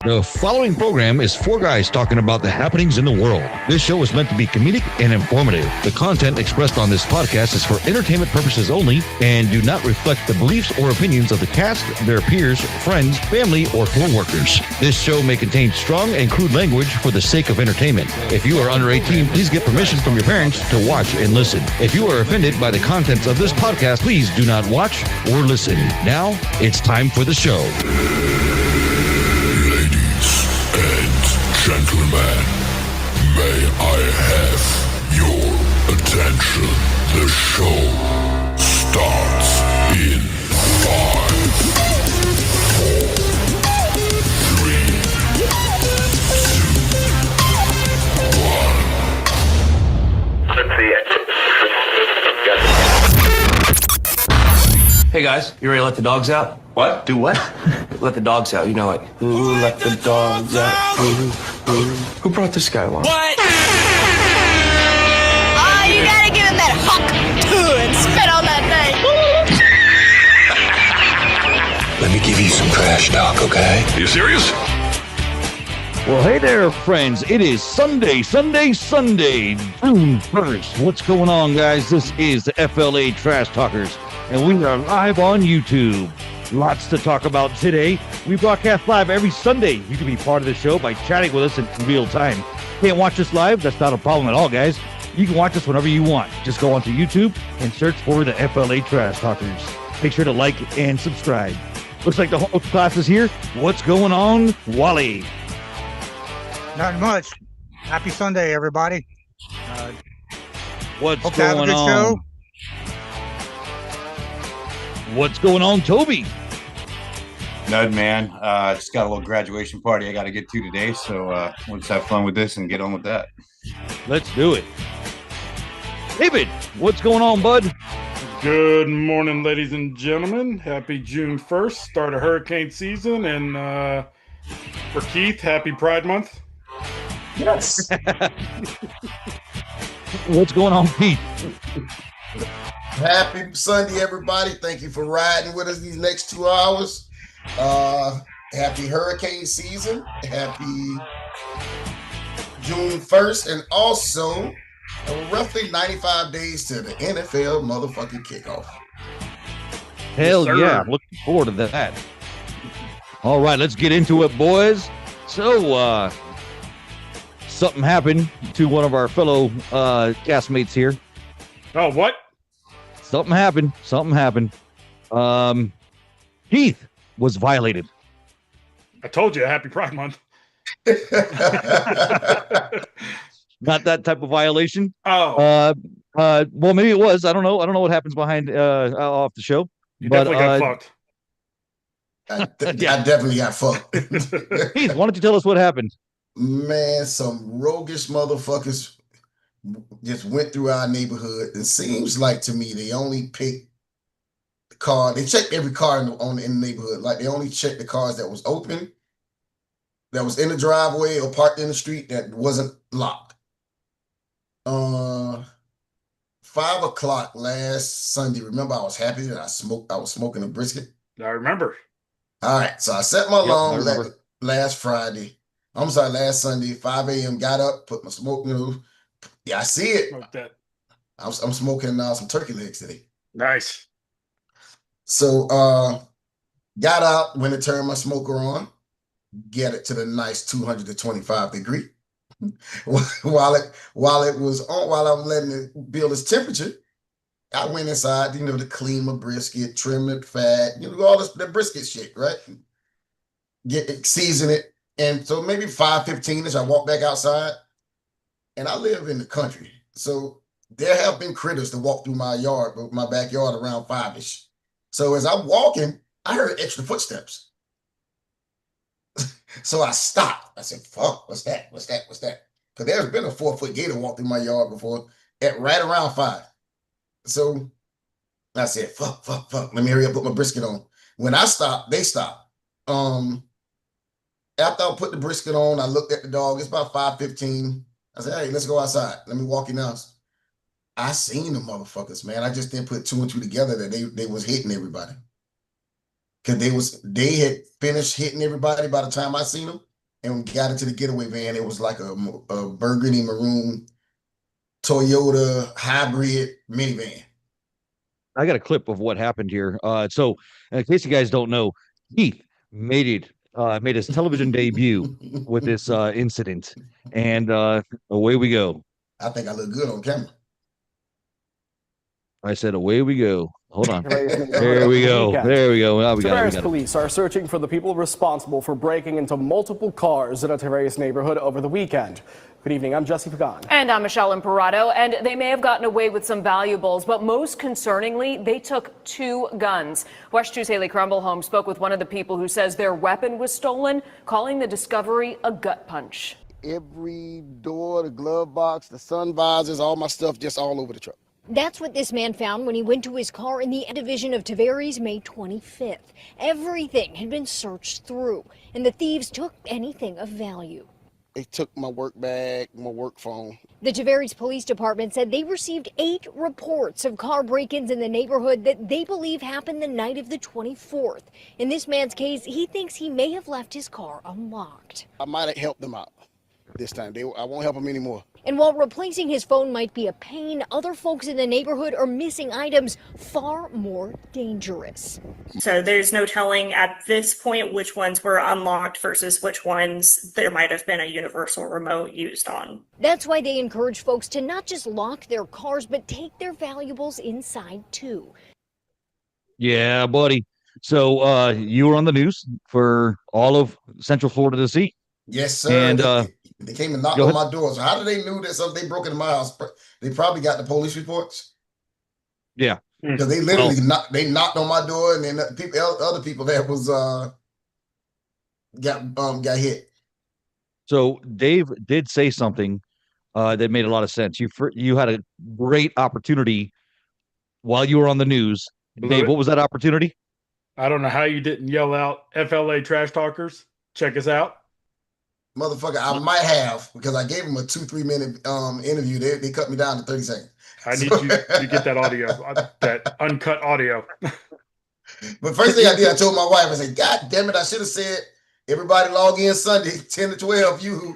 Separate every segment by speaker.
Speaker 1: The following program is four guys talking about the happenings in the world. This show is meant to be comedic and informative. The content expressed on this podcast is for entertainment purposes only and do not reflect the beliefs or opinions of the cast, their peers, friends, family, or co-workers. This show may contain strong and crude language for the sake of entertainment. If you are under 18, please get permission from your parents to watch and listen. If you are offended by the contents of this podcast, please do not watch or listen. Now, it's time for the show.
Speaker 2: Gentlemen, may I have your attention? The show starts in 5, 4, 3, 2, 1.
Speaker 3: Hey guys, you ready to let the dogs out?
Speaker 4: What?
Speaker 3: Do what? Let the dogs out. You know, like, ooh, let the dogs out. Ooh, ooh. Who brought this guy along?
Speaker 5: What? Oh, you gotta give him that hawk and spit on that thing.
Speaker 2: Let me give you some trash talk, okay?
Speaker 4: You serious?
Speaker 1: Well, hey there, friends. It is Sunday, June 1st. What's going on, guys? This is the FLA Trash Talkers, and we are live on YouTube. Lots to talk about today. We broadcast live every Sunday. You can be part of the show by chatting with us in real time. Can't watch us live? That's not a problem at all, guys. You can watch us whenever you want. Just go onto YouTube and search for the FLA Trash Talkers. Make sure to like and subscribe. Looks like the whole class is here. What's going on, Wally?
Speaker 6: Not much. Happy Sunday, everybody.
Speaker 1: What's
Speaker 6: Hope to have a
Speaker 1: going
Speaker 6: good
Speaker 1: on?
Speaker 6: show.
Speaker 1: What's going on, Toby?
Speaker 4: None, man. Just got a little graduation party I got to get to today, so we'll just have fun with this and get on with that.
Speaker 1: Let's do it. David, what's going on, bud?
Speaker 7: Good morning, ladies and gentlemen. Happy June 1st, start of hurricane season. And for Keith, happy Pride Month.
Speaker 4: Yes.
Speaker 1: What's going on, Pete?
Speaker 8: Happy Sunday, everybody. Thank you for riding with us these next 2 hours. Happy hurricane season. Happy June 1st. And also, roughly 95 days to the NFL motherfucking kickoff.
Speaker 1: Hell
Speaker 7: Yes,
Speaker 1: yeah.
Speaker 7: sir.
Speaker 1: Looking forward to that. All right, let's get into it, boys. So, something happened to one of our fellow castmates here.
Speaker 7: Oh, what?
Speaker 1: Something happened. Keith was violated.
Speaker 7: I told you, happy Pride Month.
Speaker 1: Not that type of violation.
Speaker 7: Oh,
Speaker 1: Well, maybe it was. I don't know what happens behind off the show.
Speaker 7: you
Speaker 1: but,
Speaker 7: definitely got fucked.
Speaker 8: I definitely got fucked.
Speaker 1: Keith, why don't you tell us what happened?
Speaker 8: Man, some roguish motherfuckers just went through our neighborhood. It seems like to me they only picked the car. They checked every car in the neighborhood. Like they only checked the cars that was open, that was in the driveway or parked in the street that wasn't locked. 5 o'clock last Sunday. Remember, I was happy that I was smoking a brisket.
Speaker 7: I remember.
Speaker 8: All right, so I set my
Speaker 1: Yep, I
Speaker 8: alarm
Speaker 1: remember.
Speaker 8: last Sunday, 5 a.m. Got up, put my smoke. Yeah, I see it.
Speaker 7: Like that.
Speaker 8: I'm smoking some turkey legs today.
Speaker 7: Nice.
Speaker 8: So got out, went to turn my smoker on, get it to the nice 225 degree. while it was on, while I was letting it build its temperature, I went inside, to clean my brisket, trim it fat, all the brisket shit, right? Get it, season it. And so maybe 5:15ish, I walk back outside, and I live in the country. So there have been critters to walk through my backyard around 5ish. So as I'm walking, I heard extra footsteps. So I stopped. I said, fuck, what's that? Because there's been a 4-foot gator walk through my yard before at right around 5. So I said, fuck. Let me hurry up, put my brisket on. When I stopped, they stopped. After I put the brisket on, I looked at the dog. It's about 5:15. I said, hey, let's go outside. Let me walk you now. I seen the motherfuckers, man. I just didn't put 2 and 2 together that they was hitting everybody. Because they had finished hitting everybody by the time I seen them. and we got into the getaway van. It was like a burgundy maroon Toyota hybrid minivan.
Speaker 1: I got a clip of what happened here. So in case you guys don't know, Keith made his television debut with this incident, and away we go.
Speaker 8: I think I look good on camera.
Speaker 1: I said, away we go. Hold on. There we go. There we go. Oh, we got it.
Speaker 9: Police are searching for the people responsible for breaking into multiple cars in a Tavares neighborhood over the weekend. Good evening. I'm Jesse Pagan.
Speaker 10: And I'm Michelle Imparato. And they may have gotten away with some valuables, but most concerningly, they took 2 guns. West 2's Haley Crumblehome spoke with one of the people who says their weapon was stolen, calling the discovery a gut punch.
Speaker 11: Every door, the glove box, the sun visors, all my stuff just all over the truck.
Speaker 12: That's what this man found when he went to his car in the division of Tavares May 25th. Everything had been searched through, and the thieves took anything of value.
Speaker 11: They took my work bag, my work phone.
Speaker 12: The Tavares Police Department said they received 8 reports of car break-ins in the neighborhood that they believe happened the night of the 24th. In this man's case, he thinks he may have left his car unlocked.
Speaker 11: I might have helped them out this time. I won't help them anymore.
Speaker 12: And while replacing his phone might be a pain, other folks in the neighborhood are missing items far more dangerous.
Speaker 13: So there's no telling at this point which ones were unlocked versus which ones there might have been a universal remote used on.
Speaker 12: That's why they encourage folks to not just lock their cars, but take their valuables inside too.
Speaker 1: Yeah, buddy. So you were on the news for all of Central Florida to see.
Speaker 8: Yes, sir.
Speaker 1: And
Speaker 8: they came and knocked on my door. So how did they know that something they broke into my house? They probably got the police reports.
Speaker 1: Yeah,
Speaker 8: because they literally knocked on my door, and then other people that was got hit.
Speaker 1: So Dave did say something that made a lot of sense. You had a great opportunity while you were on the news. Dave, what was that opportunity?
Speaker 7: I don't know how you didn't yell out FLA Trash Talkers. Check us out.
Speaker 8: Motherfucker, I might have, because I gave them a 2-3 minute interview. They cut me down to 30 seconds.
Speaker 7: I need you to get that audio, that uncut audio.
Speaker 8: But first thing I did, I told my wife, I said, God damn it, I should have said, everybody log in Sunday, 10 to 12, y'all,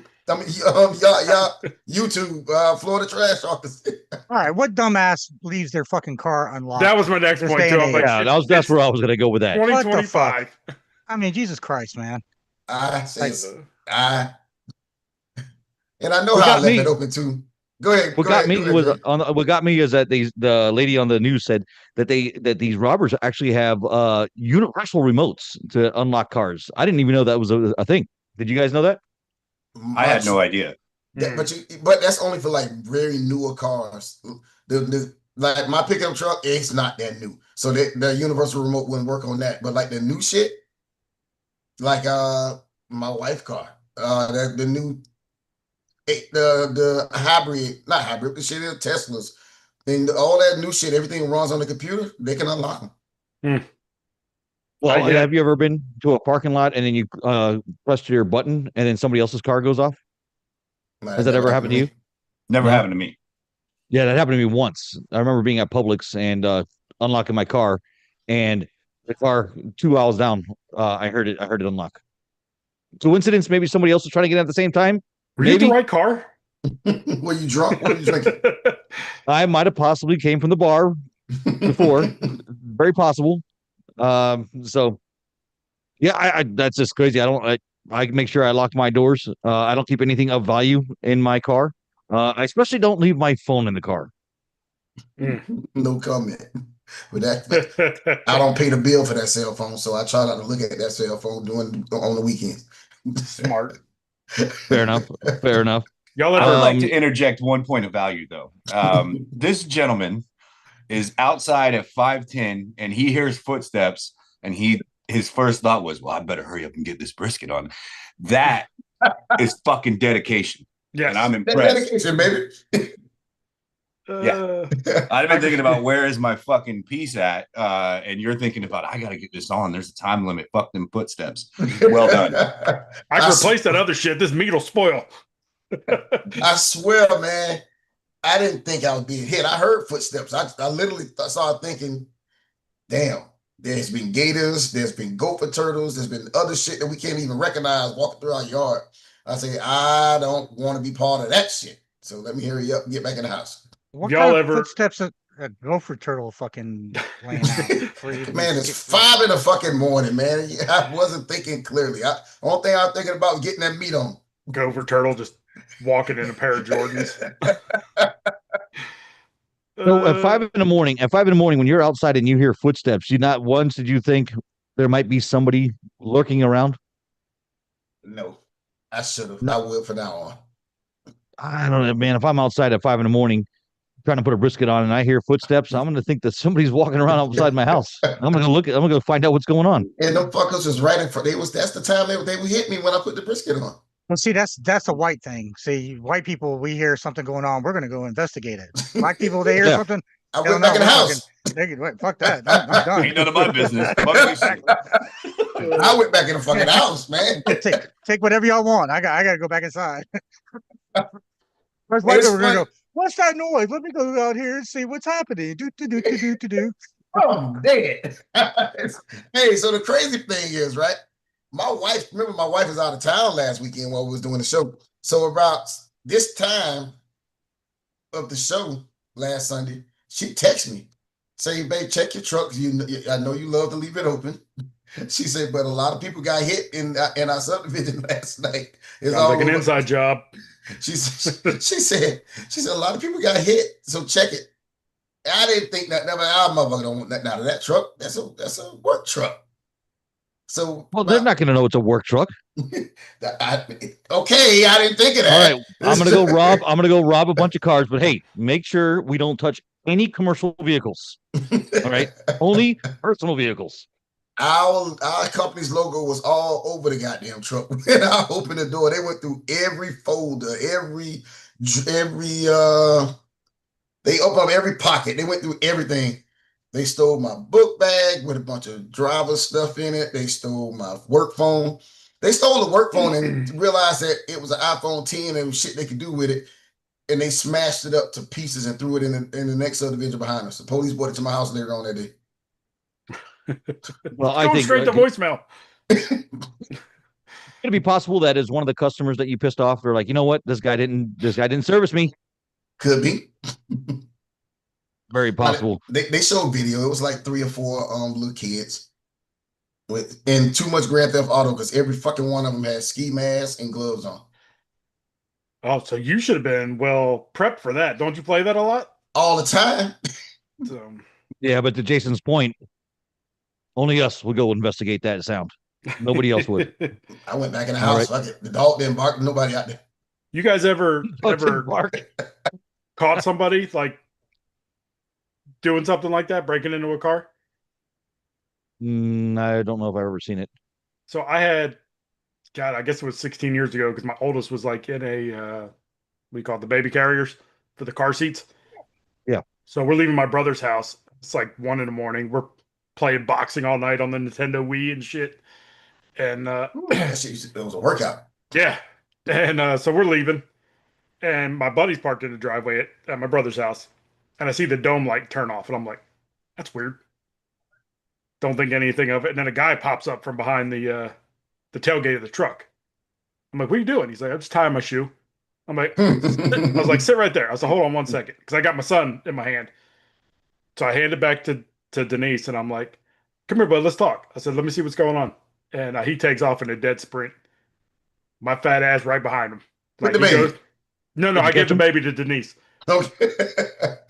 Speaker 8: YouTube, Florida Trash Talkers.
Speaker 6: All right, what dumbass leaves their fucking car unlocked?
Speaker 7: That was my next point, too.
Speaker 1: Yeah, that's where I was going to go with that.
Speaker 7: 2025.
Speaker 6: I mean, Jesus Christ, man.
Speaker 8: And I know how I left it open too. Go ahead.
Speaker 1: What got me is that the lady on the news said that these robbers actually have universal remotes to unlock cars. I didn't even know that was a thing. Did you guys know that?
Speaker 4: I had no idea.
Speaker 8: But that's only for like very newer cars. Like my pickup truck, it's not that new, so the universal remote wouldn't work on that. But like the new shit, like my wife's car, the new. The hybrid, not hybrid, the shit is Teslas. And all that new shit, everything runs on the computer, they can unlock them.
Speaker 1: Well, have you ever been to a parking lot and then you press your button and then somebody else's car goes off? Has that ever happened to you?
Speaker 4: Never happened to me.
Speaker 1: Yeah, that happened to me once. I remember being at Publix and unlocking my car, and the car 2 hours down, I heard it unlock. Coincidence? Maybe somebody else was trying to get in at the same time.
Speaker 7: Were you in the right car?
Speaker 8: Were you drunk? What were you drinking?
Speaker 1: I might have possibly came from the bar before. Very possible. So yeah, I that's just crazy. I make sure I lock my doors. I don't keep anything of value in my car. I especially don't leave my phone in the car.
Speaker 8: No comment. But that I don't pay the bill for that cell phone, so I try not to look at that cell phone on the weekend.
Speaker 7: Smart.
Speaker 1: Fair enough.
Speaker 4: Y'all I would like to interject one point of value, though. This gentleman is outside at 5:10, and he hears footsteps, and his first thought was, "Well, I better hurry up and get this brisket on." That is fucking dedication.
Speaker 7: Yes.
Speaker 4: And I'm impressed.
Speaker 8: Dedication, baby.
Speaker 4: Yeah, I've been thinking about where is my fucking piece at, and you're thinking about I gotta get this on. There's a time limit. Fuck them footsteps. Well done.
Speaker 7: I can replace that other shit. This meat will spoil.
Speaker 8: I swear, man, I didn't think I was being hit. I heard footsteps. I literally started thinking, damn, There's been gators. There's been gopher turtles. There's been other shit that we can't even recognize walking through our yard. I say, I don't want to be part of that shit. So let me hurry up and get back in the house.
Speaker 6: What kind of footsteps a gopher turtle fucking laying out?
Speaker 8: Man, it's 5 in the fucking morning, man. I wasn't thinking clearly. Only thing I was thinking about was getting that meat on.
Speaker 7: Gopher turtle just walking in a pair of Jordans.
Speaker 1: So at 5 in the morning, when you're outside and you hear footsteps, did you think there might be somebody lurking around?
Speaker 8: No, I should have. I will from now on.
Speaker 1: I don't know, man. If I'm outside at 5 in the morning trying to put a brisket on and I hear footsteps, I'm going to think that somebody's walking around outside my house. I'm going to go find out what's going on.
Speaker 8: And them fuckers was right in front. That's the time they would hit me when I put the brisket on.
Speaker 6: Well, see, that's a white thing. See, white people, we hear something going on, we're going to go investigate it. Black people, they hear something.
Speaker 8: I went back in the house.
Speaker 6: Fuck that. I'm done.
Speaker 4: Ain't none of my business.
Speaker 8: I went back in the fucking house, man.
Speaker 6: Take whatever y'all want. I got to go back inside. First white people, we're going to go, what's that noise? Let me go out here and see what's happening. Do.
Speaker 8: Oh, dead. Hey, so the crazy thing is, right? My wife was out of town last weekend while we was doing the show. So about this time of the show last Sunday, she texted me, say, babe, check your truck. I know you love to leave it open. She said, but a lot of people got hit in our subdivision last night. It's
Speaker 7: sounds like an inside job.
Speaker 8: She said a lot of people got hit, so check it. I didn't think that. Never, our motherfucker don't want nothing out of that truck. That's a work truck. So,
Speaker 1: well, they're not going to know it's a work truck.
Speaker 8: Okay, I didn't think of that.
Speaker 1: All right, I'm going to go rob a bunch of cars, but hey, make sure we don't touch any commercial vehicles. All right, only personal vehicles.
Speaker 8: Our company's logo was all over the goddamn truck. When I opened the door, they went through every folder, they opened up every pocket. They went through everything. They stole my book bag with a bunch of driver stuff in it. They stole my work phone. They stole the work phone and realized that it was an iPhone 10 and shit they could do with it. And they smashed it up to pieces and threw it in the next subdivision behind us. The police brought it to my house later on that day.
Speaker 1: Well, I think
Speaker 7: straight to voicemail.
Speaker 1: Could it be possible that is one of the customers that you pissed off? They're like, you know what? This guy didn't service me.
Speaker 8: Could be.
Speaker 1: Very possible.
Speaker 8: They showed video. It was like 3 or 4 little kids and too much Grand Theft Auto because every fucking one of them had ski masks and gloves on.
Speaker 7: Oh, so you should have been well prepped for that. Don't you play that a lot?
Speaker 8: All the time.
Speaker 1: Yeah, but to Jason's point, only us would go investigate that sound. Nobody else would.
Speaker 8: I went back in the house. Right. The dog didn't bark. Nobody out there.
Speaker 7: You guys ever caught somebody like doing something like that, breaking into a car?
Speaker 1: I don't know if I've ever seen it.
Speaker 7: So I had, I guess it was 16 years ago because my oldest was like in a, we call it the baby carriers for the car seats.
Speaker 1: Yeah. So
Speaker 7: we're leaving my brother's house. It's like 1 a.m. We're playing boxing all night on the Nintendo Wii and shit. And
Speaker 8: it was a workout.
Speaker 7: Yeah. And so we're leaving. And my buddy's parked in the driveway at my brother's house. And I see the dome light turn off. And I'm like, that's weird. Don't think anything of it. And then a guy pops up from behind the tailgate of the truck. I'm like, what are you doing? He's like, I'm just tying my shoe. I'm like, I was like, sit right there. I said, hold on 1 second. Because I got my son in my hand. So I hand it back to Denise. And I'm like, come here, bud. Let's talk. I said, let me see what's going on. And he takes off in a dead sprint. My fat ass right behind him. Like,
Speaker 8: the baby.
Speaker 7: Goes, no, I gave the baby to Denise.
Speaker 8: Okay.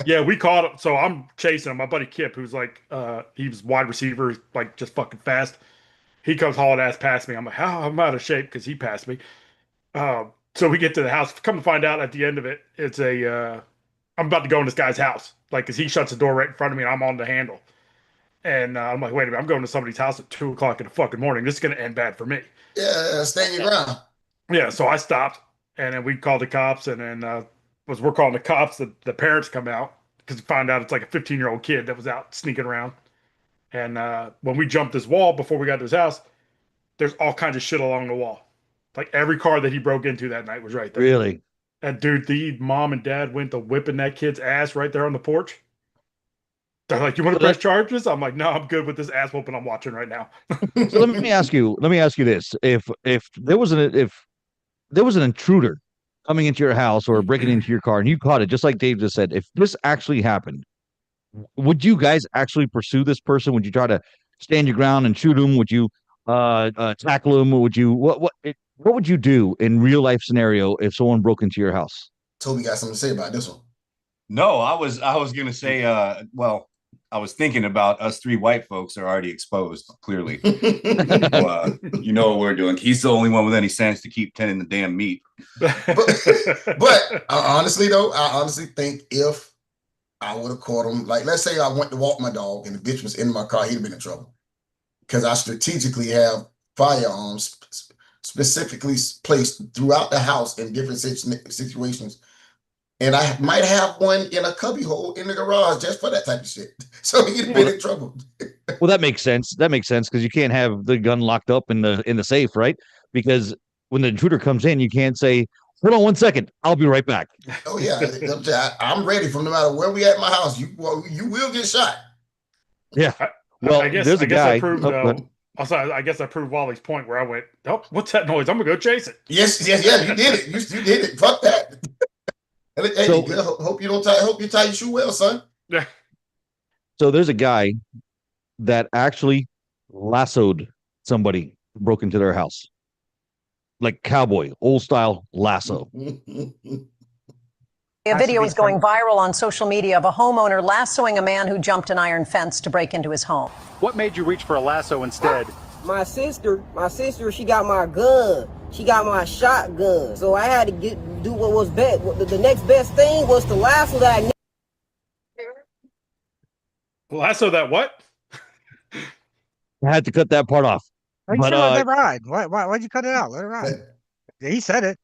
Speaker 7: Yeah, we caught him. So I'm chasing him. My buddy Kip, who's like, he was wide receiver, like just fucking fast. He comes hauling ass past me. I'm like, I'm out of shape because he passed me. So we get to the house. Come to find out at the end of it, it's I'm about to go in this guy's house. Like, because he shuts the door right in front of me and I'm on the handle. And I'm like, wait a minute, I'm going to somebody's house at 2 o'clock in the fucking morning. This is going to end bad for me.
Speaker 8: Yeah, stand your ground.
Speaker 7: Yeah, so I stopped. And then we called the cops. And then as we're calling the cops, the parents come out because we find out it's like a 15-year-old kid that was out sneaking around. And when we jumped this wall before we got to his house, there's all kinds of shit along the wall. Like every car that he broke into that night was right there.
Speaker 1: Really?
Speaker 7: And dude, the mom and dad went to whipping that kid's ass right there on the porch. They're like, you want to press charges? I'm like, no, I'm good with this ass whooping I'm watching right now.
Speaker 1: So let me ask you this: if there was an intruder coming into your house or breaking into your car and you caught it, just like Dave just said, if this actually happened, would you guys actually pursue this person? Would you try to stand your ground and shoot him? Would you tackle him? Or would you what would you do in real life scenario if someone broke into your house?
Speaker 8: Toby got something to say about this one.
Speaker 4: No, I was gonna say, well, I was thinking about us three white folks are already exposed, clearly. You know what we're doing. He's the only one with any sense to keep tending the damn meat.
Speaker 8: But I honestly think if I would have caught him, like let's say I went to walk my dog and the bitch was in my car, he'd have been in trouble. Because I strategically have firearms specifically placed throughout the house in different situations. And I might have one in a cubby hole in the garage just for that type of shit. So he'd have been in trouble.
Speaker 1: Well, that makes sense. That makes sense because you can't have the gun locked up in the safe, right? Because when the intruder comes in, you can't say, "Hold on 1 second, I'll be right back."
Speaker 8: Oh yeah, I'm ready. From no matter where we at in my house, you will get shot.
Speaker 1: Yeah. Well,
Speaker 7: I guess
Speaker 1: there's a guy.
Speaker 7: I proved, I guess I proved Wally's point where I went, "Oh, what's that noise? I'm gonna go chase it."
Speaker 8: Yes, you did it. You did it. Fuck that. Hey,
Speaker 1: So-
Speaker 8: hope you tie your shoe well, son.
Speaker 7: Yeah.
Speaker 1: So there's a guy that actually lassoed somebody who broke into their house, like cowboy, old style lasso.
Speaker 14: A video is going viral on social media of a homeowner lassoing a man who jumped an iron fence to break into his home.
Speaker 15: What made you reach for a lasso instead?
Speaker 16: My sister, she got my gun. She got my shotgun. So I had to do what was best. The next best thing was to lasso that.
Speaker 7: Lasso that what?
Speaker 1: I had to cut that part off.
Speaker 6: Let it ride. Why'd you cut it out? Let it ride. He said it.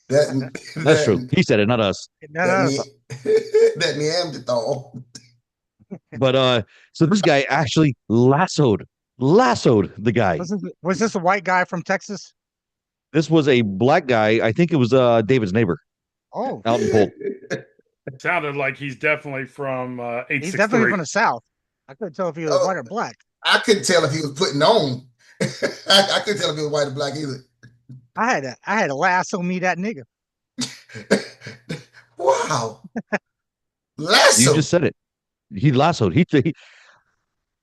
Speaker 1: That's true. He said it, not us.
Speaker 8: That Neanderthal.
Speaker 1: But so this guy actually lassoed the guy.
Speaker 6: Was this a white guy from Texas?
Speaker 1: This was a black guy. I think it was David's neighbor.
Speaker 6: Oh,
Speaker 1: out in Polk.
Speaker 7: Sounded like he's definitely from 863.
Speaker 6: He's definitely from the South. I couldn't tell if he was white or black.
Speaker 8: I couldn't tell if he was putting on. I couldn't tell if he was white or black either.
Speaker 6: I had to lasso me that nigga.
Speaker 8: Wow. Lasso.
Speaker 1: You just said it. He lassoed. He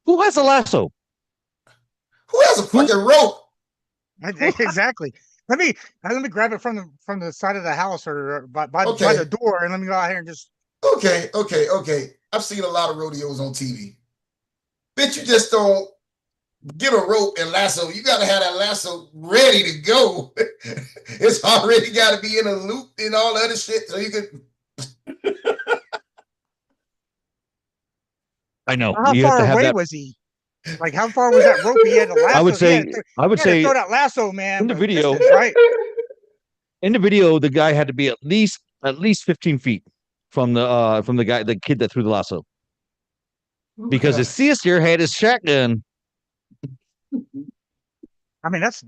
Speaker 1: who has a lasso?
Speaker 8: Who has a fucking rope?
Speaker 6: Exactly. Let me grab it from the side of the house or by the door, and let me go out here and just.
Speaker 8: Okay. I've seen a lot of rodeos on TV. Bitch, you just don't get a rope and lasso. You gotta have that lasso ready to go. It's already got to be in a loop and all the other shit, so you can.
Speaker 1: I know.
Speaker 6: How far away was he? Like, how far was that rope he had to lasso?
Speaker 1: I would say
Speaker 6: throw that lasso, man.
Speaker 1: In the video,
Speaker 6: right?
Speaker 1: In the video, the guy had to be at least 15 feet from the kid that threw the lasso. Because his sister had his shotgun.
Speaker 6: I mean, that's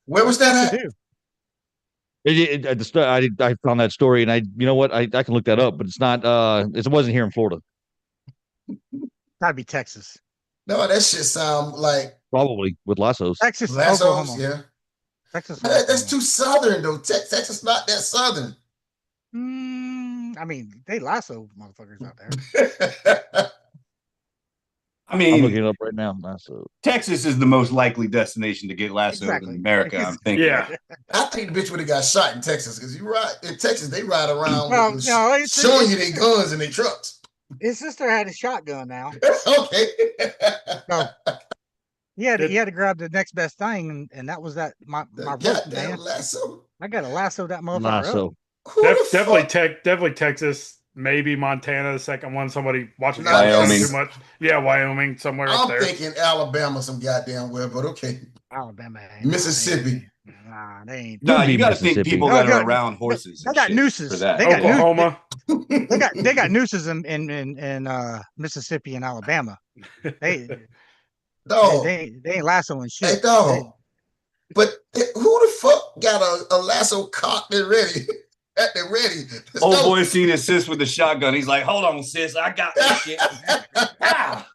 Speaker 8: where was that
Speaker 1: at? I found that story, and you know what? I can look that up, but it's not. It wasn't here in Florida.
Speaker 6: Gotta be Texas.
Speaker 8: No, that shit sound like
Speaker 1: probably with lassos.
Speaker 6: Texas,
Speaker 8: lassos,
Speaker 6: Oklahoma.
Speaker 8: yeah.
Speaker 6: Texas.
Speaker 8: That's too southern though. Texas not that southern.
Speaker 6: I mean, they lasso motherfuckers out there.
Speaker 4: I mean,
Speaker 1: I'm looking it up right now. Lasso.
Speaker 4: Texas is the most likely destination to get lassoed in America. I'm thinking.
Speaker 7: Yeah.
Speaker 8: I think the bitch would have got shot in Texas because you ride in Texas. They ride around
Speaker 6: showing
Speaker 8: you their guns and their trucks.
Speaker 6: His sister had a shotgun now.
Speaker 8: Okay.
Speaker 6: So he had to grab the next best thing, and that was my rope, man.
Speaker 8: Lasso.
Speaker 6: I got to lasso that motherfucker up.
Speaker 7: Definitely Texas, maybe Montana, the second one. Somebody watching
Speaker 4: Wyoming
Speaker 7: too much. Yeah, Wyoming, somewhere up there.
Speaker 8: I'm thinking Alabama some goddamn well, but okay.
Speaker 6: Alabama.
Speaker 8: Mississippi.
Speaker 6: Nah, they ain't.
Speaker 4: No, you got to think people that are around horses.
Speaker 6: They got nooses.
Speaker 4: For that.
Speaker 6: They got
Speaker 7: Oklahoma.
Speaker 6: They got nooses in Mississippi and Alabama. They ain't lassoing shit.
Speaker 8: Hey, dog. But who the fuck got a lasso cocked and ready? They're ready. Let's
Speaker 4: Old
Speaker 8: go.
Speaker 4: boy seen his sis with the shotgun. He's like, hold on, sis. I got this shit. Ah!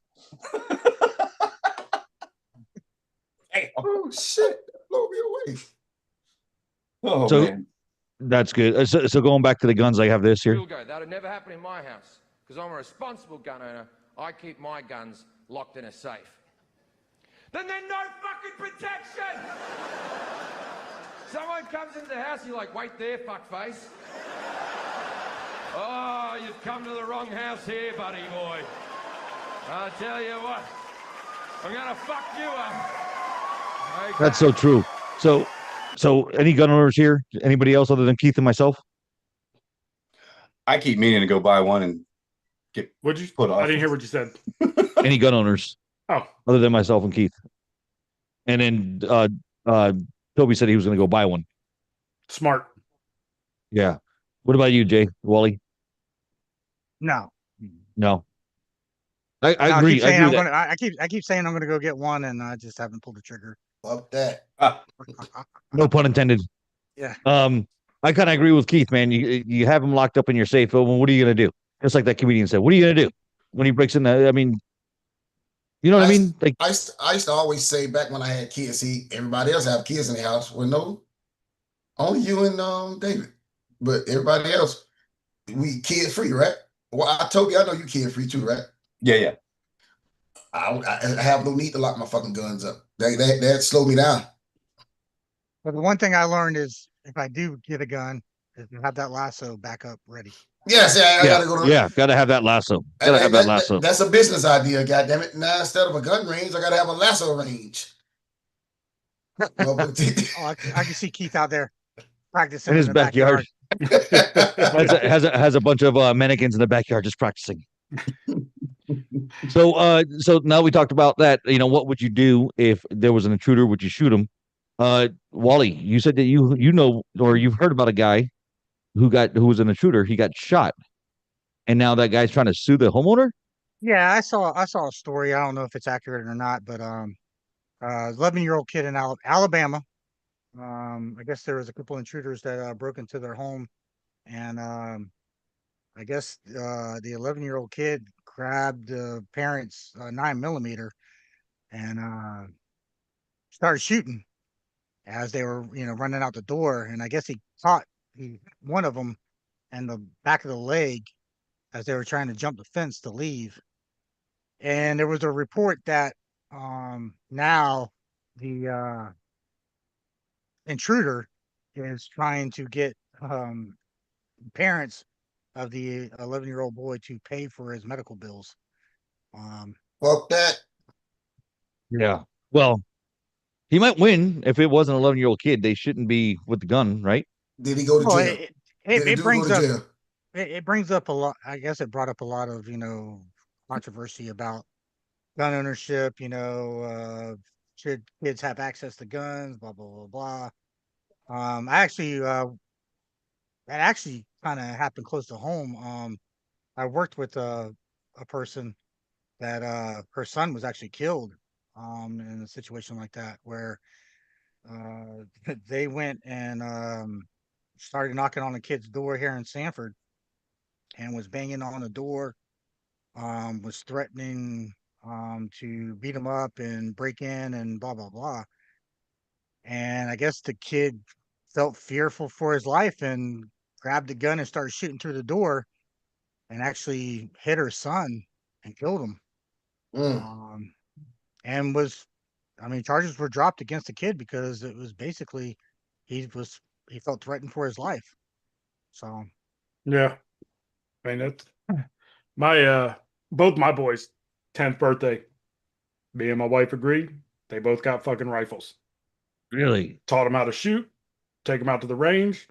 Speaker 4: Hey.
Speaker 8: Oh, shit. Blow me away.
Speaker 4: Oh,
Speaker 1: So
Speaker 4: man.
Speaker 1: that's good. So going back to the guns, I have this here.
Speaker 17: That would never happen in my house because I'm a responsible gun owner. I keep my guns locked in a safe. Then there's no fucking protection. Someone comes into the house, you're like, wait there, fuckface. Oh, you've come to the wrong house here, buddy boy. I'll tell you what, I'm gonna fuck you up. Okay.
Speaker 1: That's so true. So any gun owners here? Anybody else other than Keith and myself?
Speaker 4: I keep meaning to go buy one and get
Speaker 7: What'd you
Speaker 4: put off.
Speaker 7: I didn't hear what you said.
Speaker 1: Any gun owners?
Speaker 7: Oh,
Speaker 1: other than myself and Keith. And then Toby said he was going to go buy one.
Speaker 7: Smart.
Speaker 1: Yeah. What about you, Jay? Wally?
Speaker 6: No.
Speaker 1: No. I agree.
Speaker 6: I keep saying I'm gonna go get one, and I just haven't pulled the trigger.
Speaker 8: Fuck that.
Speaker 1: No pun intended.
Speaker 6: Yeah.
Speaker 1: I kind of agree with Keith, man. You have him locked up in your safe. Well, what are you gonna do? Just like that comedian said, what are you gonna do when he breaks in the? I mean, you know what I mean? Like
Speaker 8: I used to always say back when I had kids, see, everybody else have kids in the house. Well, no, only you and David, but everybody else, we kid free, right? Well, I know you kid free too, right?
Speaker 4: Yeah.
Speaker 8: I have no need to lock my fucking guns up. That slowed me down.
Speaker 6: But the one thing I learned is if I do get a gun, is to have that lasso backup ready.
Speaker 8: Yes, I gotta go to.
Speaker 1: Gotta have that lasso. Gotta have that lasso.
Speaker 8: That's a business idea, goddammit. Now instead of a gun range, I gotta have a lasso range.
Speaker 6: I can see Keith out there practicing
Speaker 1: in his backyard. has a bunch of mannequins in the backyard just practicing. So now we talked about that. You know, what would you do if there was an intruder? Would you shoot him? Wally, you said that you know or you've heard about a guy who was an intruder. He got shot, and now that guy's trying to sue the homeowner.
Speaker 6: Yeah, I saw a story. I don't know if it's accurate or not, but 11-year-old kid in Alabama. I guess there was a couple intruders that broke into their home, and I guess the 11-year-old kid grabbed the parents' 9mm and started shooting as they were, running out the door. And I guess he caught one of them in the back of the leg as they were trying to jump the fence to leave. And there was a report that now the intruder is trying to get parents of the 11-year-old boy to pay for his medical bills.
Speaker 8: Fuck that.
Speaker 1: Yeah. Well, he might win if it was an 11-year-old kid. They shouldn't be with the gun, right?
Speaker 8: Did he go to jail?
Speaker 6: It brings up a lot. I guess it brought up a lot of controversy about gun ownership. Should kids have access to guns? Blah blah blah blah. That actually kind of happened close to home. I worked with a person that her son was actually killed in a situation like that, where they went and started knocking on the kid's door here in Sanford and was banging on the door, was threatening to beat him up and break in and blah blah blah. And I guess the kid felt fearful for his life and grabbed a gun and started shooting through the door and actually hit her son and killed him. And charges were dropped against the kid because it was basically he felt threatened for his life. So
Speaker 7: yeah, I mean that's my both my boys' 10th birthday. Me and my wife agreed. They both got fucking rifles.
Speaker 1: Really?
Speaker 7: Taught them how to shoot, take them out to the range,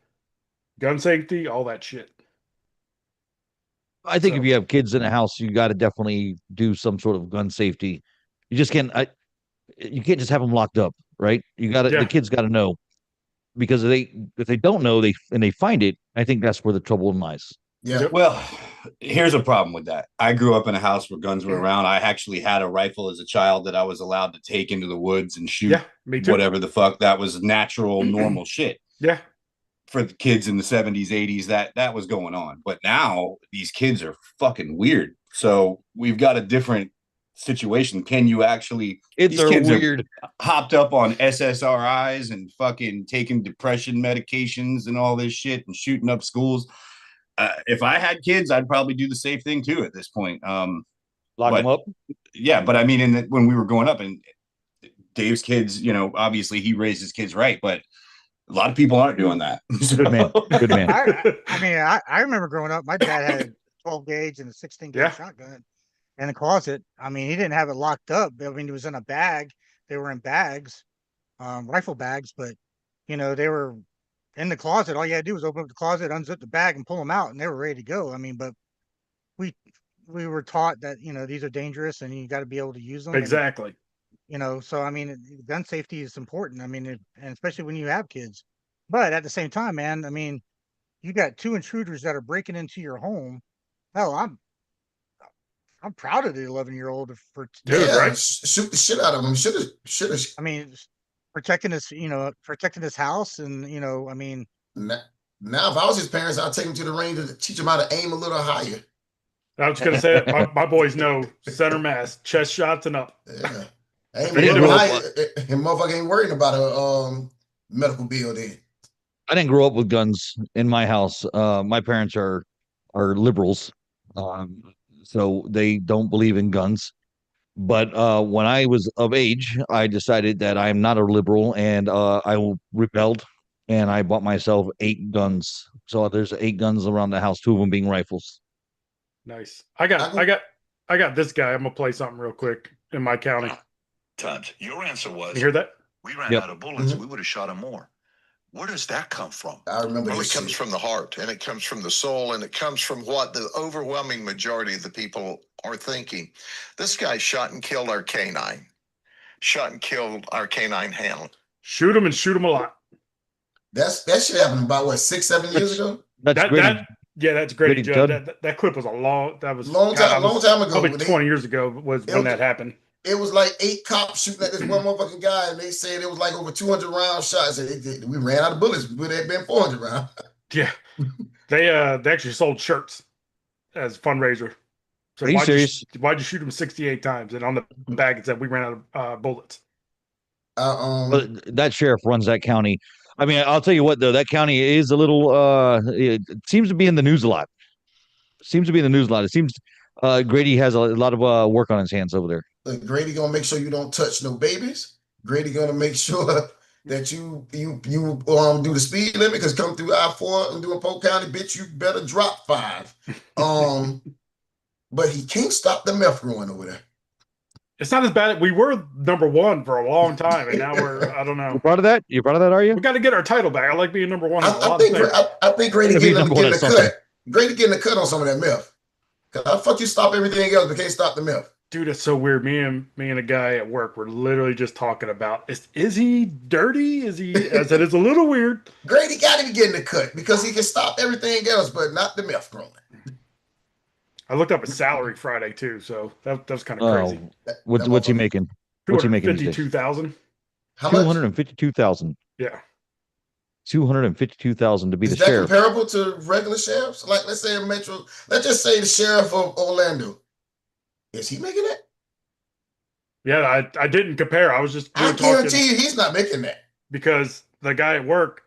Speaker 7: gun safety, all that shit.
Speaker 1: I think if you have kids in a house, you got to definitely do some sort of gun safety. You just can't. You can't just have them locked up, right? You got to. The kids got to know, because if they don't know, they find it. I think that's where the trouble lies.
Speaker 8: Yeah.
Speaker 4: Well, here's a problem with that. I grew up in a house where guns were around. I actually had a rifle as a child that I was allowed to take into the woods and shoot
Speaker 7: me too.
Speaker 4: Whatever the fuck. That was natural, normal shit.
Speaker 7: Yeah.
Speaker 4: for the kids in the 70s, 80s, that was going on. But now these kids are fucking weird. So we've got a different situation. Can you actually?
Speaker 1: These kids weird.
Speaker 4: Are hopped up on SSRIs and fucking taking depression medications and all this shit and shooting up schools. If I had kids, I'd probably do the safe thing too at this point.
Speaker 1: Lock them up.
Speaker 4: Yeah, but I mean, when we were growing up, and Dave's kids, obviously he raised his kids right, but a lot of people aren't doing that.
Speaker 1: Good man. Good man.
Speaker 6: I remember growing up, my dad had a 12 gauge and a 16 gauge shotgun in the closet. I mean, he didn't have it locked up. I mean, it was in a bag. They were in bags, rifle bags, but they were in the closet. All you had to do was open up the closet, unzip the bag, and pull them out, and they were ready to go. I mean, but we were taught that these are dangerous, and you got to be able to use them.
Speaker 7: Exactly.
Speaker 6: And, so I mean, gun safety is important. I mean, and especially when you have kids. But at the same time, man, I mean, you got two intruders that are breaking into your home. Hell, I'm proud of the 11-year-old for
Speaker 8: right? Shoot the shit out of him. Should have.
Speaker 6: I mean, protecting this house, and I mean.
Speaker 8: Now, if I was his parents, I'd take him to the range to teach him how to aim a little higher.
Speaker 7: I was gonna say my boys know center mass, chest shots and up.
Speaker 8: Yeah. Aim a little higher, and motherfucker ain't worrying about a medical bill then.
Speaker 1: I didn't grow up with guns in my house. My parents are liberals, so they don't believe in guns. But when I was of age, I decided that I'm not a liberal, and I rebelled, and I bought myself 8 guns. So there's 8 guns around the house, 2 of them being rifles.
Speaker 7: Nice. I got this guy. I'm gonna play something real quick in my county.
Speaker 2: Tunt, your answer was,
Speaker 7: you hear that?
Speaker 2: We ran out of bullets. We would have shot him more. Where does that come from?
Speaker 8: I remember
Speaker 18: it comes from the heart, and it comes from the soul, and it comes from what the overwhelming majority of the people are thinking. This guy shot and killed our canine. Shot and killed our canine hound.
Speaker 7: Shoot him and shoot him a lot.
Speaker 8: That shit happened about 6-7 years ago.
Speaker 7: That's great. That clip was long time ago. Probably 20 years ago was when that happened.
Speaker 8: It was like 8 cops shooting at this one motherfucking guy, and they said it was like over 200 round shots. We ran out of bullets. It would have been 400 rounds.
Speaker 7: Yeah, they actually sold shirts as fundraiser. So
Speaker 1: are you serious?
Speaker 7: Why'd you shoot him 68 times? And on the bag it said we ran out of bullets.
Speaker 1: That sheriff runs that county. I mean, I'll tell you what though, that county is a little. It seems to be in the news a lot. It seems Grady has a lot of work on his hands over there.
Speaker 8: Grady gonna make sure you don't touch no babies. Grady gonna make sure that you do the speed limit, because come through I-4 and doing Polk County, bitch, you better drop 5. But he can't stop the meth growing over there.
Speaker 7: It's not as bad. We were number 1 for a long time, and now we're, I don't know.
Speaker 1: You proud of that? Are you?
Speaker 7: We got to get our title back. I like being number 1.
Speaker 8: I think Grady getting the cut. Grady getting the cut on some of that meth. Cause how the fuck you stop everything else but can't stop the meth?
Speaker 7: Dude, it's so weird. Me and a guy at work were literally just talking about, is he dirty? I said, it's a little weird.
Speaker 8: Grady got to be getting the cut because he can stop everything else, but not the meth growing.
Speaker 7: I looked up his salary Friday too, so that was kind of crazy.
Speaker 1: What's he making? What's he making?
Speaker 7: $52,000.
Speaker 8: How much?
Speaker 1: $252,000.
Speaker 7: Yeah.
Speaker 1: $252,000 to be the
Speaker 8: sheriff.
Speaker 1: Is
Speaker 8: that comparable to regular sheriffs? Like, let's say let's just say the sheriff of Orlando. Is he making that?
Speaker 7: Yeah, I didn't compare. I was just.
Speaker 8: I guarantee you he's not making that.
Speaker 7: Because the guy at work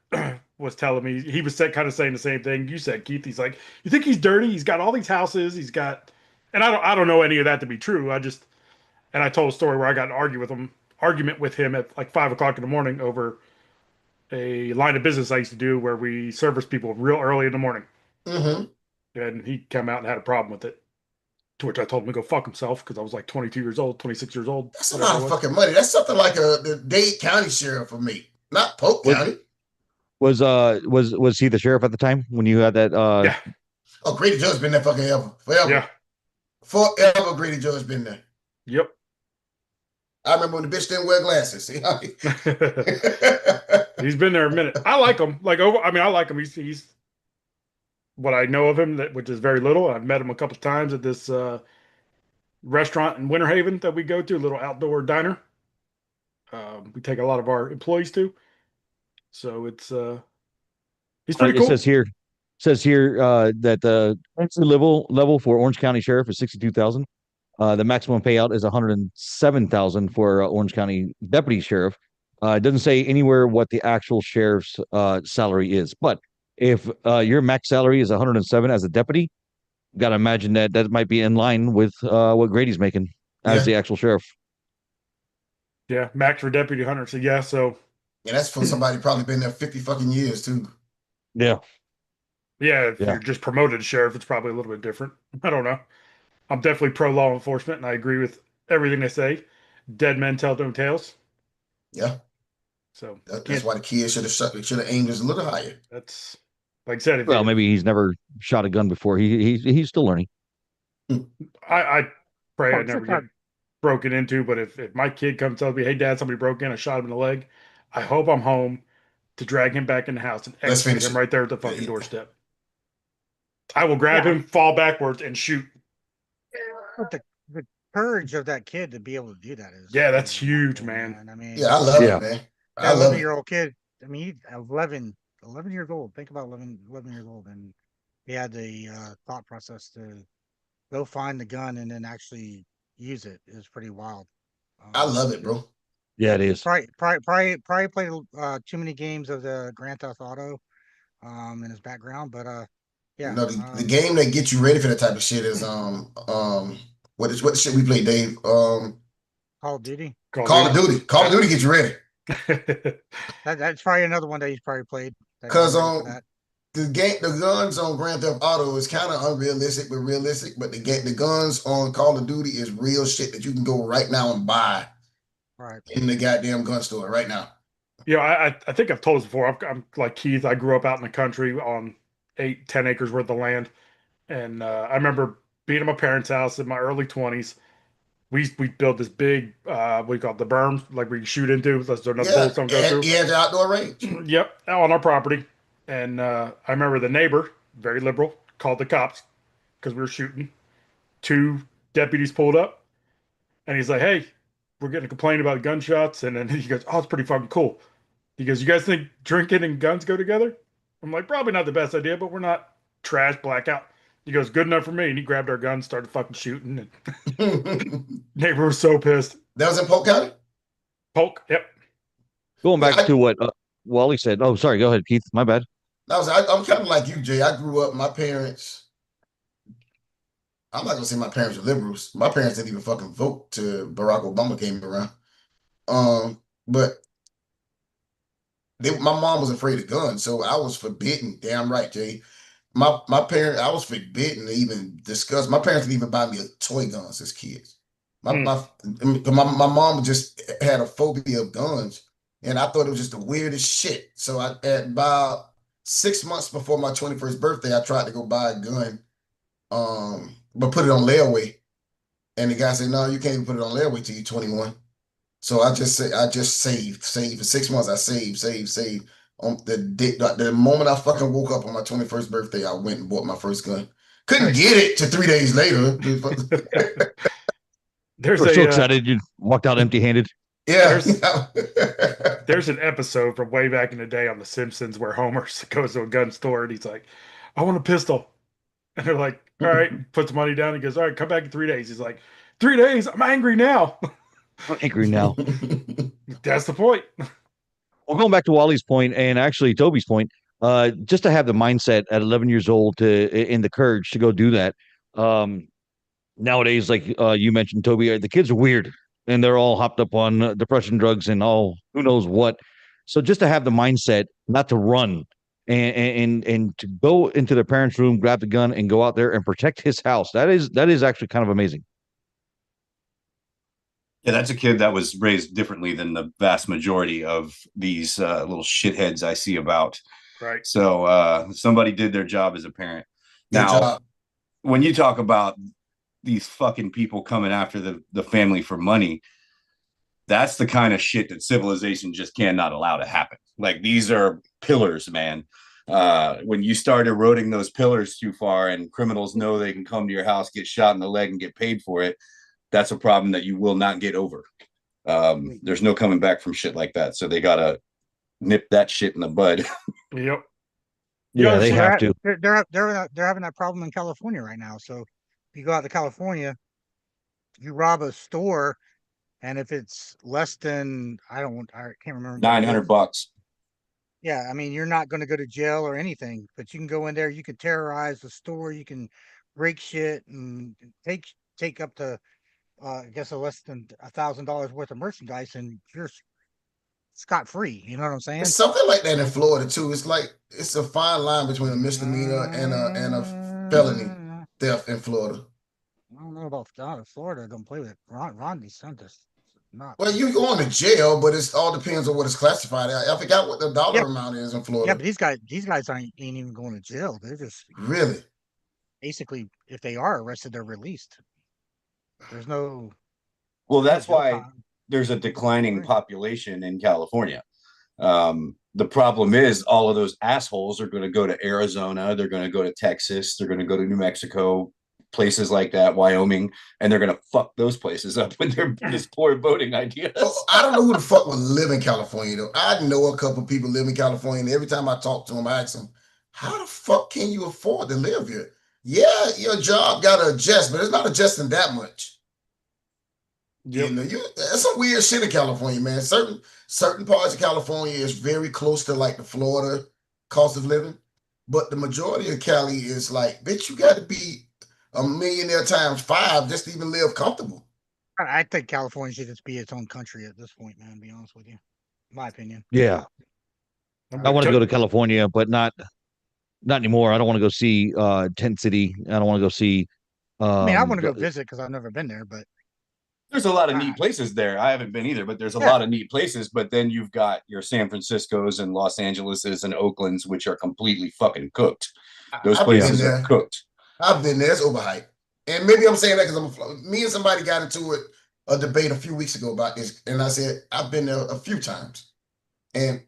Speaker 7: was telling me, he was kind of saying the same thing you said, Keith. He's like, you think he's dirty? He's got all these houses. He's got, and I don't know any of that to be true. I told a story where I got an argument with him at like 5 o'clock in the morning over a line of business I used to do where we service people real early in the morning.
Speaker 8: Mm-hmm.
Speaker 7: And he came out and had a problem with it. To which I told him to go fuck himself because I was like 22 years old, 26 years old.
Speaker 8: That's a lot of fucking money. That's something like the Dade County sheriff for me, not Polk County.
Speaker 1: Was he the sheriff at the time when you had that?
Speaker 7: Yeah.
Speaker 8: Oh, Grady Judge been there fucking forever.
Speaker 7: Yeah.
Speaker 8: Forever Grady Judge been there.
Speaker 7: Yep.
Speaker 8: I remember when the bitch didn't wear glasses. See?
Speaker 7: He's been there a minute. I like him. I like him. He's what I know of him, which is very little. I've met him a couple of times at this restaurant in Winter Haven that we go to, a little outdoor diner. We take a lot of our employees to. So it's He's pretty cool.
Speaker 1: It says here that the entry level for Orange County Sheriff is 62,000. The maximum payout is 107,000 for Orange County Deputy Sheriff. It doesn't say anywhere what the actual sheriff's salary is, but if your max salary is 107 as a deputy, got to imagine that might be in line with what Grady's making as the actual sheriff.
Speaker 7: Yeah, max for deputy hunter. So yeah, so
Speaker 8: yeah, that's for somebody probably been there 50 fucking years too.
Speaker 1: Yeah.
Speaker 7: Yeah, if you're just promoted to sheriff, it's probably a little bit different. I don't know. I'm definitely pro law enforcement, and I agree with everything they say. Dead men tell no tales.
Speaker 8: Yeah.
Speaker 7: So
Speaker 8: that's why the kid should have aimed just a little higher.
Speaker 7: That's like I said.
Speaker 1: Well, maybe he's never shot a gun before. He's still learning.
Speaker 7: I pray I never get broken into, but if my kid comes tells me, "Hey, Dad, somebody broke in, I shot him in the leg," I hope I'm home to drag him back in the house and execute him right there at the fucking doorstep. I will grab him, fall backwards, and shoot.
Speaker 6: But the courage of that kid to be able to do that is
Speaker 7: that's huge, man.
Speaker 6: I mean,
Speaker 8: I love it, man.
Speaker 6: That 11-year-old kid. I mean, he's 11 years old. Think about 11 years old, and he had the thought process to go find the gun and then actually use it. It was pretty wild.
Speaker 8: I love it, bro.
Speaker 1: Yeah, it is.
Speaker 6: Probably played too many games of the Grand Theft Auto in his background, but yeah.
Speaker 8: No, the game that gets you ready for that type of shit is what the shit we play, Dave?
Speaker 6: Call of Duty.
Speaker 8: Call of Duty. Call of Duty gets you ready.
Speaker 6: That's probably another one that he's probably played.
Speaker 8: Because the guns on Grand Theft Auto is kind of unrealistic but realistic, but the guns on Call of Duty is real shit that you can go right now and buy in the goddamn gun store right now.
Speaker 7: Yeah, I think I've told this before. I'm like Keith. I grew up out in the country on 8-10 acres worth of land, and I remember being at my parents' house in my early 20s. We built this big what do you call it, the berm, like we shoot into, so another bullets don't go through.
Speaker 8: Yeah, the outdoor range.
Speaker 7: Yep, on our property. And I remember the neighbor, very liberal, called the cops because we were shooting. 2 deputies pulled up, and he's like, "Hey, we're getting a complaint about gunshots." And then he goes, "Oh, it's pretty fucking cool." He goes, "You guys think drinking and guns go together?" I'm like, "Probably not the best idea, but we're not trash blackout." He goes, "Good enough for me." And he grabbed our guns, started fucking shooting. And neighbor was so pissed.
Speaker 8: That was in Polk County?
Speaker 7: Polk, yep.
Speaker 1: Going back to what Wally said. Oh, sorry. Go ahead, Keith. My bad.
Speaker 8: I'm kind of like you, Jay. I grew up, my parents, I'm not going to say my parents were liberals. My parents didn't even fucking vote till Barack Obama came around. But my mom was afraid of guns, so I was forbidden. Damn right, Jay. My parents, I was forbidden to even discuss. My parents didn't even buy me toy guns as kids. My mom just had a phobia of guns, and I thought it was just the weirdest shit. So at about 6 months before my 21st birthday, I tried to go buy a gun, but put it on layaway. And the guy said, "No, you can't even put it on layaway till you're 21." So I just saved for 6 months. I saved. The moment I fucking woke up on my 21st birthday, I went and bought my first un. Couldn't get it till 3 days later.
Speaker 1: We're so excited you walked out empty-handed.
Speaker 8: Yeah.
Speaker 7: There's an episode from way back in the day on The Simpsons where Homer goes to a gun store and he's like, "I want a pistol." And they're like, "All right," puts money down. He goes, "All right, come back in 3 days." He's like, 3 days? I'm angry now.
Speaker 1: I'm angry now.
Speaker 7: That's the point.
Speaker 1: Well, going back to Wally's point and actually Toby's point, just to have the mindset at 11 years old in the courage to go do that. Nowadays, like you mentioned, Toby, the kids are weird and they're all hopped up on depression drugs and all who knows what. So just to have the mindset not to run and to go into their parents' room, grab the gun, and go out there and protect his house. That is actually kind of amazing.
Speaker 4: Yeah, that's a kid that was raised differently than the vast majority of these little shitheads I see about.
Speaker 7: Right.
Speaker 4: So somebody did their job as a parent. Now, when you talk about these fucking people coming after the family for money, that's the kind of shit that civilization just cannot allow to happen. Like, these are pillars, man. When you start eroding those pillars too far and criminals know they can come to your house, get shot in the leg and get paid for it, that's a problem that you will not get over. There's no coming back from shit like that. So they got to nip that shit in the bud.
Speaker 7: Yep.
Speaker 1: Yeah, they have to.
Speaker 6: They're having that problem in California right now. So if you go out to California, you rob a store, and if it's less than I can't remember
Speaker 4: $900.
Speaker 6: Yeah, I mean, you're not going to go to jail or anything, but you can go in there, you can terrorize the store, you can break shit and take up to I guess less than $1,000 worth of merchandise, and you're scot free. You know what I'm saying?
Speaker 8: It's something like that in Florida too. It's like it's a fine line between a misdemeanor and a felony theft in Florida.
Speaker 6: I don't know about Florida. Don't play with it. Ron DeSantis. Not.
Speaker 8: Well, you going to jail, but it all depends on what it's classified. I forgot what the dollar amount is in Florida.
Speaker 6: Yeah, but these guys ain't even going to jail. They're just
Speaker 8: really
Speaker 6: basically, if they are arrested, they're released. There's no.
Speaker 4: Well, that's why there's a declining population in California. The problem is all of those assholes are going to go to Arizona. They're going to go to Texas. They're going to go to New Mexico, places like that, Wyoming, and they're going to fuck those places up with their poor voting ideas.
Speaker 8: Oh, I don't know who the fuck would live in California, though. I know a couple of people live in California, and every time I talk to them, I ask them, how the fuck can you afford to live here? Yeah, your job got to adjust, but it's not adjusting that much. Yep. You know, that's some weird shit in California, man. Certain parts of California is very close to like the Florida cost of living, but the majority of Cali is like, bitch, you got to be a millionaire times 5 just to even live comfortable.
Speaker 6: I think California should just be its own country at this point, man. To be honest with you, my opinion.
Speaker 1: Yeah, I want to go to California, but not anymore. I don't want to go see Tent City. I don't want to go see.
Speaker 6: I mean, I want to go visit because I've never been there, but.
Speaker 4: There's a lot of neat places there. I haven't been either, but there's a lot of neat places. But then you've got your San Franciscos and Los Angeleses and Oaklands, which are completely fucking cooked. Those places are cooked.
Speaker 8: I've been there. It's overhyped. And maybe I'm saying that because me and somebody got into a debate a few weeks ago about this. And I said, I've been there a few times. And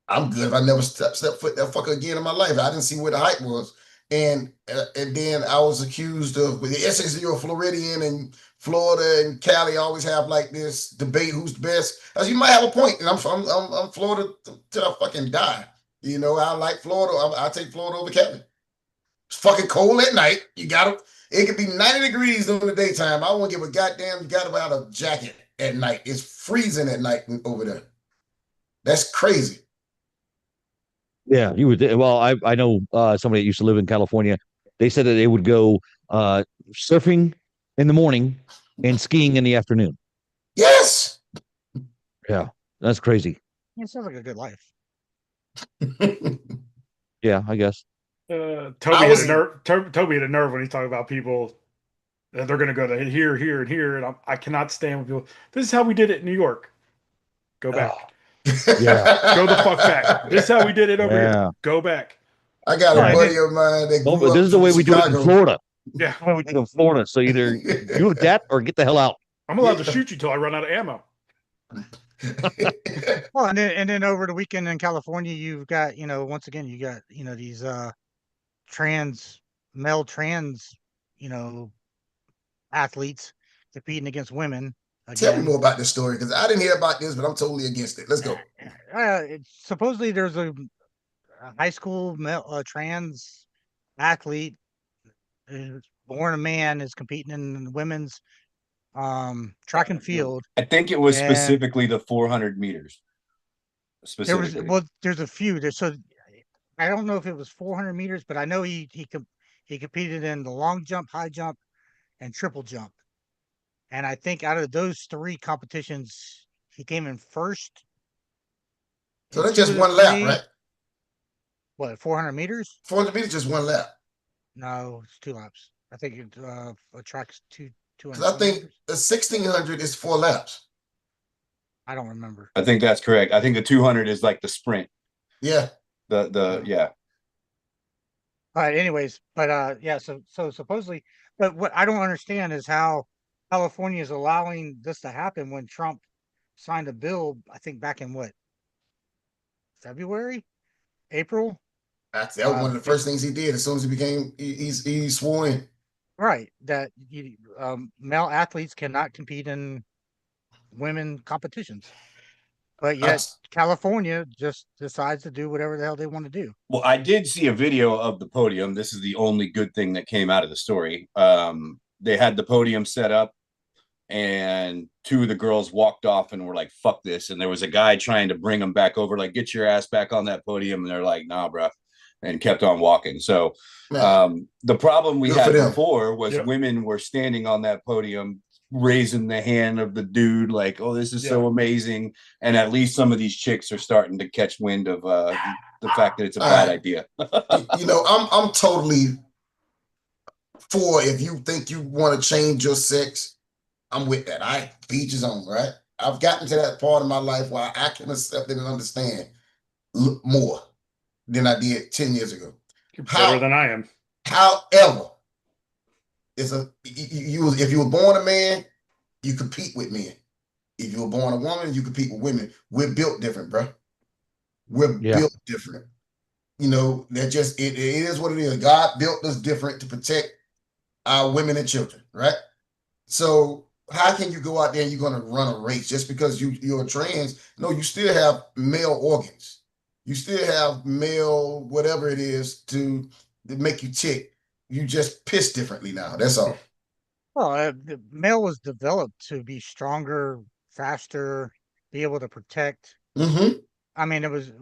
Speaker 8: I'm good if I never step foot that fucker again in my life. I didn't see where the hype was. And then I was accused of, with the essence, you're a Floridian and Florida and Cali always have like this debate who's the best. As you might have a point, and I'm Florida till I fucking die. You know, I like Florida. I take Florida over Cali. It's fucking cold at night. It could be 90 degrees during the daytime. I won't give a goddamn about a jacket at night. It's freezing at night over there. That's crazy.
Speaker 1: Yeah, you would. Well, I know somebody that used to live in California. They said that they would go surfing in the morning and skiing in the afternoon.
Speaker 8: Yes.
Speaker 1: Yeah, that's crazy.
Speaker 6: It sounds like a good life.
Speaker 1: Yeah, I guess.
Speaker 7: Toby had a nerve when he's talking about people that they're going to go to here, here, and here, and I cannot stand when people. This is how we did it in New York. Go back.
Speaker 1: Yeah.
Speaker 7: Go the fuck back. This is how we did it over here. Go back.
Speaker 8: I got a buddy of mine that grew up
Speaker 1: this is the way we do it in Florida.
Speaker 7: Yeah.
Speaker 1: The way we do it in Florida. So either you adapt or get the hell out.
Speaker 7: I'm allowed to shoot you till I run out of ammo.
Speaker 6: Well, and then over the weekend in California, you've got, once again, you got, these male trans, athletes competing against women.
Speaker 8: Tell me more about this story because I didn't hear about this, but I'm totally against it. Let's go.
Speaker 6: Supposedly, there's a high school male trans athlete born a man is competing in women's track and field.
Speaker 4: I think it was specifically the 400 meters. Specifically,
Speaker 6: there's a few. So I don't know if it was 400 meters, but I know he competed in the long jump, high jump, and triple jump. And I think out of those 3 competitions, he came in first.
Speaker 8: So that's just one lap, right?
Speaker 6: What, 400 meters?
Speaker 8: 400 meters, just one lap.
Speaker 6: No, it's 2 laps. I think a track's 200.
Speaker 8: Because I think the 1600 is 4 laps.
Speaker 6: I don't remember.
Speaker 4: I think that's correct. I think the 200 is like the sprint.
Speaker 8: Yeah.
Speaker 4: Yeah.
Speaker 6: All right. Anyways, but so supposedly, but what I don't understand is how California is allowing this to happen when Trump signed a bill, I think back in February, April.
Speaker 8: That was one of the first things he did as soon as he swore in.
Speaker 6: Right. That male athletes cannot compete in women competitions. But yet California just decides to do whatever the hell they want to do.
Speaker 4: Well, I did see a video of the podium. This is the only good thing that came out of the story. They had the podium set up, and two of the girls walked off and were like, fuck this. And there was a guy trying to bring them back over, like, get your ass back on that podium. And they're like, nah, bro, and kept on walking. So the problem we had before was women were standing on that podium, raising the hand of the dude, like, oh, this is so amazing. And at least some of these chicks are starting to catch wind of the fact that it's a bad idea.
Speaker 8: You know, I'm totally for, if you think you want to change your sex, I'm with that. I each his own, right? I've gotten to that part of my life where I can accept it and understand more than I did 10 years ago.
Speaker 7: You're better than I am.
Speaker 8: However, if you were born a man, you compete with men. If you were born a woman, you compete with women. We're built different, bro. We're built different. You know, that just it is what it is. God built us different to protect our women and children, right? So how can you go out there and you're going to run a race just because you're trans? No, you still have male organs. You still have male whatever it is to make you tick. You just piss differently now. That's all.
Speaker 6: Well, the male was developed to be stronger, faster, be able to protect.
Speaker 8: Mm-hmm.
Speaker 6: I mean, it was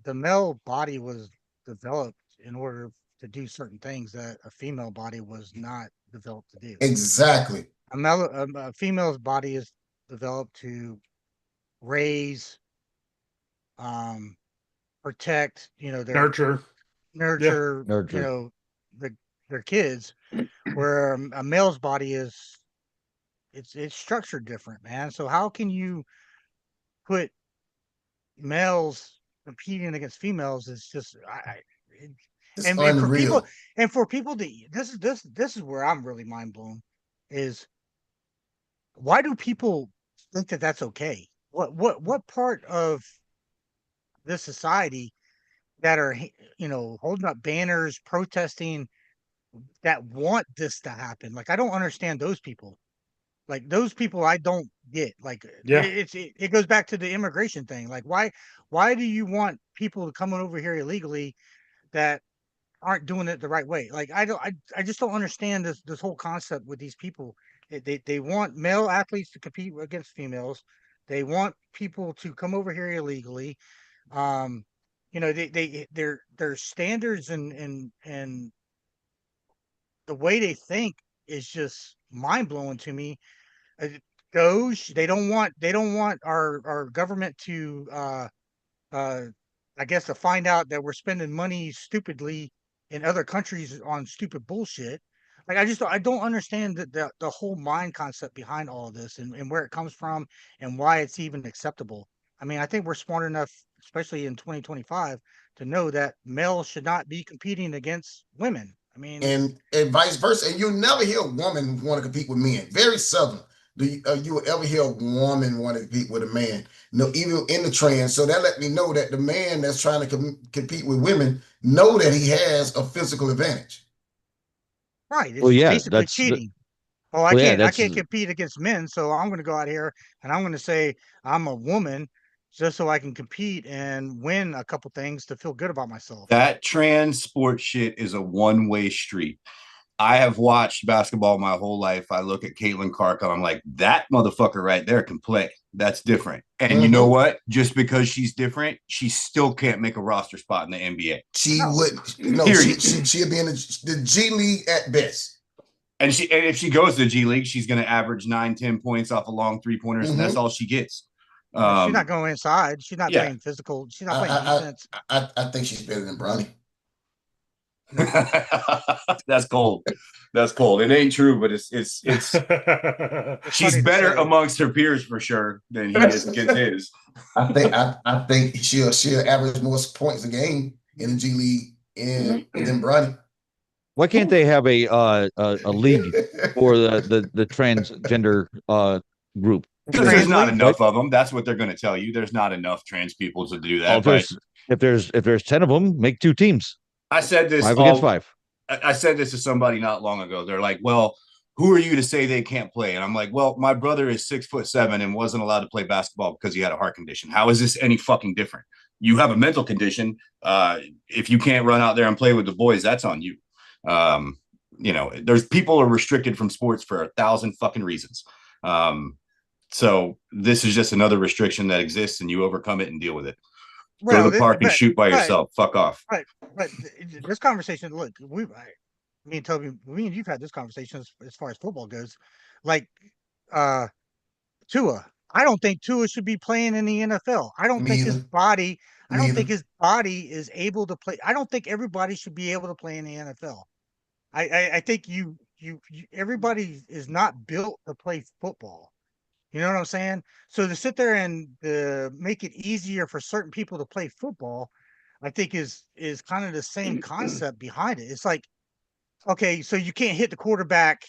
Speaker 6: the male body was developed in order to do certain things that a female body was not developed to do.
Speaker 8: Exactly.
Speaker 6: A female's body is developed to raise, protect, you know,
Speaker 7: nurture,
Speaker 6: you know, their kids, where a male's body is, it's structured different, man. So how can you put males competing against females? It's just and for people to this is where I'm really mind blown is, why do people think that that's okay? What part of this society that are, you know, holding up banners, protesting, that want this to happen? Like, I don't understand those people. Like, those people I don't get. Like, it goes back to the immigration thing. Like, why do you want people coming over here illegally that aren't doing it the right way? Like, I just don't understand this whole concept with these people. They want male athletes to compete against females. They want people to come over here illegally. You know, their standards and the way they think is just mind blowing to me. They don't want our government to I guess to find out that we're spending money stupidly in other countries on stupid bullshit. Like, I don't understand the whole mind concept behind all of this and where it comes from and why it's even acceptable. I mean, I think we're smart enough, especially in 2025, to know that males should not be competing against women. I mean,
Speaker 8: and vice versa. And you'll never hear a woman want to compete with men. Very seldom do you will ever hear a woman want to compete with a man. No, even in the trans. So that let me know that the man that's trying to compete with women know that he has a physical advantage.
Speaker 6: Right. It's basically cheating. I can't compete against men, so I'm going to go out here and I'm going to say I'm a woman just so I can compete and win a couple things to feel good about myself.
Speaker 4: That trans sport shit is a one-way street. I have watched basketball my whole life. I look at Caitlin Clark and I'm like, that motherfucker right there can play. That's different. And you know what? Just because she's different, she still can't make a roster spot in the NBA.
Speaker 8: She wouldn't. No, she'd be in the G League at best.
Speaker 4: And if she goes to the G League, she's going to average 9-10 points off of long three-pointers, and that's all she gets.
Speaker 6: She's not going inside. She's not playing physical. She's not playing defense.
Speaker 8: I think she's better than Bronny.
Speaker 4: That's cold. That's cold. It ain't true, but it's she's better amongst her peers for sure than he is against his.
Speaker 8: I think she'll average more points a game in the G League than Bronny.
Speaker 1: Why can't they have a league for the transgender group?
Speaker 4: Because there's not enough of them. That's what they're going to tell you. There's not enough trans people to do that.
Speaker 1: If there's 10 of them, make 2 teams.
Speaker 4: I said this
Speaker 1: 5 against 5.
Speaker 4: I said this to somebody not long ago. They're like, well, who are you to say they can't play? And I'm like, well, my brother is 6'7" and wasn't allowed to play basketball because he had a heart condition. How is this any fucking different? You have a mental condition. If you can't run out there and play with the boys, that's on you. There's people are restricted from sports for 1,000 fucking reasons. So this is just another restriction that exists, and you overcome it and deal with it. Go to the park and shoot by yourself. Fuck off.
Speaker 6: Right. But this conversation, look, me and Toby, you've had this conversation as far as football goes. Like, Tua, I don't think Tua should be playing in the NFL. I don't think his body is able to play. I don't think everybody should be able to play in the NFL. I think everybody is not built to play football. You know what I'm saying? So to sit there and make it easier for certain people to play football, I think is kind of the same concept behind it. It's like, okay, so you can't hit the quarterback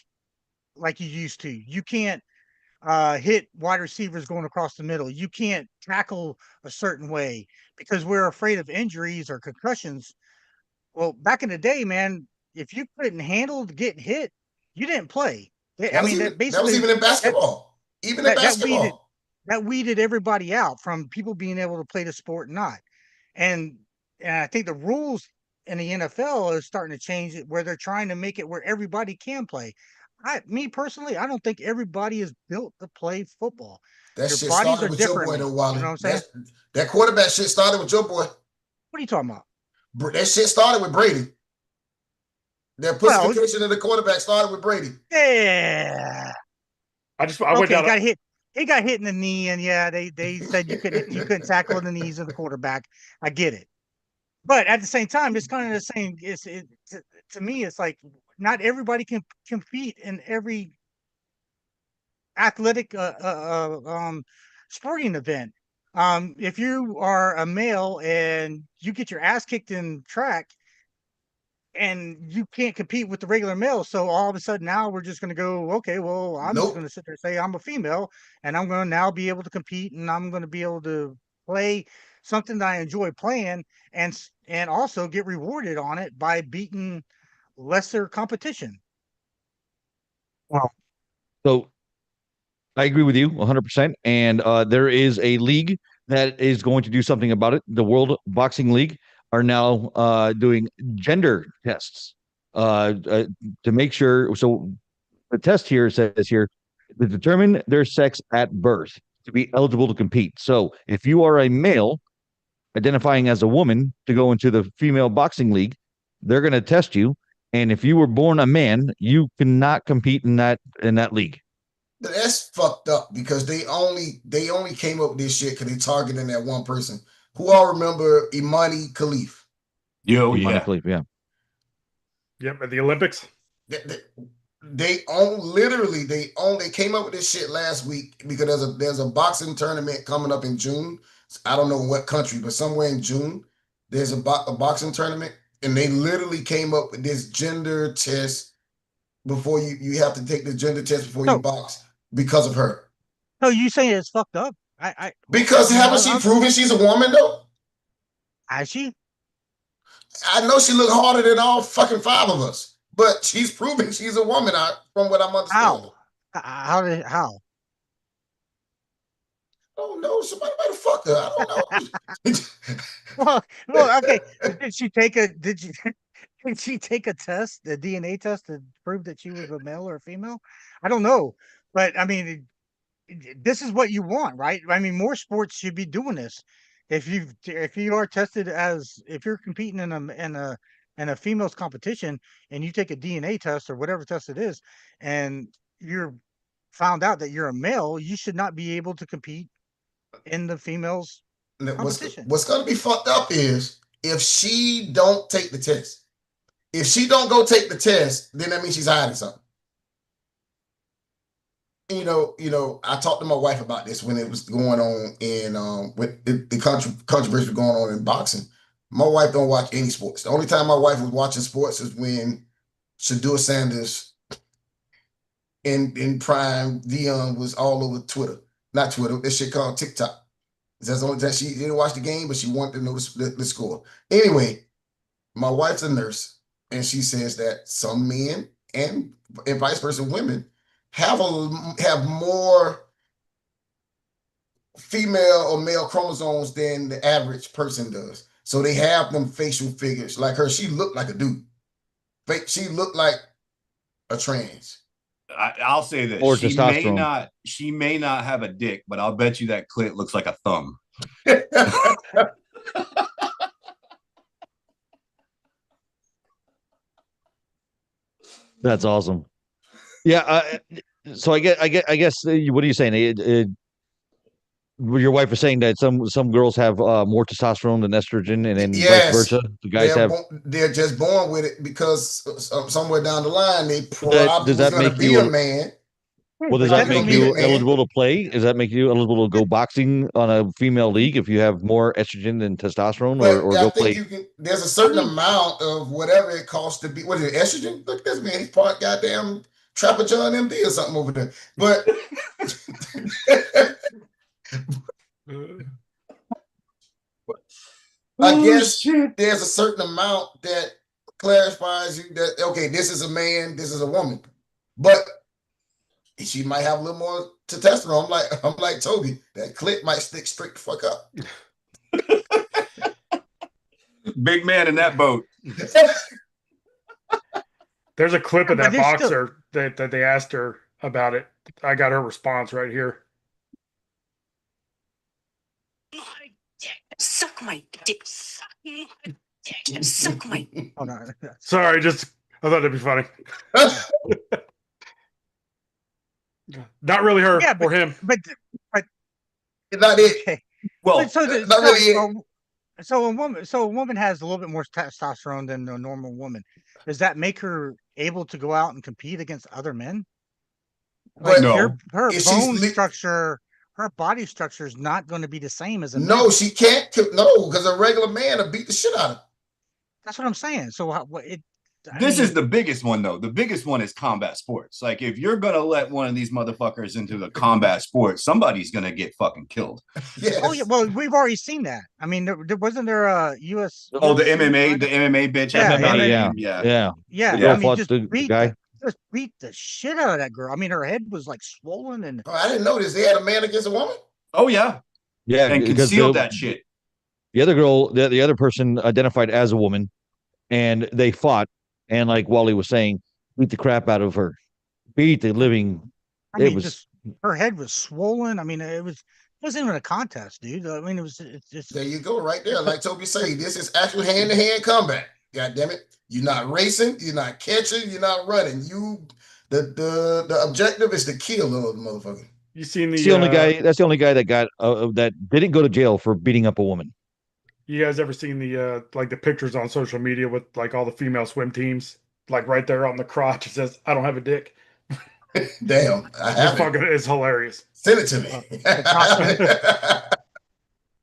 Speaker 6: like you used to. You can't hit wide receivers going across the middle. You can't tackle a certain way because we're afraid of injuries or concussions. Well, back in the day, man, if you couldn't handle getting hit, you didn't play.
Speaker 8: That was even in basketball.
Speaker 6: That weeded everybody out from people being able to play the sport and not. And I think the rules in the NFL is starting to change it where they're trying to make it where everybody can play. Me personally, I don't think everybody is built to play football.
Speaker 8: That shit started with your boy, though, Wally. You know what I'm saying? That quarterback shit started with your boy.
Speaker 6: What are you talking about?
Speaker 8: That shit started with Brady. That pussification of the quarterback started with Brady.
Speaker 6: Yeah.
Speaker 7: Got
Speaker 6: hit. He got hit in the knee, and they said you couldn't tackle in the knees of the quarterback. I get it, but at the same time, it's kind of the same. To me, it's like not everybody can compete in every athletic sporting event. If you are a male and you get your ass kicked in track, and you can't compete with the regular male, so all of a sudden now we're just going to go, okay, well, I'm just going to sit there and say I'm a female, and I'm going to now be able to compete, and I'm going to be able to play something that I enjoy playing, and also get rewarded on it by beating lesser competition.
Speaker 1: Wow. So I agree with you 100%. And there is a league that is going to do something about it. The World Boxing League are now doing gender tests to make sure. So the test here says here to determine their sex at birth to be eligible to compete. So if you are a male identifying as a woman to go into the female boxing league, they're going to test you. And if you were born a man, you cannot compete in that league.
Speaker 8: That's fucked up because they only came up with this shit because they targeting that one person. Who all remember Imani Khalif?
Speaker 1: Imani Khalif, yeah.
Speaker 7: Yep, at the Olympics.
Speaker 8: They came up with this shit last week because there's a boxing tournament coming up in June. I don't know what country, but somewhere in June, there's a boxing tournament, and they literally came up with this gender test before you have to take the gender test before you box because of her.
Speaker 6: No, you saying it's fucked up?
Speaker 8: Because haven't she proven she's a woman though?
Speaker 6: Has she?
Speaker 8: I know she looked harder than all fucking five of us, but she's proven she's a woman. From what I'm understanding.
Speaker 6: How?
Speaker 8: Oh no, somebody better fuck her. I don't
Speaker 6: know. well, okay. Did she take a test, a DNA test, to prove that she was a male or a female? I don't know, but I mean, this is what you want, right? I mean, more sports should be doing this. If you are tested if you're competing in a female's competition and you take a DNA test or whatever test it is, and you're found out that you're a male, you should not be able to compete in the females competition.
Speaker 8: What's going to be fucked up is if she don't take the test. If she don't go take the test, then that means she's hiding something. You know, I talked to my wife about this when it was going on in with the controversy going on in boxing. My wife don't watch any sports. The only time my wife was watching sports is when Shedeur Sanders in prime Dion was all over Twitter. Not Twitter, this shit called TikTok. That's the only time she didn't watch the game, but she wanted to know the score. Anyway, my wife's a nurse, and she says that some men and vice versa, women have more female or male chromosomes than the average person does. So they have them facial figures. Like her, she looked like a dude. She looked like a trans.
Speaker 4: I'll say this:
Speaker 1: Or
Speaker 4: she
Speaker 1: testosterone.
Speaker 4: may not have a dick, but I'll bet you that clit looks like a thumb.
Speaker 1: That's awesome. Yeah. So I guess. What are you saying? Your wife was saying that some girls have more testosterone than estrogen, and then vice versa. The guys
Speaker 8: they're just born with it because somewhere down the line they
Speaker 1: does that
Speaker 8: going to
Speaker 1: make
Speaker 8: be
Speaker 1: you
Speaker 8: a man.
Speaker 1: Well, does that make you eligible to play? Does that make you eligible to go boxing on a female league if you have more estrogen than testosterone, or
Speaker 8: I
Speaker 1: go
Speaker 8: think
Speaker 1: play?
Speaker 8: there's a certain amount of whatever it costs to be. What is it, estrogen? Look at this man. He's part goddamn Trapper John MD or something over there. But I guess there's a certain amount that clarifies you that okay, this is a man, this is a woman, but she might have a little more testosterone. I'm like Toby. That clit might stick straight the fuck up.
Speaker 4: Big man in that boat.
Speaker 7: There's a clip of that boxer that they asked her about it. I got her response right here.
Speaker 5: Suck my dick. Suck my dick. Suck my.
Speaker 6: Oh, no.
Speaker 7: Sorry, I thought it'd be funny. Not really her or him.
Speaker 6: But
Speaker 8: not it.
Speaker 6: Okay.
Speaker 4: Well,
Speaker 8: not really it.
Speaker 6: So a woman has a little bit more testosterone than a normal woman. Does that make her able to go out and compete against other men? Like
Speaker 8: no.
Speaker 6: Her bone structure, her body structure is not going to be the same as a
Speaker 8: no.
Speaker 6: man.
Speaker 8: She can't. No, because a regular man will beat the shit out of her.
Speaker 6: That's what I'm saying. So
Speaker 4: This is the biggest one, though. The biggest one is combat sports. Like, if you're going to let one of these motherfuckers into the combat sport, somebody's going to get fucking killed.
Speaker 8: Yes.
Speaker 6: Oh, yeah. Well, we've already seen that. I mean, there wasn't there a U.S.
Speaker 4: Oh, the MMA bitch.
Speaker 6: Yeah. I mean, just beat the shit out of that girl. I mean, her head was like swollen. And
Speaker 8: I didn't notice they had a man against a woman.
Speaker 4: Oh, yeah.
Speaker 1: Yeah.
Speaker 4: And concealed that shit.
Speaker 1: The other girl, the other person identified as a woman, and they fought. And like Wally was saying, beat the crap out of her. Beat the living.
Speaker 6: Her head was swollen. I mean, it wasn't even a contest, dude. I mean, it's just.
Speaker 8: There you go, right there. Like Toby said, this is actual hand-to-hand combat. God damn it. You're not racing, you're not catching, you're not running. The objective is to kill the motherfucker.
Speaker 7: You seen
Speaker 1: That's the only guy. That's the only guy that got that didn't go to jail for beating up a woman.
Speaker 7: You guys ever seen the like the pictures on social media with like all the female swim teams? Like right there on the crotch, it says, "I don't have a dick."
Speaker 8: Damn,
Speaker 7: it's hilarious.
Speaker 8: Send it to me.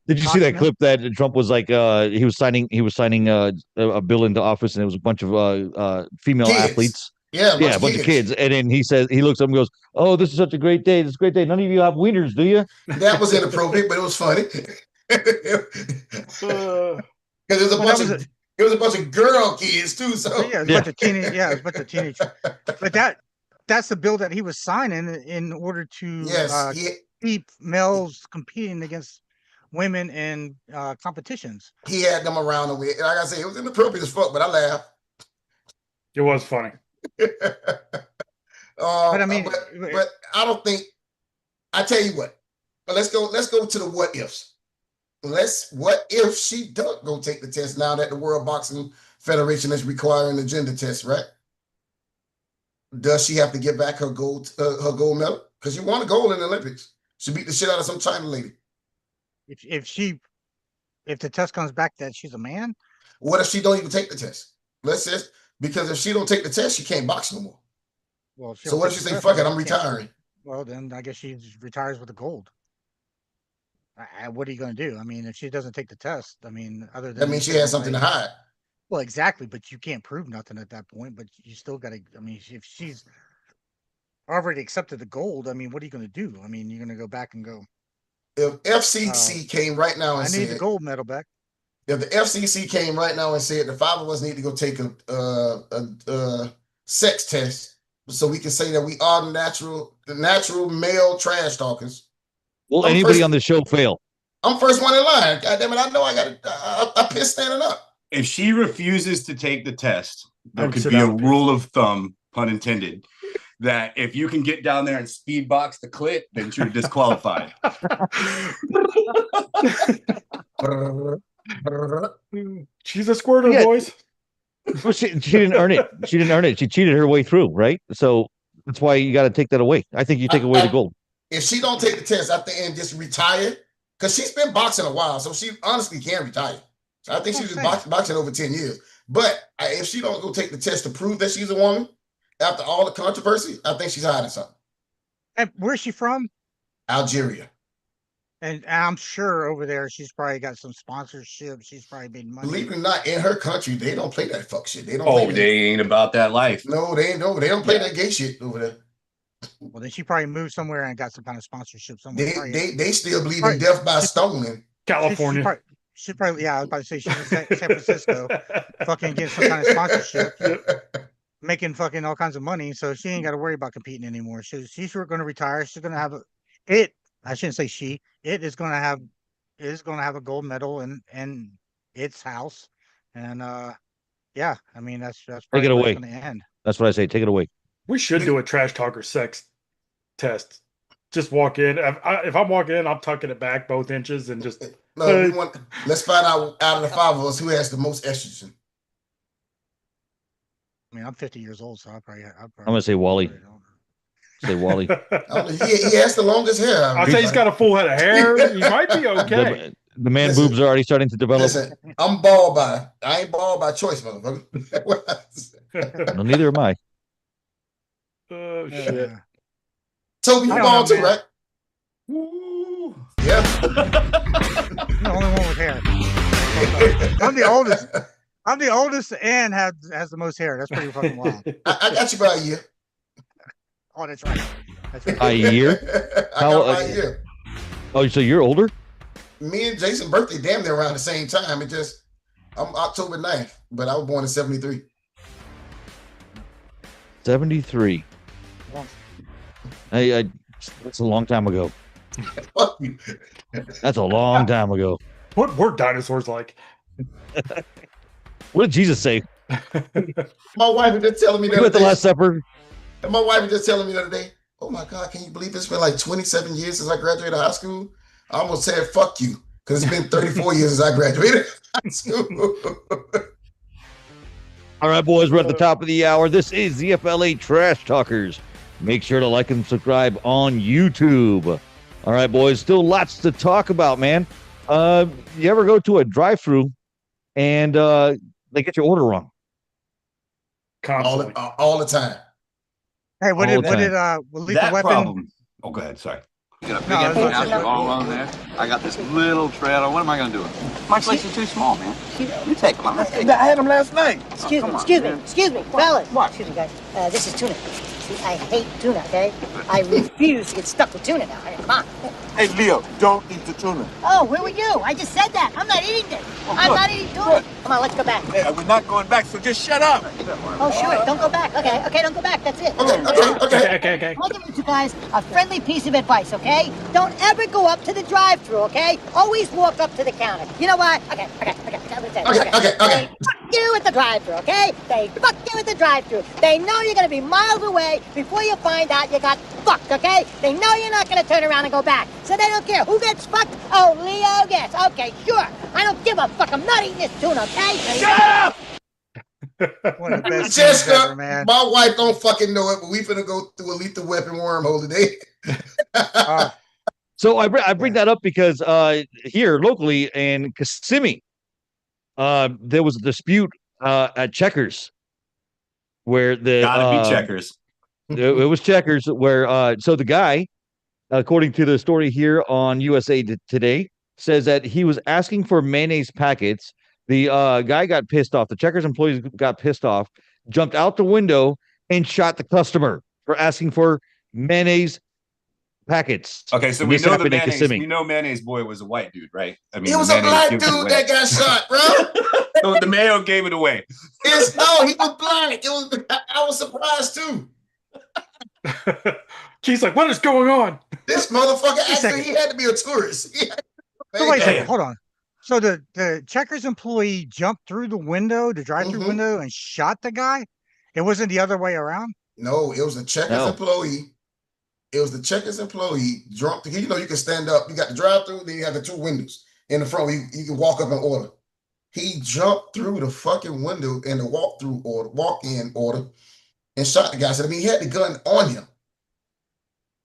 Speaker 1: Did you see that clip that Trump was like he was signing a bill into office, and it was a bunch of female athletes.
Speaker 8: Yeah,
Speaker 1: a bunch of kids. And then he looks up and goes, "Oh, this is such a great day. This is a great day. None of you have wieners, do you?" That
Speaker 8: was inappropriate, but it was funny. Because it was a bunch of girl kids too. So
Speaker 6: it was a bunch of teenage. Yeah, it was a bunch of teenage. But that's the bill that he was signing in order to keep males competing against women in competitions.
Speaker 8: He had them around the way. Like I said, it was inappropriate as fuck, but I laughed.
Speaker 7: It was funny.
Speaker 6: But I mean,
Speaker 8: but I don't think. I tell you what. But let's go to the what ifs. What if she don't go take the test now that the World Boxing Federation is requiring a gender test, right? Does she have to get back her gold medal? Because she won a gold in the Olympics. She beat the shit out of some China lady.
Speaker 6: If the test comes back that she's a man,
Speaker 8: what if she don't even take the test? Because if she don't take the test, she can't box no more.
Speaker 6: Well,
Speaker 8: so what if she say, "Fuck it, I'm retiring"?
Speaker 6: Well, then I guess she retires with the gold. What are you going to do? I mean, if she doesn't take the test, I mean, other than
Speaker 8: that means she has something to hide.
Speaker 6: Well, exactly, but you can't prove nothing at that point. But you still got to. I mean, if she's already accepted the gold, I mean, what are you going to do? I mean, you're going to go back and go.
Speaker 8: If FCC came right now and
Speaker 6: said, "I need the gold medal back."
Speaker 8: If the FCC came right now and said the 5 of us need to go take sex test, so we can say that we are the natural male trash talkers.
Speaker 1: Will anybody on the show fail?
Speaker 8: I'm first one in line. God damn it! I know I pissed standing up.
Speaker 4: If she refuses to take the test, there could be a rule of thumb, pun intended, that if you can get down there and speed box the clit, then you're disqualified.
Speaker 7: She's a squirter, boys.
Speaker 1: Well, she didn't earn it. She didn't earn it. She cheated her way through, right? So that's why you got to take that away. I think you take away the gold.
Speaker 8: If she don't take the test at the end, just retire, because she's been boxing a while, so she honestly can retire. So I think she's been boxing over 10 years. But if she don't go take the test to prove that she's a woman, after all the controversy, I think she's hiding something.
Speaker 6: And where's she from?
Speaker 8: Algeria.
Speaker 6: And I'm sure over there she's probably got some sponsorship. She's probably made money.
Speaker 8: Believe it or not, in her country, they don't play that fuck shit. They don't.
Speaker 4: Oh, they ain't about that life.
Speaker 8: No, they ain't. No, they don't play that gay shit over there.
Speaker 6: Well, then she probably moved somewhere and got some kind of sponsorship somewhere.
Speaker 8: They still believe in death by stone in
Speaker 7: California.
Speaker 6: She probably, yeah, I was about to say she's in San Francisco, fucking getting some kind of sponsorship, making fucking all kinds of money. So she ain't got to worry about competing anymore. She's going to retire. She's going to have I shouldn't say she. It is going to have a gold medal in its house, and yeah, I mean that's
Speaker 1: take it away.
Speaker 6: Going to end.
Speaker 1: That's what I say. Take it away.
Speaker 7: We should do a trash talker sex test. Just walk in. If I'm walking in, I'm tucking it back both inches and just.
Speaker 8: No, let's find out of the five of us who has the most estrogen.
Speaker 6: I mean, I'm 50 years old, so I'm
Speaker 1: gonna say Wally. Say Wally.
Speaker 8: He has the longest hair.
Speaker 7: I'll say he's got a full head of hair. He might be okay.
Speaker 1: The man boobs are already starting to develop.
Speaker 8: Listen, I'm bald I ain't bald by choice, motherfucker.
Speaker 1: No, neither am I.
Speaker 7: Oh shit.
Speaker 8: Toby, you bald too, right?
Speaker 7: Woo.
Speaker 8: Yeah.
Speaker 6: I'm the only one with hair. I'm the oldest. I'm the oldest and has the most hair. That's pretty fucking wild.
Speaker 8: I got you by a year.
Speaker 6: Oh, that's right. That's right.
Speaker 1: A year?
Speaker 8: I got by a year.
Speaker 1: Oh, so you're older?
Speaker 8: Me and Jason's birthday damn near around the same time. I'm October 9th, but I was born in 73.
Speaker 1: 73. That's a long time ago.
Speaker 8: Fuck you.
Speaker 1: That's a long time ago.
Speaker 7: What were dinosaurs like?
Speaker 1: What did Jesus say?
Speaker 8: My wife was just telling me that.
Speaker 1: You at the Last Supper?
Speaker 8: And my wife was just telling me the other day, oh my God, can you believe it's been like 27 years since I graduated high school? I almost said, fuck you, because it's been 34 years since I graduated high school.
Speaker 1: All right, boys, we're at the top of the hour. This is the FLA Trash Talkers. Make sure to like and subscribe on YouTube. All right, boys, still lots to talk about, man. You ever go to a drive-thru and they get your order wrong?
Speaker 7: Constantly.
Speaker 8: All the time.
Speaker 6: Hey, what did Lethal Weapon?
Speaker 4: Problem. Oh, go asorry.
Speaker 19: You got a big empty house all along there. I got this little trailer. What am I going to do with it? My place is too small, man. You take one. I had them last night.
Speaker 20: Excuse me, fellas. What? Excuse me, guys. This is tuna. See, I hate tuna, okay? I refuse to get stuck with tuna now. Come on.
Speaker 19: Hey, Leo, don't eat the tuna.
Speaker 20: Oh, where were you? I just said that. I'm not eating this. I'm not eating tuna. Come on, let's go back.
Speaker 19: Hey, we're not going back, so just shut up.
Speaker 20: Oh, sure. Don't go back. Okay, don't go back. That's it.
Speaker 7: Okay.
Speaker 20: I'll give you guys a friendly piece of advice, okay? Don't ever go up to the drive-thru, okay? Always walk up to the counter. You know why? Okay. They fuck you at the drive-thru, okay? They fuck you at the drive-thru. They know you're going to be miles away before you find out you got fucked, okay? They know you're not going to turn around and go back. So they don't care who gets fucked. Oh, Leo gets. Okay, sure. I don't give a fuck. I'm not eating this tuna, okay?
Speaker 8: Shut up!
Speaker 6: One of the best
Speaker 8: Jessica,
Speaker 6: things ever, man.
Speaker 8: my wife don't fucking know it, but we finna go through a lethal weapon wormhole today.
Speaker 1: So I bring that up because here locally in Kissimmee, there was a dispute at Checkers where
Speaker 4: gotta be Checkers.
Speaker 1: It was Checkers where so the guy, according to the story here on USA Today, says that he was asking for mayonnaise packets. The guy got pissed off. The Checkers employees got pissed off, jumped out the window, and shot the customer for asking for mayonnaise packets.
Speaker 4: Okay, so we know the mayonnaise boy was a white dude, right? I mean,
Speaker 8: it was a black dude that got shot, bro.
Speaker 4: So the mayo gave it away.
Speaker 8: No, he was black. I was surprised too.
Speaker 7: She's like, what is going on?
Speaker 8: This motherfucker actually, he had to be a tourist.
Speaker 6: So wait a second, hold on. So the Checkers employee jumped through the window, the drive-through window, and shot the guy? It wasn't the other way around?
Speaker 8: No, it was the Checkers employee. It was the Checkers employee drunk. You know, you can stand up. You got the drive-through, then you have the two windows in the front. You can walk up and order. He jumped through the fucking window in the walk-in order, and shot the guy. So I mean, he had the gun on him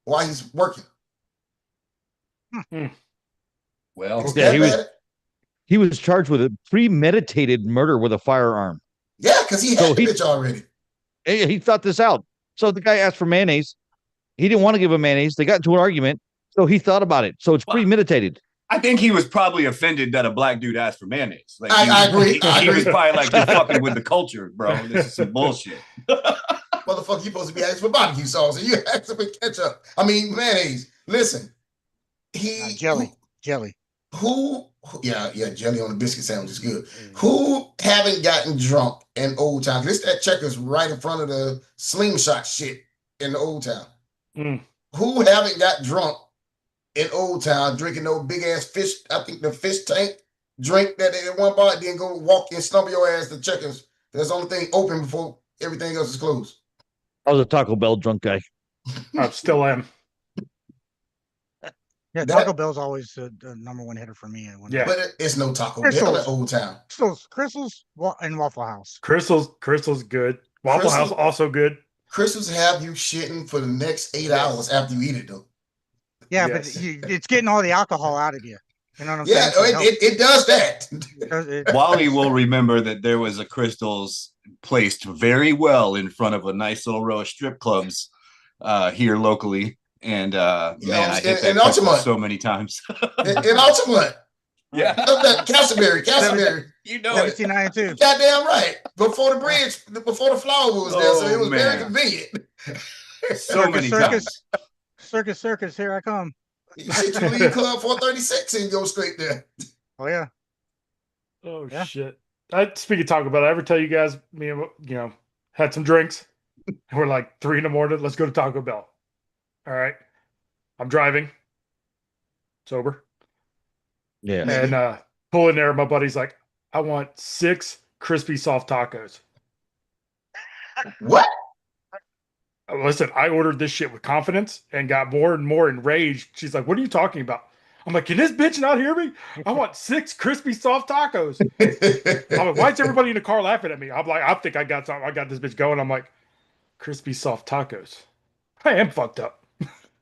Speaker 8: while he's working.
Speaker 4: Well,
Speaker 1: he was charged with a premeditated murder with a firearm.
Speaker 8: Yeah, because he had the bitch already.
Speaker 1: He thought this out. So the guy asked for mayonnaise. He didn't want to give him mayonnaise. They got into an argument. So he thought about it. So it's premeditated.
Speaker 4: I think he was probably offended that a black dude asked for mayonnaise. Like,
Speaker 8: I agree.
Speaker 4: He was probably like, you're fucking with the culture, bro. This is some bullshit.
Speaker 8: Motherfucker, you supposed to be asking for barbecue sauce, and you asking for ketchup. I mean, mayonnaise. Listen,
Speaker 6: jelly.
Speaker 8: Jelly on the biscuit sandwich is good. Who haven't gotten drunk in Old Town? This that Checkers right in front of the slingshot shit in the Old Town. Who haven't got drunk in Old Town drinking those big ass fish? I think the fish tank drink that at one bar, then go walk and stumble your ass to Checkers. That's the only thing open before everything else is closed.
Speaker 1: I was a Taco Bell drunk guy.
Speaker 7: I still am.
Speaker 6: Yeah, Taco Bell's always the number one hitter for me.
Speaker 8: But it's no Taco Bell at Old Town.
Speaker 6: Crystals and Waffle House.
Speaker 7: Crystals good. Waffle House also good.
Speaker 8: Crystals have you shitting for the next 8 hours after you eat it, though.
Speaker 6: Yeah, but it's getting all the alcohol out of you. You know what I'm
Speaker 8: saying? Yeah, it does that.
Speaker 4: Wally will remember that there was a Crystals placed very well in front of a nice little row of strip clubs here locally. And I hit that Altamont so many times.
Speaker 8: in Altamont.
Speaker 4: Yeah.
Speaker 8: Castleberry.
Speaker 4: You know
Speaker 6: 1792.
Speaker 8: Goddamn right. Before the bridge, before the flower was there, so it was very convenient.
Speaker 4: So many times.
Speaker 6: Circus, here I come.
Speaker 8: You leave Club 436 and go straight there.
Speaker 6: Oh yeah.
Speaker 7: Oh shit. Speaking of Taco Bell, I ever tell you guys me and had some drinks and we're like 3 a.m, let's go to Taco Bell. All right. I'm driving. Sober.
Speaker 1: Yeah.
Speaker 7: And pull in there, my buddy's like, I want 6 crispy soft tacos.
Speaker 8: What?
Speaker 7: Listen, I ordered this shit with confidence and got more and more enraged. She's like, what are you talking about? I'm like, can this bitch not hear me? I want 6 crispy soft tacos. I'm like, why is everybody in the car laughing at me? I'm like, I think I got something. I got this bitch going. I'm like, crispy soft tacos. I am fucked up.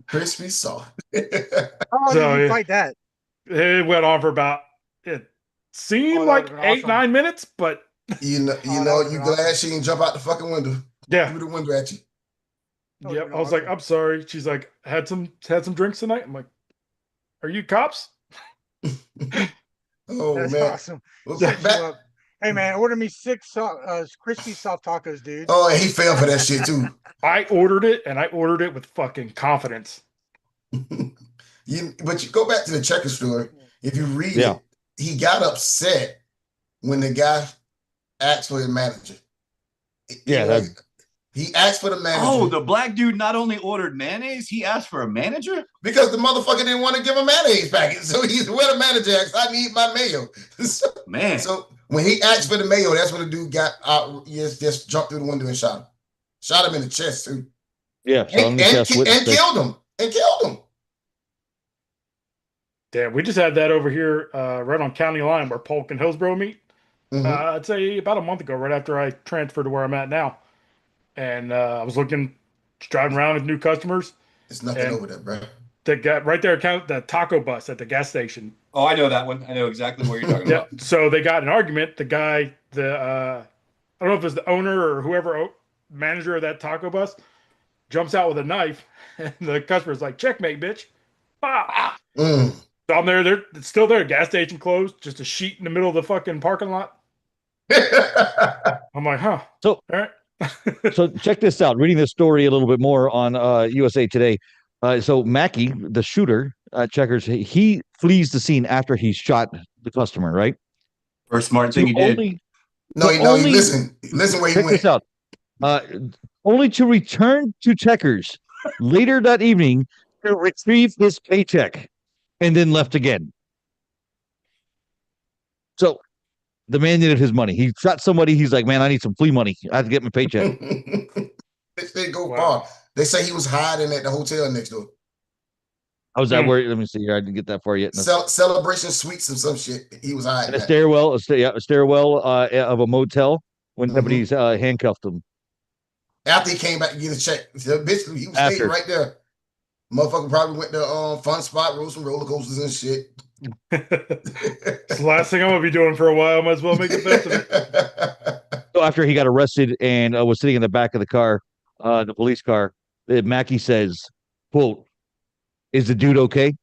Speaker 8: Crispy soft.
Speaker 6: How long did you fight that?
Speaker 7: It went on for about, it seemed like 8-9 minutes, but
Speaker 8: you glad she didn't jump out the fucking window.
Speaker 7: Yeah.
Speaker 8: Through the window at you.
Speaker 7: Yep. I was like, I'm sorry. She's like, had some drinks tonight. I'm like, are you cops?
Speaker 8: Oh,
Speaker 6: that's
Speaker 8: man.
Speaker 6: Awesome. Hey man, order me 6 crispy soft tacos, dude.
Speaker 8: Oh, he fell for that shit too.
Speaker 7: I ordered it, and I ordered it with fucking confidence.
Speaker 8: But you go back to the Checker store. If you read it, he got upset when the guy asked for his manager.
Speaker 1: Yeah,
Speaker 8: he asked for the manager.
Speaker 4: Oh, the black dude not only ordered mayonnaise, he asked for a manager?
Speaker 8: Because the motherfucker didn't want to give a mayonnaise packet. So he's where the manager asked, I need my mayo.
Speaker 4: Man.
Speaker 8: So when he asked for the mayo, that's when the dude got out, just jumped through the window and shot him. Shot him in the chest, too.
Speaker 1: Yeah.
Speaker 8: And killed him. And killed him.
Speaker 7: Damn, we just had that over here right on county line where Polk and Hillsborough meet. I'd say about a month ago, right after I transferred to where I'm at now. And I was driving around with new customers.
Speaker 8: There's nothing over there, bro.
Speaker 7: They got right there, the taco bus at the gas station.
Speaker 4: Oh, I know that one. I know exactly what you're talking about.
Speaker 7: So they got an argument. The guy, I don't know if it's the owner or whoever, manager of that taco bus, jumps out with a knife. And the customer's like, checkmate, bitch. Ah. So I'm there. They're still there. Gas station closed. Just a sheet in the middle of the fucking parking lot. I'm like, huh.
Speaker 1: So,
Speaker 7: all right.
Speaker 1: So check this out. Reading this story a little bit more on USA Today. So Mackey, the shooter, Checkers, he flees the scene after he shot the customer, right?
Speaker 4: First smart thing he did.
Speaker 8: Listen where he
Speaker 1: check
Speaker 8: went.
Speaker 1: this out. Only to return to Checkers later that evening to retrieve his paycheck, and then left again. So the man needed his money. He shot somebody. He's like, man, I need some flea money. I have to get my paycheck.
Speaker 8: They go far. They say he was hiding at the hotel next door.
Speaker 1: I was that worried. Let me see here. I didn't get that far yet.
Speaker 8: Celebration Suites and some shit. He was hiding.
Speaker 1: In a stairwell of a motel when somebody's handcuffed him.
Speaker 8: After he came back to get his check, bitch, he was staying right there. Motherfucker probably went to Fun Spot, rode some roller coasters and shit.
Speaker 7: It's the last thing I'm gonna be doing for a while. Might as well make the best of it.
Speaker 1: So after he got arrested and was sitting in the back of the car, the police car, Mackey says, quote, "Is the dude okay?"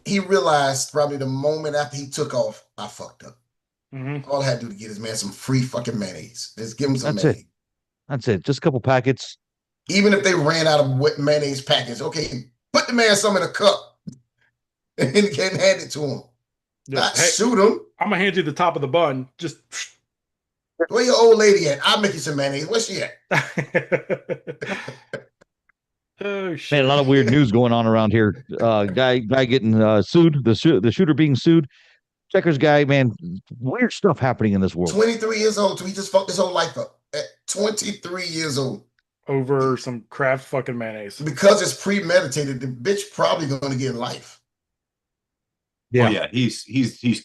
Speaker 8: He realized probably the moment after he took off, I fucked up. All I had to do to get his man some free fucking mayonnaise. Just give him some mayonnaise.
Speaker 1: That's it. Just a couple packets.
Speaker 8: Even if they ran out of wet mayonnaise packets, okay, put the man some in a cup and hand it to him. Not shoot him.
Speaker 7: I'm gonna hand you the top of the bun. Just
Speaker 8: where your old lady at? I'll make you some mayonnaise. Where's she at?
Speaker 7: Oh shit!
Speaker 1: Man, a lot of weird news going on around here. Guy getting sued. The shooter being sued. Checkers guy, man, weird stuff happening in this world.
Speaker 8: 23 years old. So he just fucked his whole life up. At 23 years old.
Speaker 7: Over some Kraft fucking mayonnaise.
Speaker 8: Because it's premeditated, the bitch probably going to get life.
Speaker 4: Yeah, he's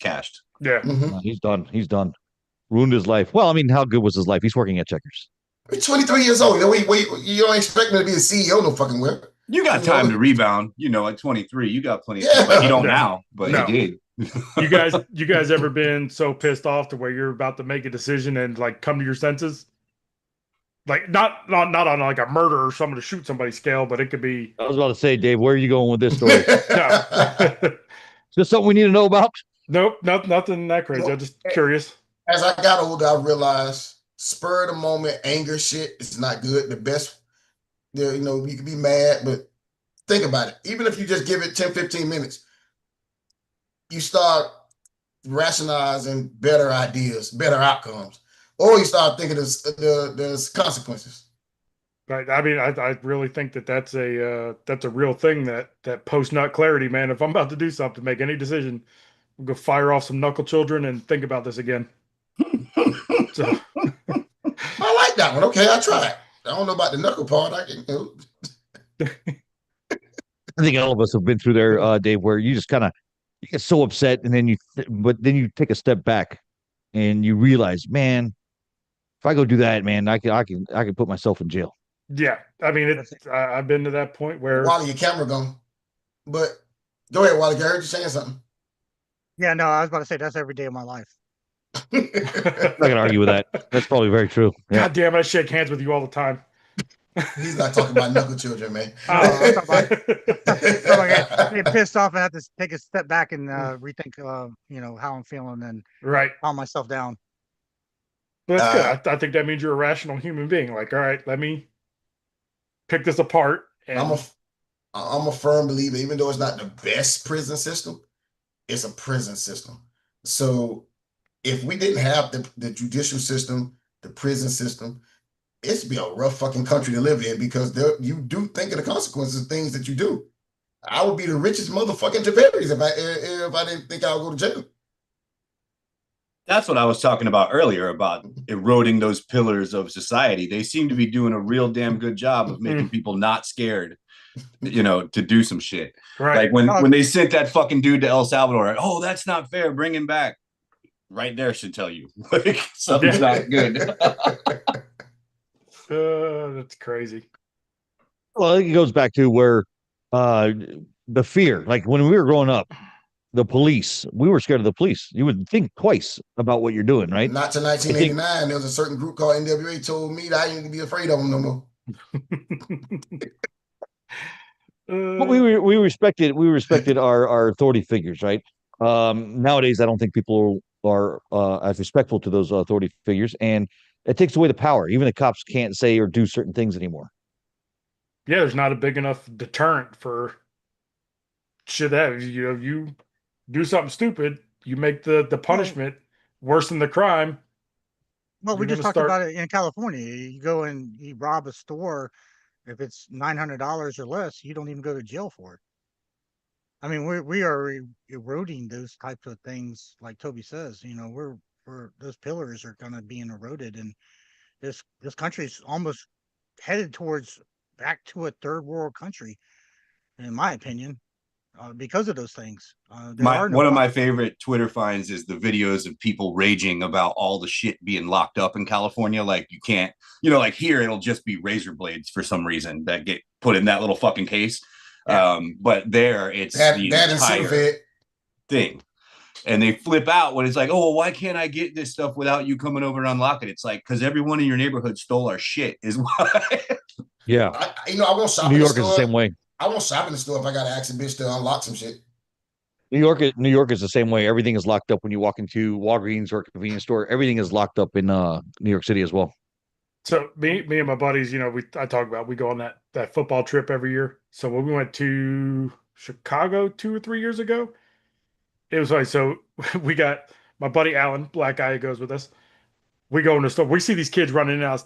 Speaker 4: cashed.
Speaker 7: Yeah,
Speaker 1: He's done. He's done. Ruined his life. Well, I mean, how good was his life? He's working at Checkers.
Speaker 8: He's 23 years old. You don't expect me to be a CEO no fucking way.
Speaker 4: You got time to rebound. At 23, you got plenty of time. Like, you don't now, but he did.
Speaker 7: You guys ever been so pissed off to where you're about to make a decision and like come to your senses? Like not on like a murder or someone to shoot somebody scale, but it could be.
Speaker 1: I was about to say, Dave, where are you going with this story? Is this something we need to know about?
Speaker 7: Nope, nothing that crazy. I'm just curious.
Speaker 8: As I got older, I realized spur of the moment anger shit is not good. The best, you can be mad, but think about it. Even if you just give it 10, 15 minutes, you start rationalizing better ideas, better outcomes. Or you start thinking there's consequences.
Speaker 7: Right. I mean, I really think that's a real thing. That post nut clarity, man. If I'm about to do something, make any decision, I'm gonna fire off some knuckle children and think about this again. So.
Speaker 8: I like that one. Okay, I try it. I don't know about the knuckle part. I
Speaker 1: think all of us have been through there, Dave, where you just you get so upset, and then you take a step back, and you realize, man, if I go do that, man, I can put myself in jail.
Speaker 7: Yeah, I mean, I've been to that point where
Speaker 8: Wally, your camera gone. But go ahead, Wally. I heard you saying something.
Speaker 6: Yeah, no, I was about to say that's every day of my life.
Speaker 1: I'm not gonna argue with that. That's probably very true. Yeah.
Speaker 7: God damn it, I shake hands with you all the time.
Speaker 8: He's not talking about knuckle children, man.
Speaker 6: I'm get pissed off and have to take a step back and rethink, how I'm feeling and calm myself down.
Speaker 7: But that's good. I think that means you're a rational human being. Like, all right, let me pick this apart. And
Speaker 8: I'm a firm believer, even though it's not the best prison system, it's a prison system. So if we didn't have the judicial system, the prison system, it'd be a rough fucking country to live in because you do think of the consequences of things that you do. I would be the richest motherfucking Tiberius if I didn't think I would go to jail.
Speaker 4: That's what I was talking about earlier about eroding those pillars of society. They seem to be doing a real damn good job of making people not scared, to do some shit.
Speaker 7: Right.
Speaker 4: Like when they sent that fucking dude to El Salvador, oh, that's not fair, bring him back. Right there should tell you like something's not good.
Speaker 7: That's crazy.
Speaker 1: Well, I think it goes back to where the fear, like when we were growing up, the police, we were scared of the police. You would think twice about what you're doing, right?
Speaker 8: Not to 1989. There was a certain group called NWA told me that I didn't be afraid of them no more.
Speaker 1: But we respected our authority figures, right? Nowadays, I don't think people are as respectful to those authority figures, and it takes away the power. Even the cops can't say or do certain things anymore.
Speaker 7: Yeah, there's not a big enough deterrent for shit that you do something stupid, you make the punishment worse than the crime.
Speaker 6: Well, we just talked about it in California. You go and you rob a store. If it's $900 or less, you don't even go to jail for it. I mean, we are eroding those types of things, like Toby says. You know, we're those pillars are going to be eroded, and this country's almost headed towards back to a third world country, in my opinion, because of those things.
Speaker 4: One of my favorite Twitter finds is the videos of people raging about all the shit being locked up in California. Like you can't, like here it'll just be razor blades for some reason that get put in that little fucking case. Yeah. But there it's the entire thing. And they flip out when it's like, oh, well, why can't I get this stuff without you coming over and unlock it? It's like, because everyone in your neighborhood stole our shit is why.
Speaker 1: Yeah.
Speaker 8: I won't shop
Speaker 1: New York is the same way.
Speaker 8: I won't shop in the store if I got to ask a bitch to unlock some shit.
Speaker 1: New York is the same way. Everything is locked up when you walk into Walgreens or a convenience store. Everything is locked up in New York City as well.
Speaker 7: So me and my buddies, I talk about, we go on that football trip every year. So when we went to Chicago 2 or 3 years ago, it was like, so we got my buddy Alan, black guy who goes with us. We go in the store. We see these kids running out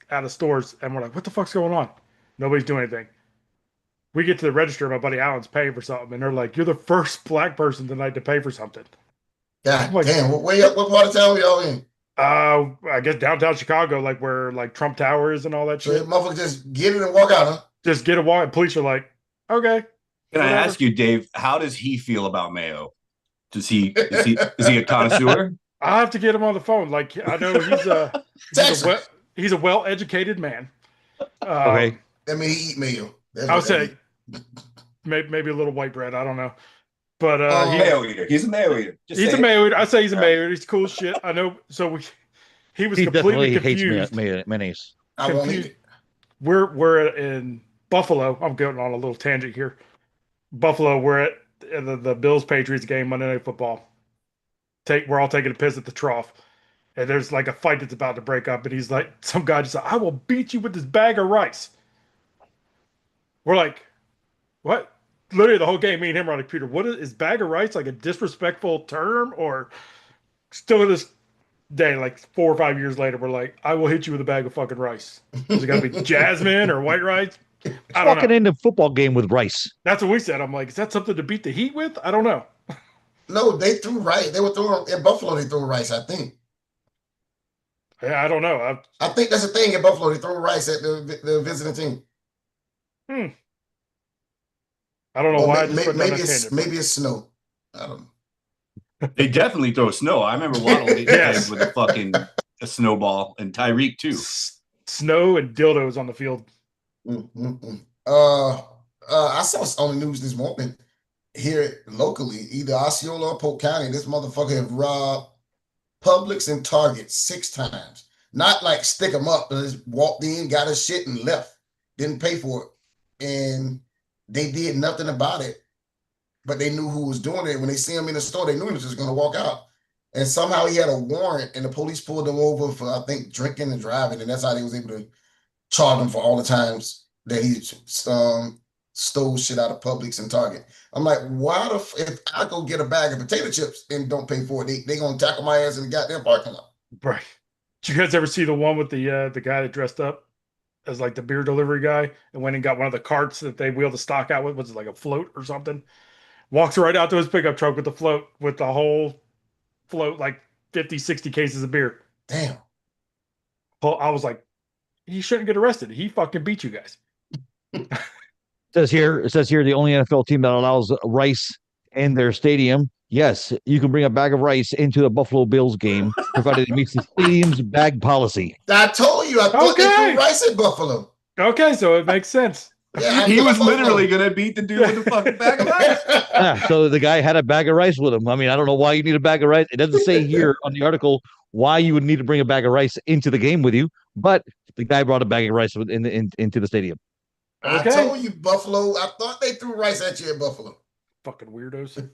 Speaker 7: of stores, and we're like, what the fuck's going on? Nobody's doing anything. We get to the register, my buddy Alan's paying for something, and they're like, you're the first black person tonight to pay for something.
Speaker 8: God damn, what part of town y'all in?
Speaker 7: I guess downtown Chicago, like where like Trump Tower is and all that shit.
Speaker 8: So motherfucker just get it and walk out, huh?
Speaker 7: Just get a walk, and police are like, okay.
Speaker 4: Can I ask you, Dave, how does he feel about mayo? Is he a connoisseur?
Speaker 7: I have to get him on the phone. Like I know he's a well-educated man.
Speaker 1: Okay.
Speaker 8: I mean, he eat mayo.
Speaker 7: I would say maybe a little white bread. I don't know, but
Speaker 4: mayo eater. He's a mayo eater.
Speaker 7: He's a mayo eater. I say he's a mayo eater. He's cool as shit. I know. So he was completely confused.
Speaker 1: Hates mayonnaise.
Speaker 8: I won't eat it.
Speaker 7: We're in Buffalo. I'm going on a little tangent here. Buffalo. We're at the Bills Patriots game, Monday Night Football. We're all taking a piss at the trough, and there's like a fight that's about to break up, and he's like, some guy just said, I will beat you with this bag of rice. We're like, what? Literally the whole game, me and him are on the computer. What is bag of rice like a disrespectful term? Or still to this day, like 4 or 5 years later, we're like, I will hit you with a bag of fucking rice. Is it gonna be jasmine or white rice? I don't
Speaker 1: walking
Speaker 7: know.
Speaker 1: into a football game with rice.
Speaker 7: That's what we said. I'm like, is that something to beat the heat with? I don't know.
Speaker 8: No, they threw rice. They were throwing in Buffalo. They threw rice, I think.
Speaker 7: Yeah, I don't know.
Speaker 8: I think that's the thing in Buffalo. They throw rice at the visiting team.
Speaker 7: I don't know why.
Speaker 8: Maybe it's snow. I don't know.
Speaker 4: They definitely throw snow. I remember Waddle with a snowball, and Tyreek too.
Speaker 7: Snow and dildos on the field.
Speaker 8: I saw on the news this morning here locally, either Osceola or Polk County. This motherfucker have robbed Publix and Target 6 times. Not like stick them up, but just walked in, got his shit, and left. Didn't pay for it, and they did nothing about it. But they knew who was doing it. When they see him in the store, they knew he was just going to walk out. And somehow he had a warrant, and the police pulled him over for, I think, drinking and driving, and that's how they was able to charge him for all the times that he stole shit out of Publix and Target. I'm like, why if I go get a bag of potato chips and don't pay for it, they gonna tackle my ass in the goddamn parking lot.
Speaker 7: Right. Did you guys ever see the one with the guy that dressed up as like the beer delivery guy and went and got one of the carts that they wheeled the stock out with? Was it like a float or something? Walks right out to his pickup truck with the float, with the whole float, like 50, 60 cases of beer.
Speaker 8: Damn.
Speaker 7: Well, I was like, he shouldn't get arrested. He fucking beat you guys.
Speaker 1: It says here the only NFL team that allows rice in their stadium. Yes, you can bring a bag of rice into the Buffalo Bills game, provided it meets the stadium's bag policy.
Speaker 8: I told you, I thought they threw rice in Buffalo.
Speaker 7: Okay, so it makes sense.
Speaker 8: Yeah,
Speaker 4: he was literally going to beat the dude with the fucking bag of rice.
Speaker 1: Yeah, so the guy had a bag of rice with him. I mean, I don't know why you need a bag of rice. It doesn't say here on the article why you would need to bring a bag of rice into the game with you, but the guy brought a bag of rice into the stadium.
Speaker 8: Okay. I told you, Buffalo. I thought they threw rice at you at Buffalo.
Speaker 7: Fucking weirdos.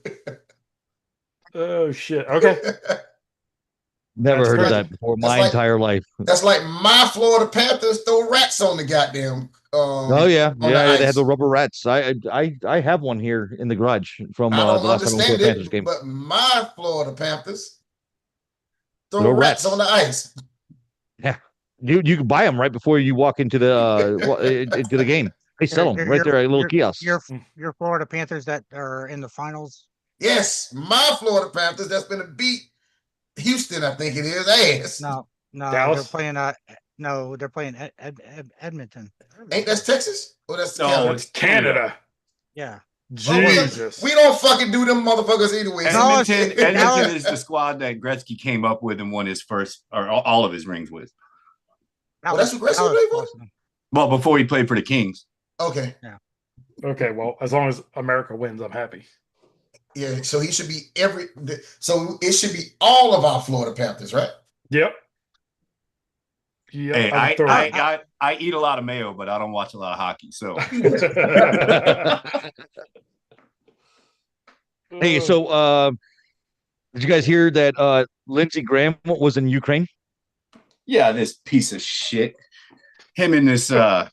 Speaker 7: Oh, shit. Okay.
Speaker 1: Never heard of that before my entire life.
Speaker 8: That's like my Florida Panthers throw rats on the goddamn.
Speaker 1: Oh yeah, yeah. They had the rubber rats. I have one here in the garage from the last time I went to a Panthers game.
Speaker 8: But my Florida Panthers Throw rats on the ice.
Speaker 1: Yeah, you can buy them right before you walk into the game. They sell them right there at a little kiosk.
Speaker 6: Your Florida Panthers that are in the finals.
Speaker 8: Yes, my Florida Panthers that's been to beat Houston, I think it is. Ass.
Speaker 6: No,
Speaker 7: Dallas?
Speaker 6: they're playing. They're playing Edmonton.
Speaker 8: Ain't that Texas? Oh, that's
Speaker 7: no, it's Canada.
Speaker 6: Yeah.
Speaker 7: Jesus.
Speaker 8: We don't fucking do them motherfuckers anyway.
Speaker 4: Edmonton is the squad that Gretzky came up with and won his first or all of his rings with.
Speaker 8: Well, that's what Gretzky played for?
Speaker 4: Well, before he played for the Kings.
Speaker 8: Okay.
Speaker 6: Yeah.
Speaker 7: Okay, well, as long as America wins, I'm happy.
Speaker 8: Yeah, so he should be so it should be all of our Florida Panthers, right?
Speaker 7: Yep.
Speaker 4: Hey, I eat a lot of mayo, but I don't watch a lot of hockey. So,
Speaker 1: hey, so did you guys hear that Lindsey Graham was in Ukraine?
Speaker 4: Yeah, this piece of shit. Him and this man,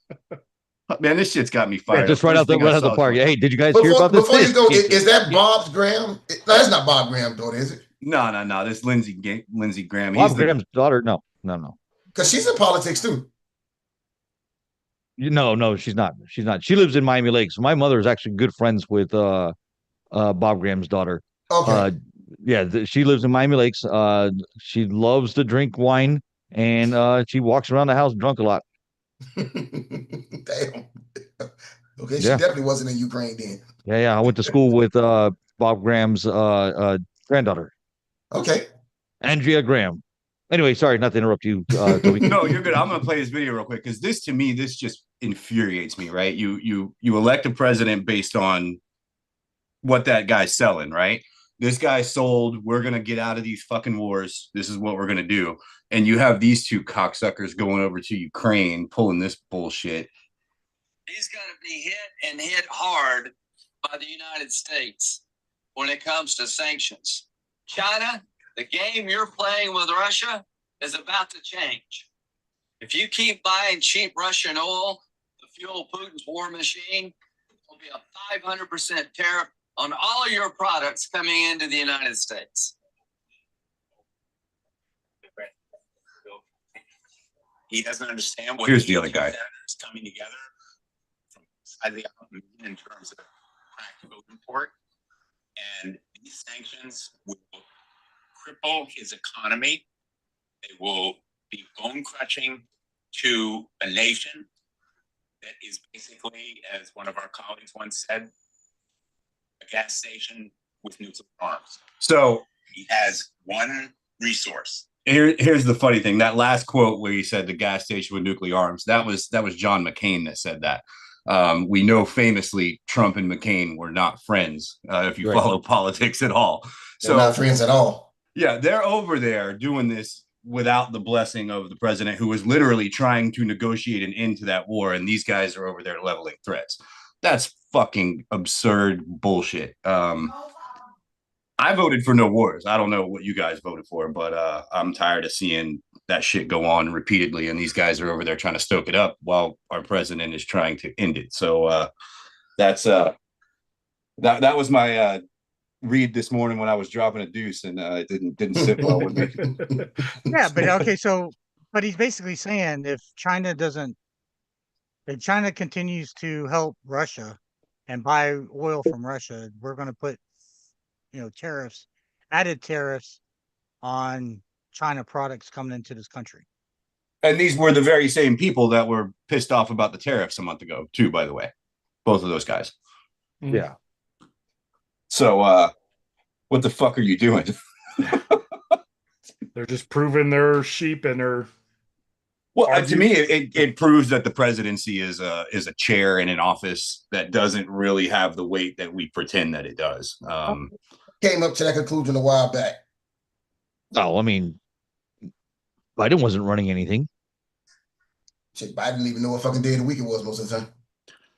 Speaker 4: this shit's got me fired.
Speaker 1: Yeah, just right out the park. Hey, did you guys hear about this?
Speaker 8: Before you go, is that Bob Graham? No, that's not Bob Graham's daughter, is it?
Speaker 4: No. This Lindsey Graham.
Speaker 1: Bob Graham's daughter? No.
Speaker 8: Because she's in politics too.
Speaker 1: No, she's not. She's not. She lives in Miami Lakes. My mother is actually good friends with Bob Graham's daughter.
Speaker 8: Okay.
Speaker 1: She lives in Miami Lakes. She loves to drink wine, and she walks around the house drunk a lot.
Speaker 8: Damn. Okay, she definitely wasn't in Ukraine then.
Speaker 1: Yeah. I went to school with Bob Graham's granddaughter.
Speaker 8: Okay.
Speaker 1: Andrea Graham. Anyway, sorry, not to interrupt you, Toby.
Speaker 4: No, you're good. I'm going to play this video real quick because this just infuriates me, right? You elect a president based on what that guy's selling, right? This guy sold, we're going to get out of these fucking wars. This is what we're going to do. And you have these two cocksuckers going over to Ukraine, pulling this bullshit.
Speaker 21: He's going to be hit and hit hard by the United States when it comes to sanctions. China, the game you're playing with Russia is about to change. If you keep buying cheap Russian oil to fuel Putin's war machine, there'll be a 500% tariff on all of your products coming into the United States.
Speaker 2: He doesn't understand what
Speaker 4: Here's the other guy
Speaker 2: is coming together from inside the government in terms of practical import. And these sanctions will cripple his economy. They will be bone crushing to a nation that is basically, as one of our colleagues once said, a gas station with nuclear arms.
Speaker 4: So
Speaker 2: he has one resource.
Speaker 4: Here's the funny thing. That last quote where he said the gas station with nuclear arms, that was John McCain that said that. We know famously Trump and McCain were not friends, if you follow politics at all.
Speaker 8: They're not friends at all.
Speaker 4: Yeah, they're over there doing this without the blessing of the president, who was literally trying to negotiate an end to that war. And these guys are over there leveling threats. That's fucking absurd bullshit. I voted for no wars. I don't know what you guys voted for, but I'm tired of seeing that shit go on repeatedly. And these guys are over there trying to stoke it up while our president is trying to end it. So that's that was my read this morning when I was dropping a deuce, and it didn't sit well with me.
Speaker 6: Yeah, but okay, but he's basically saying if China continues to help Russia and buy oil from Russia, we're going to put added tariffs on China products coming into this country.
Speaker 4: And these were the very same people that were pissed off about the tariffs a month ago too, by the way, both of those guys.
Speaker 1: Yeah.
Speaker 4: So what the fuck are you doing?
Speaker 7: They're just proving their sheep and their.
Speaker 4: Well, to me, it proves that the presidency is a chair in an office that doesn't really have the weight that we pretend that it does.
Speaker 8: Came up to that conclusion a while back.
Speaker 1: Oh, I mean, Biden wasn't running anything.
Speaker 8: Shit, Biden didn't even know what fucking day of the week it was most of the time.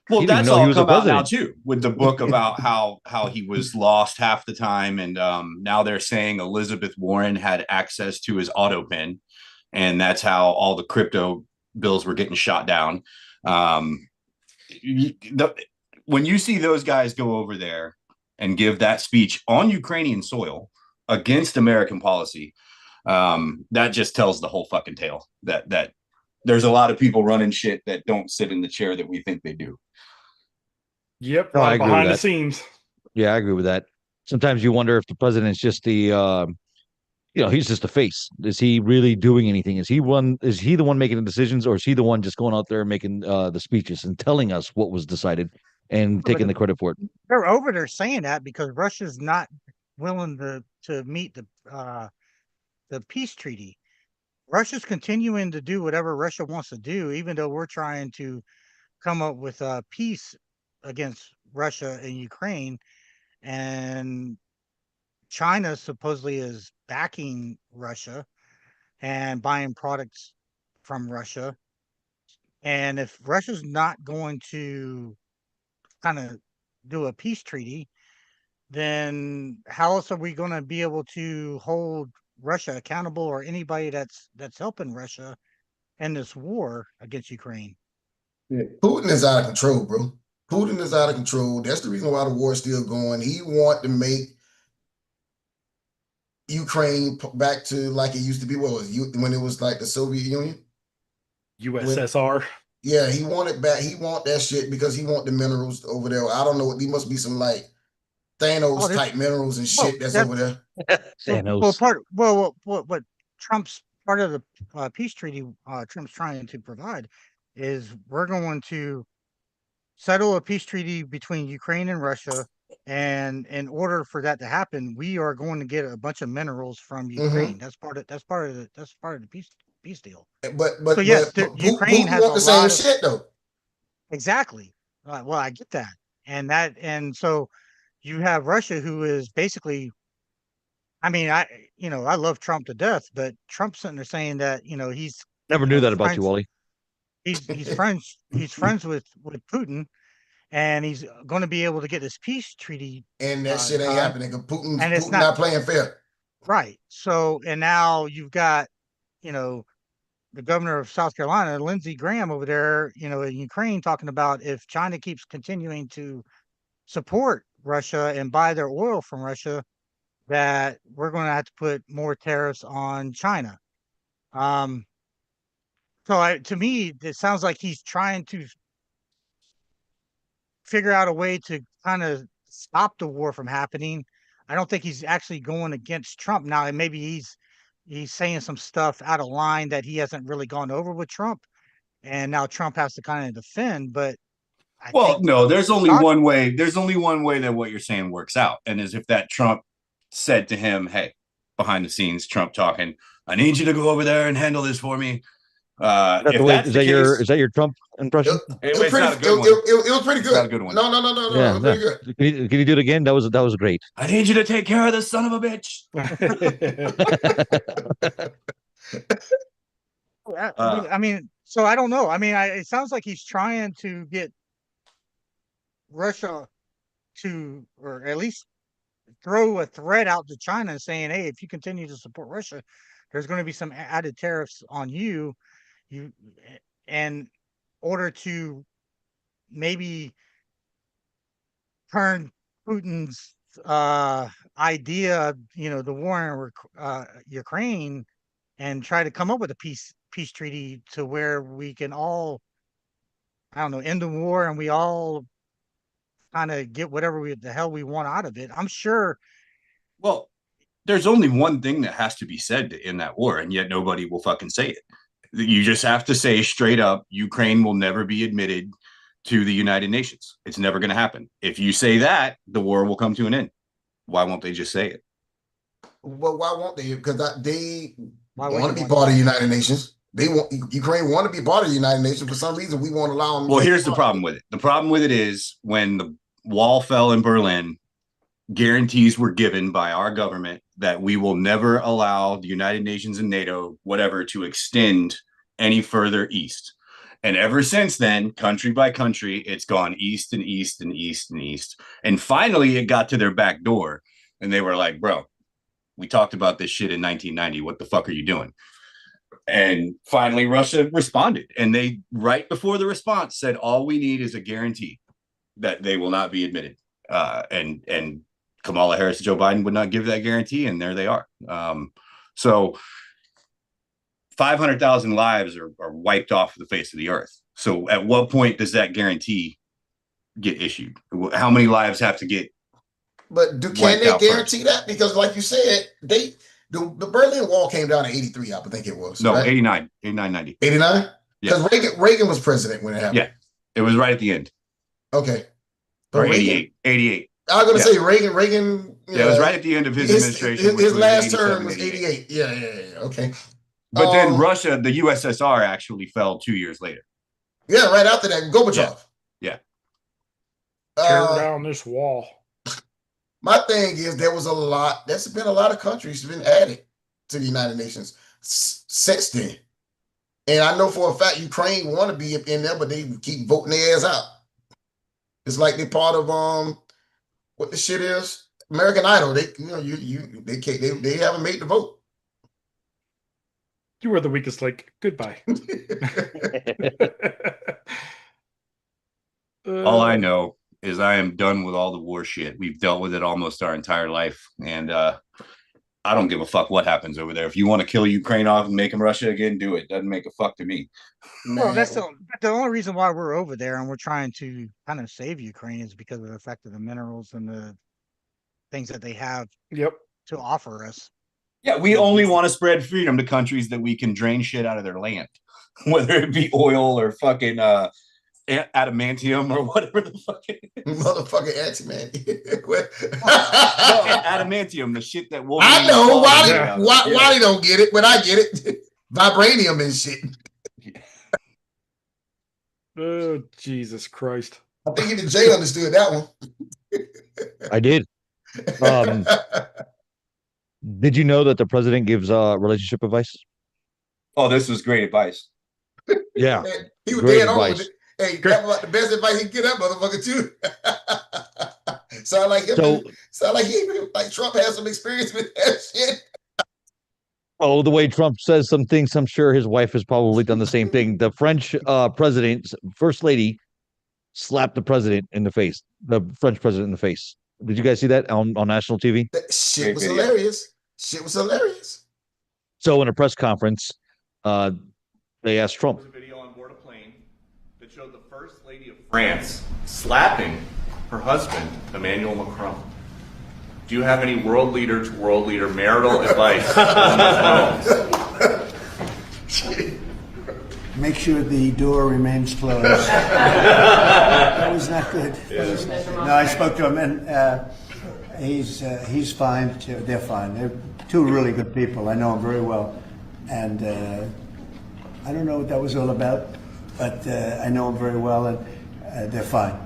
Speaker 4: Well, that's all come out now too, with the book about how he was lost half the time, and now they're saying Elizabeth Warren had access to his auto pen, and that's how all the crypto bills were getting shot down. When you see those guys go over there and give that speech on Ukrainian soil against American policy, That just tells the whole fucking tale that there's a lot of people running shit that don't sit in the chair that we think they do.
Speaker 7: Yep,
Speaker 1: No, I agree
Speaker 7: behind
Speaker 1: with
Speaker 7: the
Speaker 1: that.
Speaker 7: scenes.
Speaker 1: Yeah, I agree with that. Sometimes you wonder if the president's just he's just a face. Is he really doing anything? Is he the one making the decisions, or is he the one just going out there and making the speeches and telling us what was decided and taking the credit for it?
Speaker 6: They're over there saying that because Russia's not willing to meet the peace treaty. Russia's continuing to do whatever Russia wants to do, even though we're trying to come up with peace against Russia and Ukraine. And China supposedly is backing Russia and buying products from Russia. And if Russia's not going to kind of do a peace treaty, then how else are we going to be able to hold Russia accountable, or anybody that's helping Russia in this war against Ukraine?
Speaker 8: Putin is out of control, bro. Putin is out of control. That's the reason why the war is still going. He want to make Ukraine back to like it used to be. What was when it was like the Soviet Union?
Speaker 7: USSR.
Speaker 8: Yeah, he wanted back. He want that shit because he want the minerals over there. I don't know what. He must be some like Thanos type minerals and shit that's over there.
Speaker 1: Thanos.
Speaker 6: What Trump's part of the peace treaty Trump's trying to provide is we're going to settle a peace treaty between Ukraine and Russia, and in order for that to happen, we are going to get a bunch of minerals from Ukraine. That's part of the peace deal.
Speaker 8: But
Speaker 6: so yes, Ukraine has
Speaker 8: want the same shit though.
Speaker 6: Exactly. Well, I get that, and so you have Russia, who is basically, I mean, I love Trump to death, but Trump's sitting there saying that he's
Speaker 1: never knew that about you, Wally.
Speaker 6: He's friends with Putin, and he's going to be able to get this peace treaty.
Speaker 8: And that shit ain't happening because Putin's not playing fair.
Speaker 6: Right. So, and now you've got, the governor of South Carolina, Lindsey Graham, over there, in Ukraine, talking about if China keeps continuing to support Russia and buy their oil from Russia, that we're going to have to put more tariffs on China. So to me, it sounds like he's trying to figure out a way to kind of stop the war from happening. I don't think he's actually going against Trump now, and maybe he's saying some stuff out of line that he hasn't really gone over with Trump, and now Trump has to kind of defend. But
Speaker 4: no, there's only one way. There's only one way that what you're saying works out, and is if that Trump said to him, "Hey, behind the scenes, Trump talking, I need you to go over there and handle this for me."
Speaker 1: Is that your Trump impression?
Speaker 8: It was pretty good.
Speaker 4: Not a good one.
Speaker 8: No, it was pretty good.
Speaker 1: Can you do it again? That was great.
Speaker 4: I need you to take care of this son of a bitch.
Speaker 6: I mean, so I don't know. I mean, it sounds like he's trying to get Russia to, or at least throw a threat out to China saying, hey, if you continue to support Russia, there's going to be some added tariffs on you in order to maybe turn Putin's idea, the war in Ukraine, and try to come up with a peace treaty to where we can all, end the war, and we all kind of get whatever the hell we want out of it. I'm sure.
Speaker 4: Well, there's only one thing that has to be said in that war, and yet nobody will fucking say it. You just have to say straight up, Ukraine will never be admitted to the United Nations. It's never going to happen. If you say that, the war will come to an end. Why won't they just say it?
Speaker 8: Well, why won't they? Because they want to be part of the United Nations. Ukraine want to be part of the United Nations. For some reason, we won't allow them.
Speaker 4: Well, here's the problem with it. The problem with it is when the wall fell in Berlin, guarantees were given by our government that we will never allow the United Nations and NATO, whatever, to extend any further east. And ever since then, country by country, it's gone east and east and east and east. And finally, it got to their back door. And they were like, bro, we talked about this shit in 1990. What the fuck are you doing? And finally, Russia responded. And they, right before the response, said, all we need is a guarantee that they will not be admitted. And Kamala Harris and Joe Biden would not give that guarantee, and there they are. So 500,000 lives are wiped off the face of the earth. So at what point does that guarantee get issued? How many lives have to get?
Speaker 8: But can they guarantee that? Because like you said, the Berlin Wall came down in 83, I think it was.
Speaker 4: No,
Speaker 8: right?
Speaker 4: 89, 90.
Speaker 8: 89? Because Reagan was president when it happened.
Speaker 4: Yeah, it was right at the end.
Speaker 8: Okay.
Speaker 4: Or 88.
Speaker 8: I was going to say Reagan.
Speaker 4: Yeah, it was right at the end of his administration.
Speaker 8: His last term was 88. Yeah. Okay.
Speaker 4: But then Russia, the USSR actually fell 2 years later.
Speaker 8: Yeah, right after that, Gorbachev.
Speaker 4: Yeah.
Speaker 7: Tear down this wall.
Speaker 8: My thing is, there's been a lot of countries been added to the United Nations since then. And I know for a fact Ukraine want to be in there, but they keep voting their ass out. It's like they're part of what the shit is, American Idol. They haven't made the vote.
Speaker 7: You were the weakest link. Goodbye.
Speaker 4: All I know is I am done with all the war shit. We've dealt with it almost our entire life. And I don't give a fuck what happens over there. If you want to kill Ukraine off and make them Russia again, do it. Doesn't make a fuck to me.
Speaker 6: Well, that's the only reason why we're over there and we're trying to kind of save Ukraine is because of the effect of the minerals and the things that they have to offer us.
Speaker 4: Yeah, we only want to spread freedom to countries that we can drain shit out of their land, whether it be oil or fucking adamantium or whatever the fuck it is.
Speaker 8: Motherfucking adamantium.
Speaker 4: Adamantium, the shit that will.
Speaker 8: I know Wally don't get it, but I get it. Vibranium and shit.
Speaker 7: Oh, Jesus Christ.
Speaker 8: I think even Jay understood that one.
Speaker 1: I did. Did you know that the president gives relationship advice?
Speaker 4: Oh, this was great advice.
Speaker 1: Yeah.
Speaker 8: He was dead on with it. Hey, that was the best advice he could get that motherfucker too. Sound like Trump has some experience with that shit.
Speaker 1: Oh, the way Trump says some things, I'm sure his wife has probably done the same thing. The French president's first lady slapped the president in the face, the French president in the face. Did you guys see that on national TV?
Speaker 8: That shit was hilarious. Shit was hilarious.
Speaker 1: So in a press conference, they asked Trump.
Speaker 4: There was a video on board a plane that showed the first lady of France slapping her husband, Emmanuel Macron. Do you have any world leader to world leader marital advice on this?
Speaker 3: Make sure the door remains closed. That was not good. No, I spoke to him, and he's fine. They're fine. They're two really good people. I know them very well, and I don't know what that was all about, but I know them very well, and they're fine.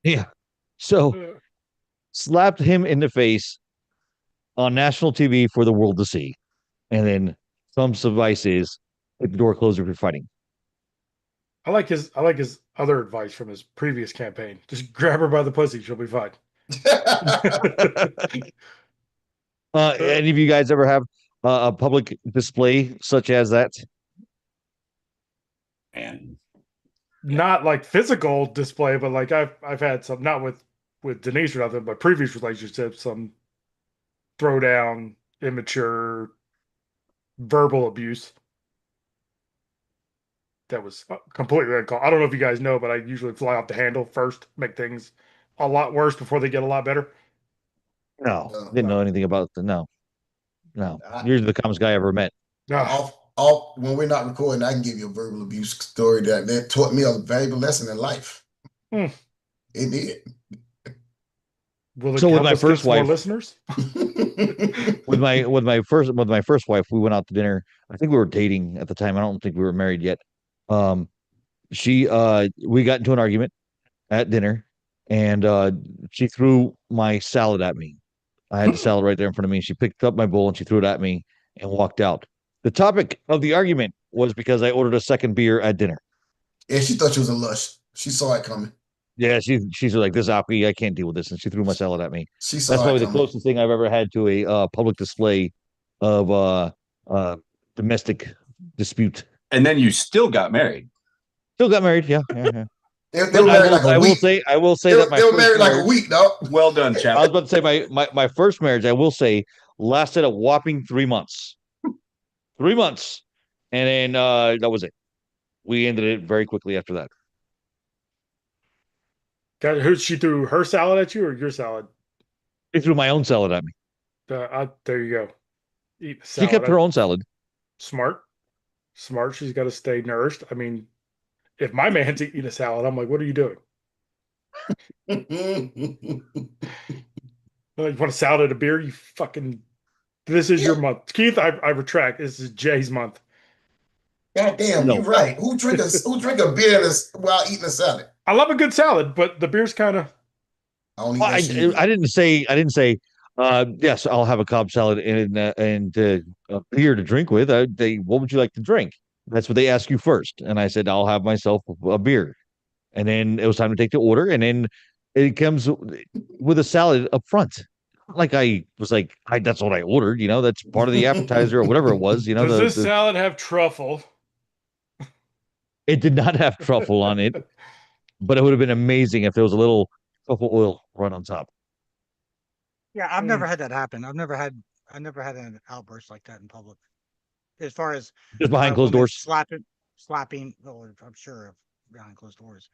Speaker 1: Yeah. So slapped him in the face on national TV for the world to see, and then Trump's advice is, like the door closed if you're fighting.
Speaker 7: I like his other advice from his previous campaign. Just grab her by the pussy, she'll be fine.
Speaker 1: Any of you guys ever have a public display such as that?
Speaker 4: And
Speaker 7: not like physical display, but like I've had some, not with Denise or nothing, but previous relationships, some throwdown, immature, verbal abuse. That was completely uncalled. I don't know if you guys know, but I usually fly off the handle first, make things a lot worse before they get a lot better.
Speaker 1: No, didn't know anything about the no. You're the calmest guy I ever met.
Speaker 8: Off when we're not recording, I can give you a verbal abuse story that taught me a valuable lesson in life. It did.
Speaker 1: So with my first wife,
Speaker 7: listeners,
Speaker 1: with my first wife, we went out to dinner. I think we were dating at the time. I don't think we were married yet. We got into an argument at dinner, and she threw my salad at me. I had the salad right there in front of me. She picked up my bowl and she threw it at me and walked out. The topic of the argument was because I ordered a second beer at dinner.
Speaker 8: Yeah, she thought she was a lush. She saw it coming.
Speaker 1: Yeah, she's like, this alcohol, I can't deal with this, and she threw my salad at me.
Speaker 8: She saw
Speaker 1: That's probably
Speaker 8: it
Speaker 1: the
Speaker 8: coming.
Speaker 1: closest thing I've ever had to a public display of domestic dispute.
Speaker 4: And then you still got married.
Speaker 1: Still got married, yeah.
Speaker 8: They were married like a week.
Speaker 1: I will say that
Speaker 8: they were married like a week, though.
Speaker 4: Well done, chap.
Speaker 1: I was about to say my first marriage, I will say, lasted a whopping 3 months. 3 months. And then that was it. We ended it very quickly after that.
Speaker 7: She threw her salad at you or your salad?
Speaker 1: She threw my own salad at me.
Speaker 7: There you go. Eat
Speaker 1: She kept her own salad.
Speaker 7: Smart. She's got to stay nourished. I mean, if my man's eating a salad, I'm like, what are you doing? You want a salad and a beer? You fucking. This is your month, Keith. I retract. This is Jay's month.
Speaker 8: God damn, you're right. Who drink a beer while eating a salad?
Speaker 7: I love a good salad, but the beer's kind of.
Speaker 1: I didn't say. Yes, I'll have a Cobb salad and a beer to drink with. What would you like to drink? That's what they ask you first, and I said I'll have myself a beer, and then it was time to take the order, and then it comes with a salad up front. Like I was like, that's what I ordered. That's part of the appetizer or whatever it was.
Speaker 7: Does this salad have truffle?
Speaker 1: It did not have truffle on it, but it would have been amazing if there was a little truffle oil right on top.
Speaker 6: Yeah, I've never had that happen. I've never had an outburst like that in public. As far as
Speaker 1: just behind closed doors,
Speaker 6: slapping. Well, I'm sure of behind closed doors,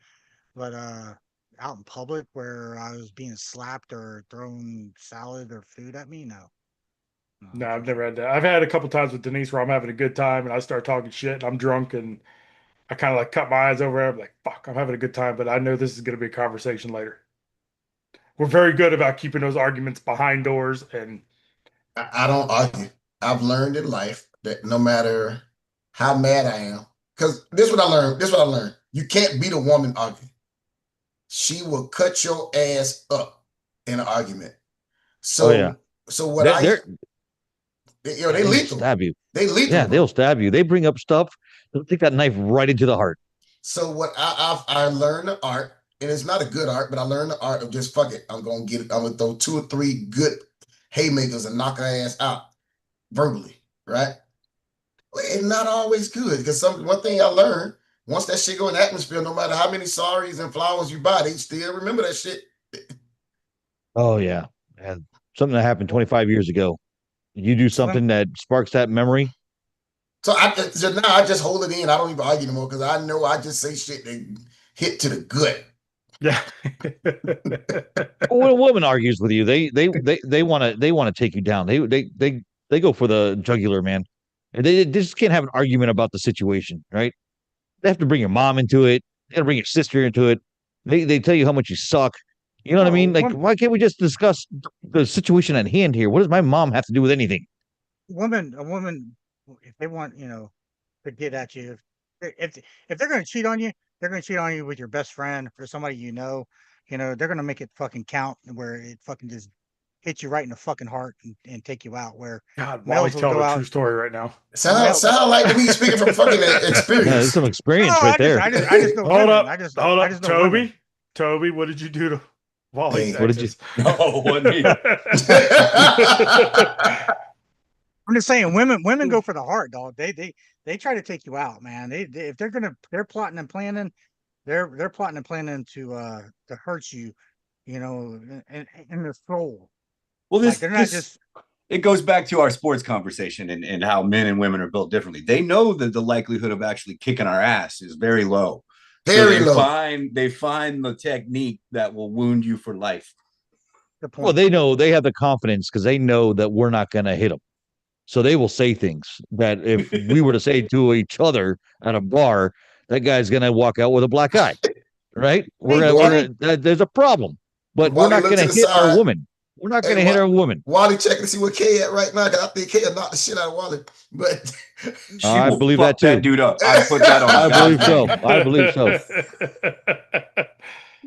Speaker 6: but out in public where I was being slapped or thrown salad or food at me, no.
Speaker 7: No, I've never had that. I've had a couple times with Denise where I'm having a good time and I start talking shit and I'm drunk and I kind of like cut my eyes over there. I'm like, fuck, I'm having a good time, but I know this is going to be a conversation later. We're very good about keeping those arguments behind doors. And
Speaker 8: I don't argue. I've learned in life that no matter how mad I am, because this is what I learned. You can't beat a woman arguing. She will cut your ass up in an argument. So, they lethal.
Speaker 1: Stab you.
Speaker 8: They lethal.
Speaker 1: Yeah, they'll stab you. They bring up stuff. They'll take that knife right into the heart.
Speaker 8: So what I learned the art, and it's not a good art, but I learned the art of just fuck it. I'm gonna throw 2 or 3 good haymakers and knock her ass out verbally, right? It's not always good because one thing I learned, once that shit go in the atmosphere, no matter how many sorries and flowers you buy, they still remember that shit.
Speaker 1: Oh yeah, and something that happened 25 years ago. You do something that sparks that memory.
Speaker 8: So now I just hold it in. I don't even argue anymore because I know I just say shit that hit to the gut.
Speaker 7: Yeah.
Speaker 1: When a woman argues with you, they want to take you down. They go for the jugular, man. And they just can't have an argument about the situation, right? They have to bring your mom into it. They got to bring your sister into it. They tell you how much you suck. You know what I mean? Like, why can't we just discuss the situation at hand here? What does my mom have to do with anything?
Speaker 6: A woman, if they want, to get at you, if they're going to cheat on you, they're going to cheat on you with your best friend or somebody they're going to make it fucking count where it fucking just hits you right in the fucking heart and take you out. Where
Speaker 7: God, Wally's telling a true story right now.
Speaker 8: Sound like me speaking from fucking experience.
Speaker 1: Yeah, there's some experience right there.
Speaker 6: I just know
Speaker 7: Hold
Speaker 6: women.
Speaker 7: up, hold up, Toby, what did you do to Wally's?
Speaker 1: What did you?
Speaker 4: No, wasn't me.
Speaker 6: I'm just saying, women go for the heart, dog. They try to take you out, man. If they're plotting and planning, they're plotting and planning to hurt you, in their soul.
Speaker 4: Well,
Speaker 6: they're not just.
Speaker 4: It goes back to our sports conversation and how men and women are built differently. They know that the likelihood of actually kicking our ass is very low.
Speaker 8: Very low.
Speaker 4: They find the technique that will wound you for life.
Speaker 1: Well, they know, they have the confidence because they know that we're not going to hit them. So they will say things that if we were to say to each other at a bar, that guy's going to walk out with a black eye, right? There's a problem, but we're not going to hit our woman. We're not going to hit our woman.
Speaker 8: Wally checking to see what K at right now because I think K will knock the shit out of Wally. But
Speaker 1: I believe that too.
Speaker 4: That dude up. I put that on.
Speaker 1: I believe so.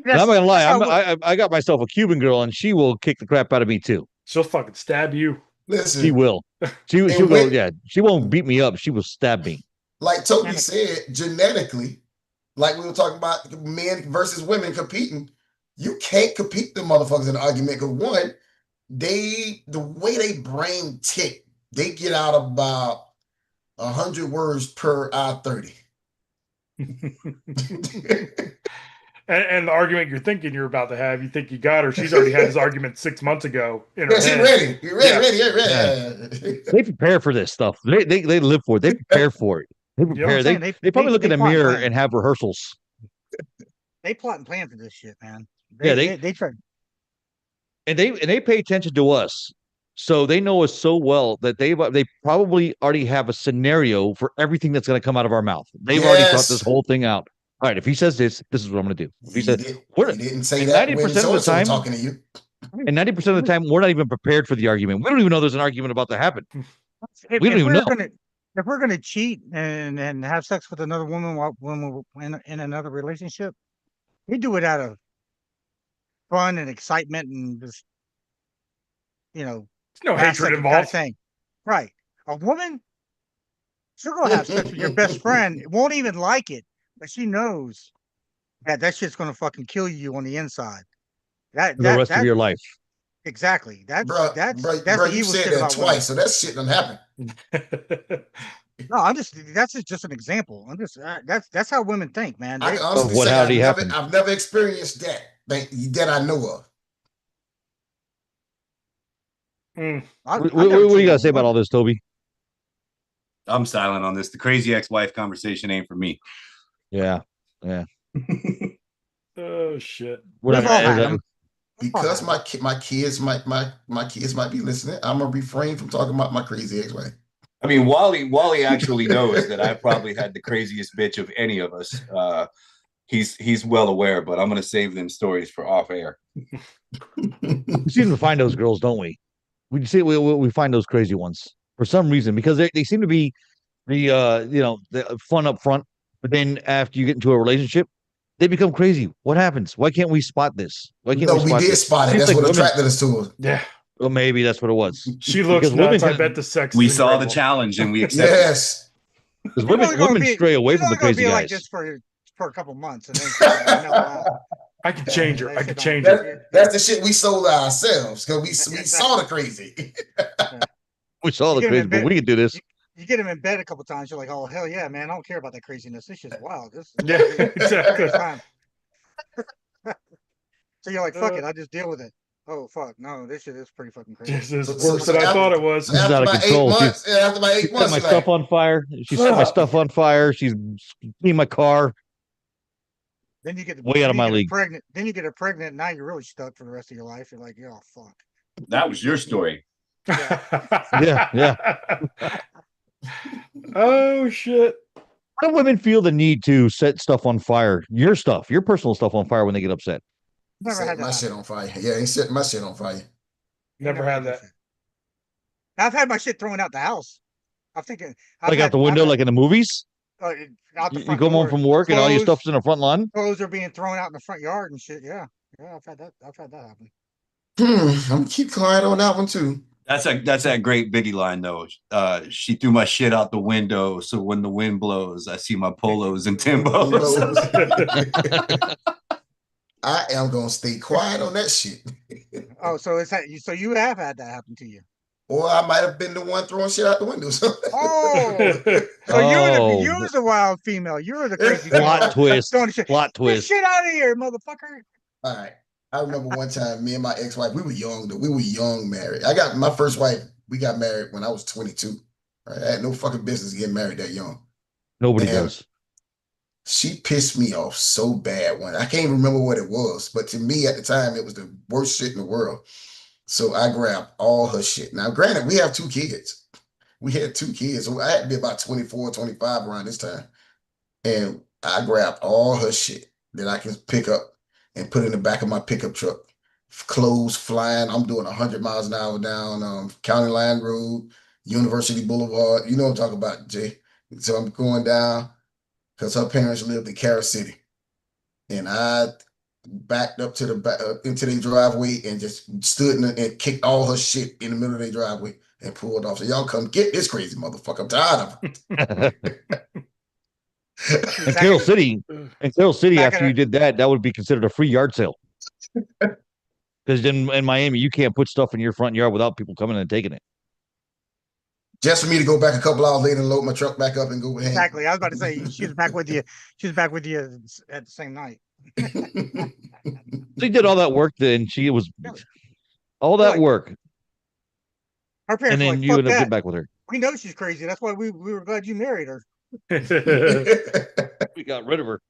Speaker 1: I'm not gonna lie. I got myself a Cuban girl, and she will kick the crap out of me too.
Speaker 7: She'll fucking stab you.
Speaker 8: Listen,
Speaker 1: she will. She'll go. Yeah, she won't beat me up. She will stab me.
Speaker 8: Like Toby said, genetically, like we were talking about men versus women competing. You can't compete the motherfuckers in an argument because one, the way they brain tick, they get out about 100 words per I-30.
Speaker 7: And the argument you're thinking you're about to have, you think you got her. She's already had this argument 6 months ago. In her
Speaker 8: Yeah, she's
Speaker 7: head.
Speaker 8: ready. You're ready.
Speaker 1: They prepare for this stuff. They live for it. They prepare for it. They prepare. They probably look in the mirror and have rehearsals.
Speaker 6: They plot and plan for this shit, man.
Speaker 1: They
Speaker 6: try.
Speaker 1: And they pay attention to us. So they know us so well that they probably already have a scenario for everything that's going to come out of our mouth. They've already thought this whole thing out. All right, if he says this is what I'm going to do. If he said,
Speaker 8: he didn't say that
Speaker 1: 90%
Speaker 8: when
Speaker 1: of the
Speaker 8: so-and-so
Speaker 1: time,
Speaker 8: talking to you.
Speaker 1: And 90% of the time, we're not even prepared for the argument. We don't even know there's an argument about to happen. We don't even know.
Speaker 6: If we're gonna cheat and have sex with another woman when we're in another relationship, we do it out of fun and excitement and just
Speaker 7: there's no hatred involved.
Speaker 6: Kind of thing. Right? A woman, she'll go have sex with your best friend. Won't even like it, but she knows that shit's gonna fucking kill you on the inside. The
Speaker 1: rest of your life.
Speaker 6: Exactly. That's
Speaker 8: bro,
Speaker 6: the
Speaker 8: you
Speaker 6: evil
Speaker 8: said
Speaker 6: shit
Speaker 8: that
Speaker 6: about
Speaker 8: twice,
Speaker 6: women.
Speaker 8: so that shit done happened.
Speaker 6: No, that's just an example. I'm just that's how women think, man.
Speaker 8: I can honestly say I've never experienced that I know of.
Speaker 1: What do you got to say about all this, Toby?
Speaker 4: I'm silent on this. The crazy ex-wife conversation ain't for me.
Speaker 1: Yeah.
Speaker 7: Oh shit!
Speaker 8: Because my kids might be listening, I'm gonna refrain from talking about my crazy ex-wife.
Speaker 4: I mean, Wally actually knows that I probably had the craziest bitch of any of us. He's well aware, but I'm gonna save them stories for off air.
Speaker 1: We seem to find those girls, don't we? We find those crazy ones for some reason because they seem to be the fun up front, but then after you get into a relationship, they become crazy. What happens? Why can't we spot this? Why can't we
Speaker 8: did spot it. That's what attracted us to her.
Speaker 7: Yeah.
Speaker 1: Well, maybe that's what it was.
Speaker 7: She looks nuts. I bet the sex.
Speaker 4: We saw the challenge and we accepted.
Speaker 8: Yes.
Speaker 1: Because women stray away from the crazy guys.
Speaker 6: Like this for a couple months, and then
Speaker 7: I could change her. I could change her.
Speaker 8: That's the shit we sold ourselves because we saw the crazy.
Speaker 1: We saw the crazy, but we can do this.
Speaker 6: You get him in bed a couple times, you're like, oh hell yeah, man! I don't care about that craziness. This shit's wild.
Speaker 7: Yeah, exactly.
Speaker 6: So you're like, fuck it, I just deal with it. Oh fuck, no, this shit is pretty fucking crazy.
Speaker 7: This is worse than I thought it was.
Speaker 1: This is out of control.
Speaker 8: After my 8 months,
Speaker 1: set my stuff on fire. She set my stuff on fire. She's cleaned my car.
Speaker 6: Then you get
Speaker 1: way out of my league.
Speaker 6: Pregnant. Then you get her pregnant. Now you're really stuck for the rest of your life. You're like, oh fuck.
Speaker 4: That was your story.
Speaker 1: Yeah.
Speaker 7: Oh shit.
Speaker 1: How do women feel the need to set stuff on fire? Your personal stuff on fire when they get upset?
Speaker 8: Never had my shit on fire. Yeah, he set my shit on fire.
Speaker 7: Never had that.
Speaker 6: I've had my shit thrown out the house. I'm thinking
Speaker 1: like out the window, like in the movies.
Speaker 6: Out the
Speaker 1: you come home from work and all your stuff's in the front lawn.
Speaker 6: Clothes are being thrown out in the front yard and shit. Yeah, I've had that happen.
Speaker 8: I'm gonna keep quiet on that one too.
Speaker 4: That's that great Biggie line though. She threw my shit out the window, so when the wind blows, I see my polos and Timbos.
Speaker 8: I am gonna stay quiet on that shit.
Speaker 6: Oh, so so you have had that happen to you?
Speaker 8: Or I might have been the one throwing shit out the window. So
Speaker 6: you're the wild female. You're the crazy
Speaker 1: plot twist. Plot
Speaker 6: Get
Speaker 1: twist.
Speaker 6: shit out of here, motherfucker.
Speaker 8: All right. I remember one time, me and my ex-wife, we were young though. We were young married. I got my first wife. We got married when I was 22. Right? I had no fucking business getting married that young.
Speaker 1: Nobody does.
Speaker 8: She pissed me off so bad I can't even remember what it was, but to me at the time, it was the worst shit in the world. So I grabbed all her shit. Now, granted, we have 2 kids. We had 2 kids. So I had to be about 24, 25 around this time. And I grabbed all her shit that I can pick up and put in the back of my pickup truck. Clothes flying. I'm doing 100 miles an hour down County Line Road, University Boulevard. You know what I'm talking about, Jay. So I'm going down because her parents lived in Carol City. And I backed up to the back into their driveway and just stood and kicked all her shit in the middle of their driveway and pulled off. So y'all come get this crazy motherfucker. I'm tired of it.
Speaker 1: In Carol City, after you did that would be considered a free yard sale. Because in Miami, you can't put stuff in your front yard without people coming and taking it.
Speaker 8: Just for me to go back a couple hours later and load my truck back up and go ahead.
Speaker 6: Exactly. I was about to say she was back with you. She was back with you at the same night.
Speaker 1: She did all that work, then she was all that work.
Speaker 6: Her parents
Speaker 1: And
Speaker 6: were
Speaker 1: then
Speaker 6: like,
Speaker 1: you
Speaker 6: fuck
Speaker 1: end up
Speaker 6: that.
Speaker 1: getting back with her.
Speaker 6: We know she's crazy. That's why we were glad you married her.
Speaker 1: We got rid of her.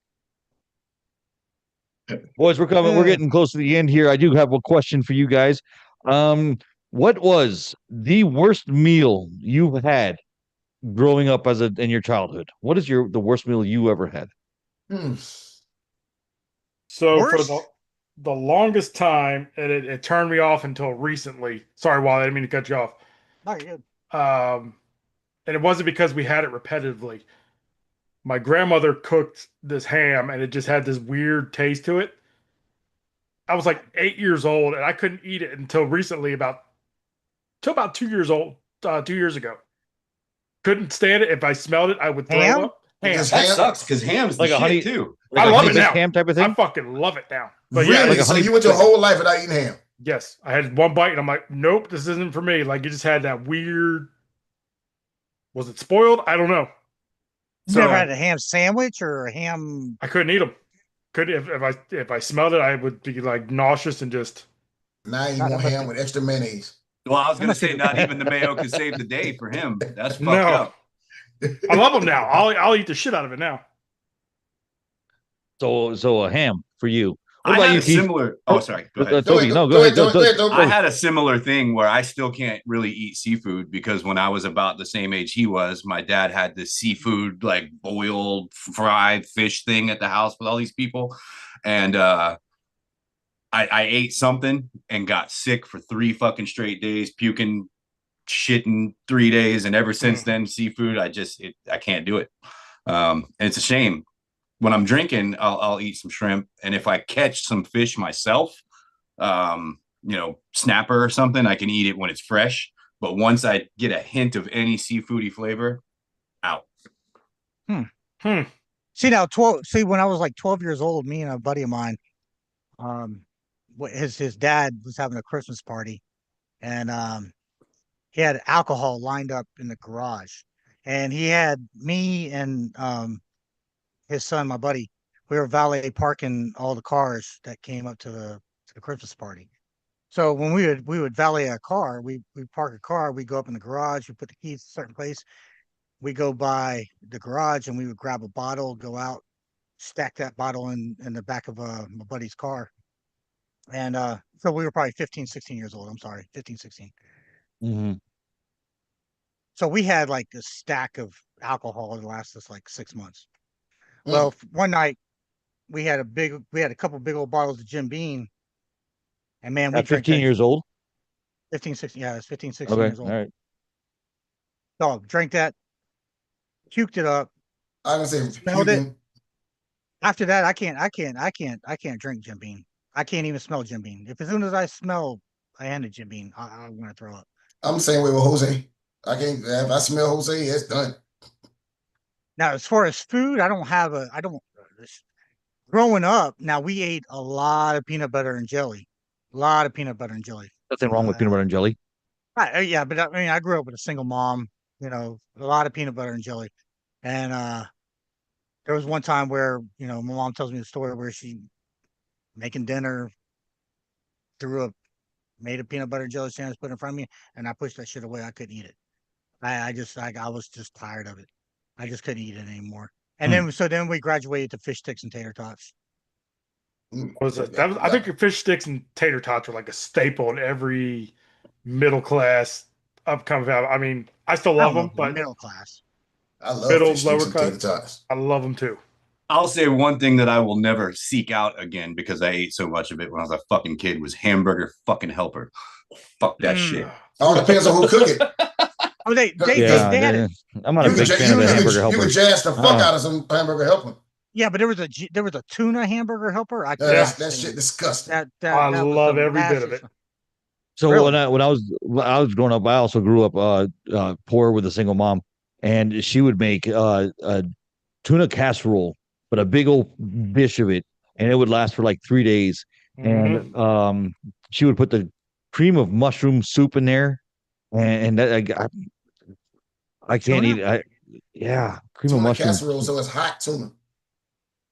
Speaker 1: Boys, we're getting close to the end here. I do have a question for you guys. What was the worst meal you've had growing up in your childhood? What is the worst meal you ever had?
Speaker 7: So for the longest time, and it turned me off until recently. Sorry, Wally, I didn't mean to cut you off.
Speaker 6: No, you're good.
Speaker 7: And it wasn't because we had it repetitively. My grandmother cooked this ham, and it just had this weird taste to it. I was like 8 years old, and I couldn't eat it until recently, about 2 years old, 2 years ago. Couldn't stand it. If I smelled it, I would throw up. Ham.
Speaker 4: That sucks because ham's
Speaker 1: like
Speaker 4: the
Speaker 1: a
Speaker 4: shit
Speaker 1: honey
Speaker 4: too.
Speaker 1: Like
Speaker 7: I
Speaker 1: a
Speaker 7: love
Speaker 1: honey
Speaker 7: it now.
Speaker 1: ham type of thing.
Speaker 7: I fucking love it now. But
Speaker 8: really?
Speaker 7: yeah,
Speaker 1: like a
Speaker 8: So
Speaker 1: honey-
Speaker 8: you went your whole life without eating ham?
Speaker 7: yes, I had one bite, and I'm like, nope, this isn't for me. Like it just had that weird. Was it spoiled? I don't know.
Speaker 6: You never had a ham sandwich or a ham?
Speaker 7: I couldn't eat them. If I smelled it, I would be like nauseous and just.
Speaker 8: Now you want ham with extra mayonnaise.
Speaker 4: Well, I was gonna say not even the mayo could save the day for him. That's fucked
Speaker 7: No.
Speaker 4: up.
Speaker 7: I love them now. I'll eat the shit out of it now.
Speaker 1: So a ham for you. What
Speaker 4: I
Speaker 1: about
Speaker 4: had
Speaker 1: you,
Speaker 4: a
Speaker 1: Keith?
Speaker 4: similar. Oh, sorry. Go ahead.
Speaker 1: Toby, no, go ahead.
Speaker 4: I had a similar thing where I still can't really eat seafood because when I was about the same age he was, my dad had this seafood like boiled fried fish thing at the house with all these people, and I ate something and got sick for 3 fucking straight days, puking, shitting 3 days, and ever since then, seafood I can't do it. And it's a shame. When I'm drinking, I'll eat some shrimp, and if I catch some fish myself, snapper or something, I can eat it when it's fresh. But once I get a hint of any seafoody flavor, out.
Speaker 6: See now, when I was like 12 years old, me and a buddy of mine, his dad was having a Christmas party, and he had alcohol lined up in the garage, and he had me and his son, my buddy, we were valet parking all the cars that came up to the Christmas party. So when we would valet a car, we park a car, we go up in the garage, we put the keys in a certain place, we go by the garage, and we would grab a bottle, go out, stack that bottle in the back of my buddy's car. And so we were probably 15, 16 years old. I'm sorry, 15, 16.
Speaker 1: Mm-hmm.
Speaker 6: So we had like a stack of alcohol that lasted us like 6 months. Well, one night we had a couple big old bottles of Jim Beam, and man, we
Speaker 1: At 15 years old.
Speaker 6: 15, 16, yeah, it's 15, 16
Speaker 1: Okay,
Speaker 6: years old.
Speaker 1: all right.
Speaker 6: Dog, drank that, puked it up.
Speaker 8: I was gonna say
Speaker 6: smelled it.
Speaker 8: puking.
Speaker 6: After that, I can't drink Jim Beam. I can't even smell Jim Beam. If as soon as I smell a hand of Jim Beam, I want to throw up.
Speaker 8: I'm the same way with Jose. I can't. If I smell Jose, it's done.
Speaker 6: Now, as far as food, growing up, now we ate a lot of peanut butter and jelly.
Speaker 1: Nothing wrong with peanut butter and jelly.
Speaker 6: Yeah, but I mean, I grew up with a single mom, a lot of peanut butter and jelly. And there was one time where, my mom tells me the story where she making dinner, made a peanut butter and jelly sandwich, put it in front of me, and I pushed that shit away. I couldn't eat it. I was just tired of it. I just couldn't eat it anymore. And then we graduated to fish sticks and tater tots.
Speaker 7: I think your fish sticks and tater tots are like a staple in every middle class upcoming family. I mean, I still love them, but
Speaker 6: middle class.
Speaker 8: I love
Speaker 7: middle,
Speaker 8: fish sticks
Speaker 7: lower
Speaker 8: and
Speaker 7: class.
Speaker 8: tater tots.
Speaker 7: I love them too.
Speaker 4: I'll say one thing that I will never seek out again because I ate so much of it when I was a fucking kid was hamburger fucking helper. Fuck that shit.
Speaker 8: All depends on who cook it.
Speaker 6: Oh, they had it.
Speaker 1: I'm not a big fan of the hamburger helper.
Speaker 8: You could jazz the fuck out of some hamburger helper.
Speaker 6: Yeah, but there was a tuna hamburger helper.
Speaker 8: That shit disgusting.
Speaker 7: I love every bit of it.
Speaker 1: So
Speaker 6: Really?
Speaker 1: when I was growing up, I also grew up poor with a single mom, and she would make a tuna casserole, but a big old dish of it, and it would last for like 3 days. And she would put the cream of mushroom soup in there, and that I can't eat it. Cream
Speaker 8: Tuna
Speaker 1: of mushroom
Speaker 8: casserole, so it's hot tuna.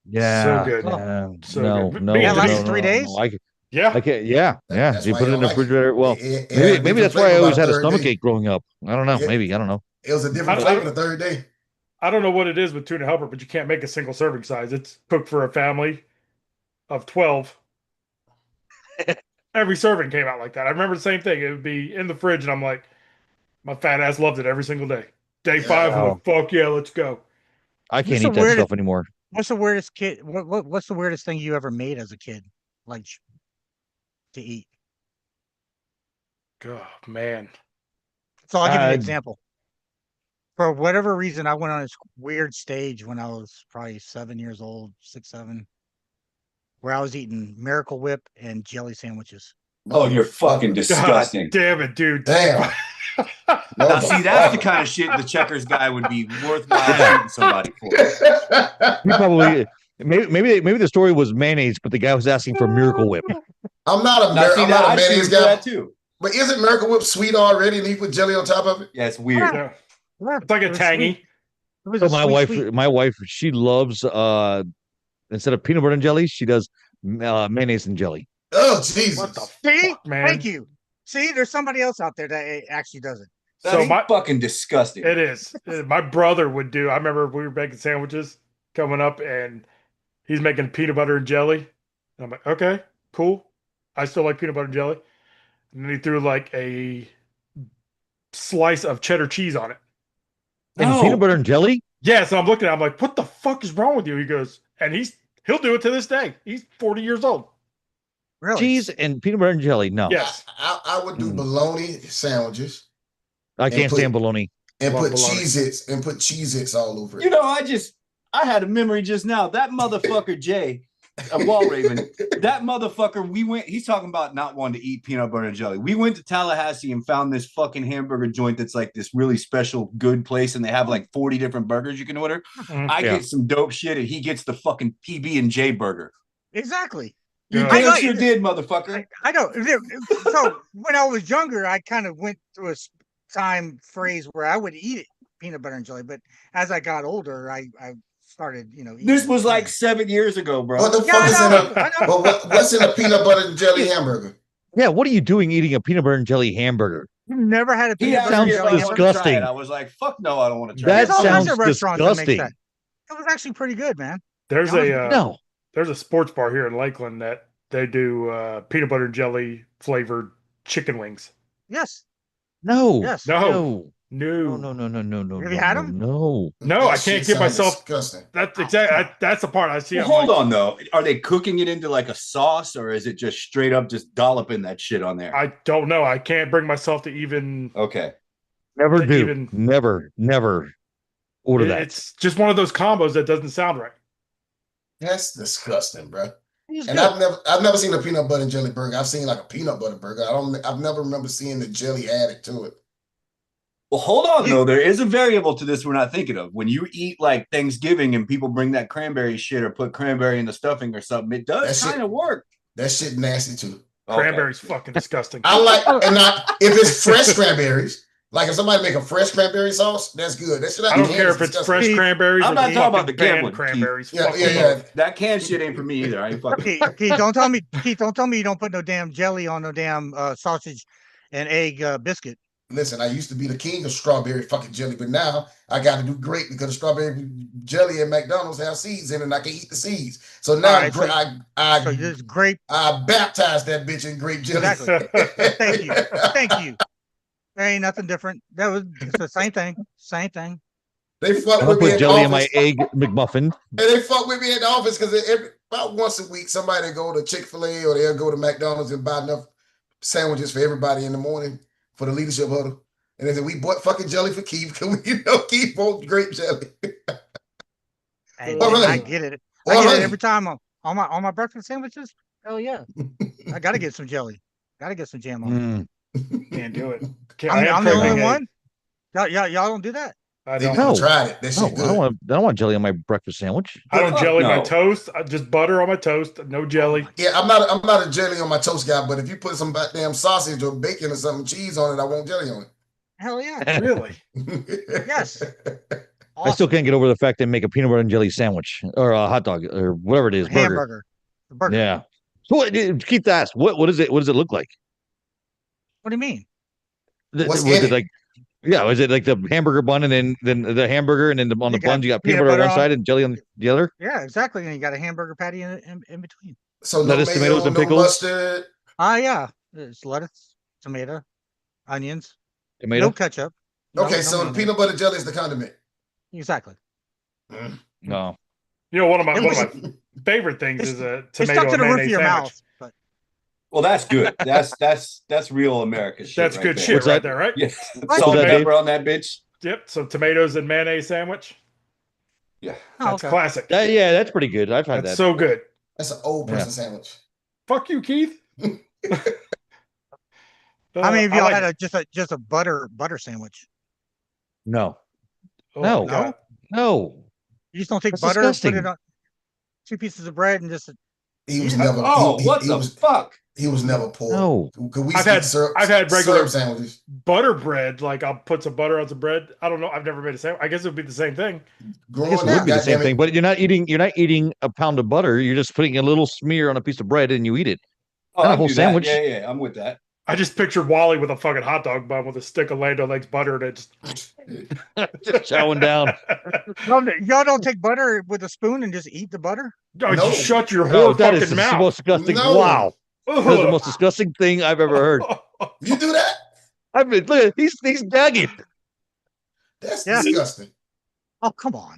Speaker 1: Yeah.
Speaker 7: So good.
Speaker 1: No,
Speaker 7: good.
Speaker 1: no,
Speaker 6: Yeah,
Speaker 1: no,
Speaker 6: lasted
Speaker 1: no,
Speaker 6: 3
Speaker 1: no,
Speaker 6: days?
Speaker 1: no.
Speaker 7: Yeah.
Speaker 1: I can't. Yeah.
Speaker 8: That's
Speaker 1: You
Speaker 8: why
Speaker 1: put it
Speaker 8: you
Speaker 1: in the
Speaker 8: don't like it.
Speaker 1: refrigerator. Well,
Speaker 8: It had a
Speaker 1: maybe
Speaker 8: different
Speaker 1: that's why I
Speaker 8: flavor
Speaker 1: always
Speaker 8: by
Speaker 1: had
Speaker 8: the
Speaker 1: a
Speaker 8: third
Speaker 1: stomach
Speaker 8: day.
Speaker 1: ache growing up. I don't know. Maybe I don't know.
Speaker 8: It was a different
Speaker 7: I
Speaker 8: flavor
Speaker 7: don't-
Speaker 8: the third day.
Speaker 7: I don't know what it is with tuna helper, but you can't make a single serving size. It's cooked for a family of 12. Every serving came out like that. I remember the same thing. It would be in the fridge, and I'm like, my fat ass loved it every single day. Day 5, I'm like, fuck yeah, let's go.
Speaker 1: I can't
Speaker 6: What's
Speaker 1: eat
Speaker 6: the
Speaker 1: that
Speaker 6: weirdest-
Speaker 1: stuff anymore.
Speaker 6: What's the weirdest kid? What's the weirdest thing you ever made as a kid, like to eat?
Speaker 7: Oh man.
Speaker 6: So I'll give you an example. For whatever reason, I went on this weird stage when I was probably 7 years old, 6, 7, where I was eating Miracle Whip and jelly sandwiches.
Speaker 4: Oh, you're fucking disgusting.
Speaker 7: God damn it, dude.
Speaker 8: Damn.
Speaker 4: Now, see, that's the kind of shit the Checkers guy would be worthwhile shooting somebody for.
Speaker 1: He probably maybe the story was mayonnaise, but the guy was asking for Miracle Whip.
Speaker 8: I'm not a
Speaker 4: Now, see,
Speaker 8: I'm
Speaker 4: that,
Speaker 8: not a
Speaker 4: I'd shoot
Speaker 8: mayonnaise
Speaker 4: for
Speaker 8: guy.
Speaker 4: that too.
Speaker 8: But isn't Miracle Whip sweet already and you put jelly on top of it?
Speaker 4: Yeah, it's weird.
Speaker 7: Yeah. It's like a tangy.
Speaker 1: So my wife, she loves instead of peanut butter and jelly, she does mayonnaise and jelly.
Speaker 8: Oh Jesus!
Speaker 7: What the
Speaker 6: See,
Speaker 7: fuck, man?
Speaker 6: thank you. See, there's somebody else out there that actually does it.
Speaker 4: That's fucking disgusting.
Speaker 7: It is. My brother would do. I remember we were making sandwiches coming up, and he's making peanut butter and jelly. And I'm like, okay, cool. I still like peanut butter and jelly. And then he threw like a slice of cheddar cheese on it.
Speaker 1: And peanut butter and jelly?
Speaker 7: Yeah. So I'm looking at him, I'm like, what the fuck is wrong with you? He goes, and he'll do it to this day. He's 40 years old.
Speaker 6: Really?
Speaker 1: Cheese and peanut butter and jelly? No.
Speaker 7: Yes.
Speaker 8: I would do bologna sandwiches.
Speaker 1: I can't stand bologna.
Speaker 8: And
Speaker 7: Love
Speaker 8: put
Speaker 7: bologna.
Speaker 8: Cheez-Its all over it.
Speaker 4: You know, I had a memory just now. That motherfucker Jay, a Wall Raven, that motherfucker, he's talking about not wanting to eat peanut butter and jelly. We went to Tallahassee and found this fucking hamburger joint that's like this really special good place, and they have like 40 different burgers you can order. I get some dope shit, and he gets the fucking PB&J burger.
Speaker 6: Exactly.
Speaker 4: You
Speaker 6: I
Speaker 4: damn
Speaker 6: know-
Speaker 4: sure did, motherfucker.
Speaker 6: I know. So when I was younger, I kind of went through a time phrase where I would eat it, peanut butter and jelly. But as I got older, I started, eating
Speaker 4: This was like 7 years ago, bro.
Speaker 8: What the fuck is what's in a peanut butter and jelly hamburger?
Speaker 1: Yeah, what are you doing eating a peanut butter and jelly hamburger?
Speaker 6: You've never had a
Speaker 4: He
Speaker 6: peanut
Speaker 4: asked
Speaker 6: butter
Speaker 4: me
Speaker 6: and
Speaker 4: if
Speaker 6: jelly
Speaker 4: I wanted to try
Speaker 1: disgusting.
Speaker 4: it. I was like, fuck no, I don't want to try
Speaker 1: That
Speaker 4: it.
Speaker 6: There's all kinds
Speaker 1: sounds
Speaker 6: of restaurants that make
Speaker 1: disgusting.
Speaker 6: that. It was actually pretty good, man.
Speaker 7: There's
Speaker 1: No.
Speaker 7: there's a sports bar here in Lakeland that they do peanut butter and jelly flavored chicken wings.
Speaker 6: Yes.
Speaker 1: No.
Speaker 6: Yes.
Speaker 7: No.
Speaker 1: No.
Speaker 7: No.
Speaker 1: No.
Speaker 6: Have you had them?
Speaker 1: No.
Speaker 7: No,
Speaker 8: That
Speaker 7: I
Speaker 8: shit
Speaker 7: can't get
Speaker 8: sounds
Speaker 7: myself.
Speaker 8: disgusting.
Speaker 7: That's exactly. That's the part I see.
Speaker 4: Well,
Speaker 7: I'm
Speaker 4: hold
Speaker 7: like,
Speaker 4: on though. Are they cooking it into like a sauce, or is it just straight up just dolloping that shit on there?
Speaker 7: I don't know. I can't bring myself to even.
Speaker 4: Okay.
Speaker 1: Never
Speaker 7: To
Speaker 1: do.
Speaker 7: even-
Speaker 1: Never order that.
Speaker 7: It's just one of those combos that doesn't sound right.
Speaker 8: That's disgusting, bro.
Speaker 6: He's
Speaker 8: And
Speaker 6: good.
Speaker 8: I've never seen a peanut butter and jelly burger. I've seen like a peanut butter burger. I've never remember seeing the jelly added to it.
Speaker 4: Well, hold on though. There is a variable to this we're not thinking of. When you eat like Thanksgiving and people bring that cranberry shit or put cranberry in the stuffing or something, it does
Speaker 8: That shit-
Speaker 4: kind of work.
Speaker 8: That shit nasty too.
Speaker 4: Okay.
Speaker 7: Cranberry's fucking disgusting.
Speaker 8: I like if it's fresh cranberries. Like if somebody make a fresh cranberry sauce, that's good. That shit
Speaker 7: I don't care if it's fresh cranberries.
Speaker 4: I'm
Speaker 7: or
Speaker 4: not talking about the
Speaker 7: fucking
Speaker 4: canned
Speaker 7: canned
Speaker 4: one,
Speaker 7: cranberries.
Speaker 8: Yeah,
Speaker 7: Fuck
Speaker 8: yeah,
Speaker 7: them
Speaker 8: yeah.
Speaker 7: both.
Speaker 4: That canned shit ain't for me either. I ain't fucking.
Speaker 6: Keith, don't tell me you don't put no damn jelly on no damn sausage and egg biscuit.
Speaker 8: Listen, I used to be the king of strawberry fucking jelly, but now I got to do great because the strawberry jelly at McDonald's have seeds in it and I can eat the seeds. So now
Speaker 6: All right, so this grape.
Speaker 8: I baptized that bitch in grape jelly.
Speaker 6: Exactly. Thank you. There ain't nothing different. It's the same thing. Same thing.
Speaker 8: They fuck
Speaker 1: I'll
Speaker 8: with me
Speaker 1: put
Speaker 8: at
Speaker 1: jelly
Speaker 8: the
Speaker 1: in my
Speaker 8: office.
Speaker 1: egg McMuffin.
Speaker 8: And they fuck with me at the office because about once a week, somebody go to Chick-fil-A or they'll go to McDonald's and buy enough sandwiches for everybody in the morning for the leadership huddle. And they said, we bought fucking jelly for Keith because Keith wants grape jelly.
Speaker 6: And
Speaker 8: Or honey.
Speaker 6: I get it.
Speaker 8: Or
Speaker 6: I get
Speaker 8: honey.
Speaker 6: it every time on my breakfast sandwiches. Hell yeah. I gotta get some jelly. Gotta get some jam on it.
Speaker 7: Can't do it.
Speaker 6: I'm the only one. Y'all don't do that.
Speaker 7: I
Speaker 8: They
Speaker 7: don't.
Speaker 1: No.
Speaker 8: tried it. That
Speaker 1: No,
Speaker 8: shit
Speaker 1: I
Speaker 8: good.
Speaker 1: don't want jelly on my breakfast sandwich.
Speaker 7: I don't jelly my
Speaker 4: No.
Speaker 7: toast. I just butter on my toast. No jelly.
Speaker 8: Yeah, I'm not a jelly on my toast guy, but if you put some goddamn sausage or bacon or something cheese on it, I want jelly on
Speaker 6: Hell yeah.
Speaker 7: Really?
Speaker 8: it.
Speaker 6: Yes. Awesome.
Speaker 1: I still can't get over the fact they make a peanut butter and jelly sandwich or a hot dog or whatever it is.
Speaker 6: Hamburger. The burger.
Speaker 1: Yeah. So Keith asked, what is it? What does it look like?
Speaker 6: What do you mean?
Speaker 8: What's
Speaker 1: Was
Speaker 8: in
Speaker 1: it
Speaker 8: it?
Speaker 1: like? Yeah, was it like the hamburger bun and then the hamburger and then on the buns you got peanut butter on one side and jelly on the other?
Speaker 6: Yeah, exactly. And you got a hamburger patty in between.
Speaker 8: So no
Speaker 1: lettuce,
Speaker 8: mayo,
Speaker 1: tomatoes, and
Speaker 8: no
Speaker 1: pickles.
Speaker 8: mustard.
Speaker 6: Yeah. It's lettuce, tomato, onions,
Speaker 1: Tomato.
Speaker 6: no ketchup.
Speaker 8: Okay, so the peanut butter jelly is the condiment.
Speaker 6: Exactly.
Speaker 1: No.
Speaker 7: You know, one of my favorite things is a tomato and mayonnaise sandwich.
Speaker 6: But
Speaker 4: Well, that's good. That's real American shit.
Speaker 7: That's
Speaker 4: right
Speaker 7: good
Speaker 4: there.
Speaker 7: shit right there, right?
Speaker 4: Yeah. Salt and pepper on that bitch.
Speaker 7: Yep. So tomatoes and mayonnaise sandwich.
Speaker 4: Yeah.
Speaker 7: That's classic.
Speaker 1: Yeah, that's pretty good. I've had
Speaker 7: That's
Speaker 1: that.
Speaker 7: so good.
Speaker 8: That's an old person sandwich.
Speaker 7: Fuck you, Keith.
Speaker 6: How many of y'all
Speaker 7: I like
Speaker 6: had just a butter sandwich?
Speaker 1: No.
Speaker 7: Oh,
Speaker 1: No.
Speaker 7: my God.
Speaker 1: No.
Speaker 6: You just don't take
Speaker 1: That's
Speaker 6: butter,
Speaker 1: disgusting.
Speaker 6: put it on 2 pieces of bread, and just
Speaker 8: He was never.
Speaker 4: what the fuck?
Speaker 8: He was never poor.
Speaker 1: No.
Speaker 7: I've had regular
Speaker 8: syrup sandwiches.
Speaker 7: butter bread. Like I'll put some butter on some bread. I don't know. I've never made a sandwich. I guess it would be the same thing.
Speaker 1: I guess it would be the same thing, but you're not eating a pound of butter. You're just putting a little smear on a piece of bread and you eat it.
Speaker 4: Oh,
Speaker 1: Not a
Speaker 4: I'd
Speaker 1: whole
Speaker 4: do that.
Speaker 1: sandwich.
Speaker 4: Yeah, I'm with that.
Speaker 7: I just pictured Wally with a fucking hot dog bun with a stick of Lando Lakes butter and it just
Speaker 1: Just chowing down.
Speaker 6: y'all don't take butter with a spoon and just eat the butter?
Speaker 7: Oh,
Speaker 8: No.
Speaker 7: just shut your
Speaker 1: No,
Speaker 7: whore
Speaker 1: that
Speaker 7: fucking
Speaker 1: is the
Speaker 7: mouth.
Speaker 1: most disgusting.
Speaker 8: No.
Speaker 1: Wow. That's the most disgusting thing I've ever heard.
Speaker 8: You do that?
Speaker 1: I mean, look at he's gagging.
Speaker 8: That's
Speaker 6: Yeah.
Speaker 8: disgusting.
Speaker 6: Oh, come on.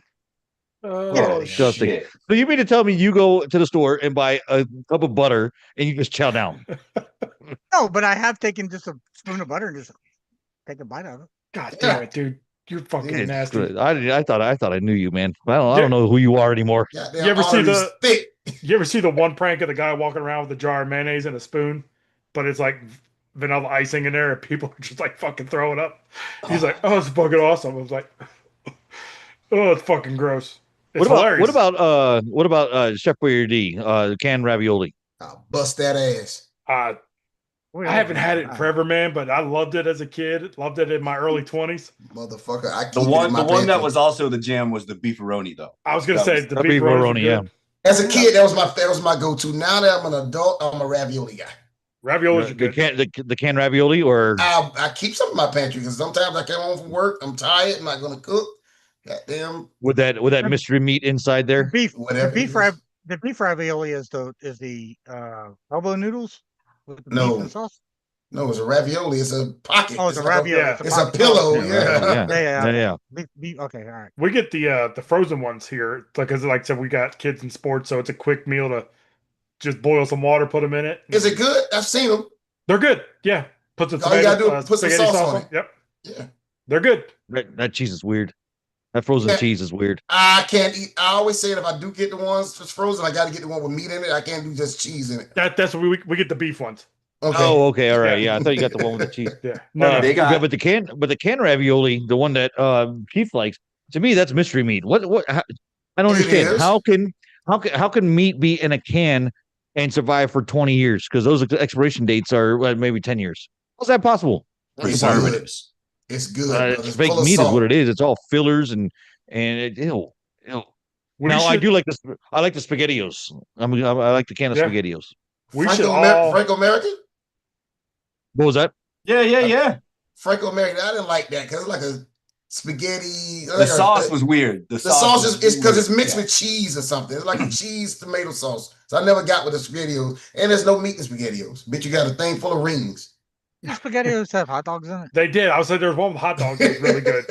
Speaker 7: Oh,
Speaker 1: Disgusting.
Speaker 4: shit.
Speaker 1: So you mean to tell me you go to the store and buy a cup of butter and you just chow down?
Speaker 6: No, but I have taken just a spoon of butter and just take a bite out of it.
Speaker 7: God damn it, dude. You're fucking
Speaker 1: It's
Speaker 7: nasty.
Speaker 1: good. I thought I knew you, man. I don't know who you are anymore.
Speaker 8: Goddamn,
Speaker 7: You ever see
Speaker 8: arteries
Speaker 7: the-
Speaker 8: thick?
Speaker 7: You ever see the one prank of the guy walking around with a jar of mayonnaise and a spoon, but it's like vanilla icing in there and people are just like fucking throwing up? He's like, oh, it's fucking awesome. I was like, oh, it's fucking gross. It's hilarious.
Speaker 1: What about Chef Boyardee, canned ravioli?
Speaker 8: I'll bust that ass.
Speaker 7: I haven't had it in forever, man, but I loved it as a kid. Loved it in my early 20s.
Speaker 8: Motherfucker, I keep
Speaker 4: The
Speaker 8: it in
Speaker 4: one
Speaker 8: my
Speaker 4: that
Speaker 8: pantry.
Speaker 4: was also the jam was the beefaroni, though.
Speaker 7: I was gonna
Speaker 4: That
Speaker 7: say
Speaker 4: was-
Speaker 7: the
Speaker 1: A
Speaker 7: beef
Speaker 1: beefaroni, yeah.
Speaker 8: As a kid, that was my go-to. Now that I'm an adult, I'm a ravioli guy.
Speaker 7: Raviolis are
Speaker 1: The
Speaker 7: good.
Speaker 1: canned ravioli or
Speaker 8: I keep some in my pantry because sometimes I come home from work, I'm tired, I'm not gonna cook. Goddamn,
Speaker 1: with that mystery meat inside there?
Speaker 6: Beef.
Speaker 8: whatever.
Speaker 6: The beef ravioli is the elbow noodles with the
Speaker 8: No.
Speaker 6: beef and sauce.
Speaker 8: No, it's a ravioli. It's a pocket.
Speaker 6: Oh, it's a
Speaker 8: like
Speaker 6: ravioli.
Speaker 7: yeah.
Speaker 8: It's a
Speaker 6: pocket.
Speaker 8: pillow.
Speaker 1: Yeah.
Speaker 8: Yeah.
Speaker 1: Yeah.
Speaker 6: Beef, okay, all right.
Speaker 7: We get the frozen ones here, because like I said, we got kids in sports, so it's a quick meal to just boil some water, put them in it.
Speaker 8: Is it good? I've seen them.
Speaker 7: They're good. Yeah, put some
Speaker 8: All you
Speaker 7: tomato,
Speaker 8: gotta do is put some
Speaker 7: spaghetti
Speaker 8: sauce on it.
Speaker 7: Yep,
Speaker 8: Yeah.
Speaker 7: they're good.
Speaker 1: That cheese is weird. That frozen
Speaker 8: Yeah.
Speaker 1: cheese is weird.
Speaker 8: I can't eat. I always say that if I do get the ones that's frozen, I got to get the one with meat in it. I can't do just cheese in it.
Speaker 7: That's what we get the beef ones.
Speaker 8: Okay.
Speaker 1: Oh, okay, all right. Yeah, I thought you got the one with the cheese.
Speaker 7: Yeah, no,
Speaker 4: They got-
Speaker 1: yeah, but the canned ravioli, the one that Keith likes, to me that's mystery meat. What? I don't
Speaker 8: It
Speaker 1: understand.
Speaker 8: is.
Speaker 1: How can meat be in a can and survive for 20 years? Because those expiration dates are maybe 10 years. How's that possible?
Speaker 8: It's good. It's good. brother.
Speaker 1: It's fake
Speaker 8: full of
Speaker 1: meat is
Speaker 8: salt.
Speaker 1: what it is. It's all fillers and ew.
Speaker 7: We
Speaker 1: Now I
Speaker 7: should-
Speaker 1: do like this. I like the SpaghettiOs. I like the can of
Speaker 7: Yeah.
Speaker 1: SpaghettiOs.
Speaker 7: We should
Speaker 8: Franco-American?
Speaker 1: What was that?
Speaker 4: Yeah.
Speaker 8: Franco-American. I didn't like that because it's like a spaghetti.
Speaker 4: The sauce was weird.
Speaker 8: The sauce is because it's mixed
Speaker 4: yeah.
Speaker 8: with cheese or something. It's like a cheese tomato sauce. So I never got with the SpaghettiOs. And there's no meat in SpaghettiOs. Bitch, you got a thing full of rings.
Speaker 6: The SpaghettiOs have hot dogs in it.
Speaker 7: They did. I was saying there's one with hot dogs that was really good.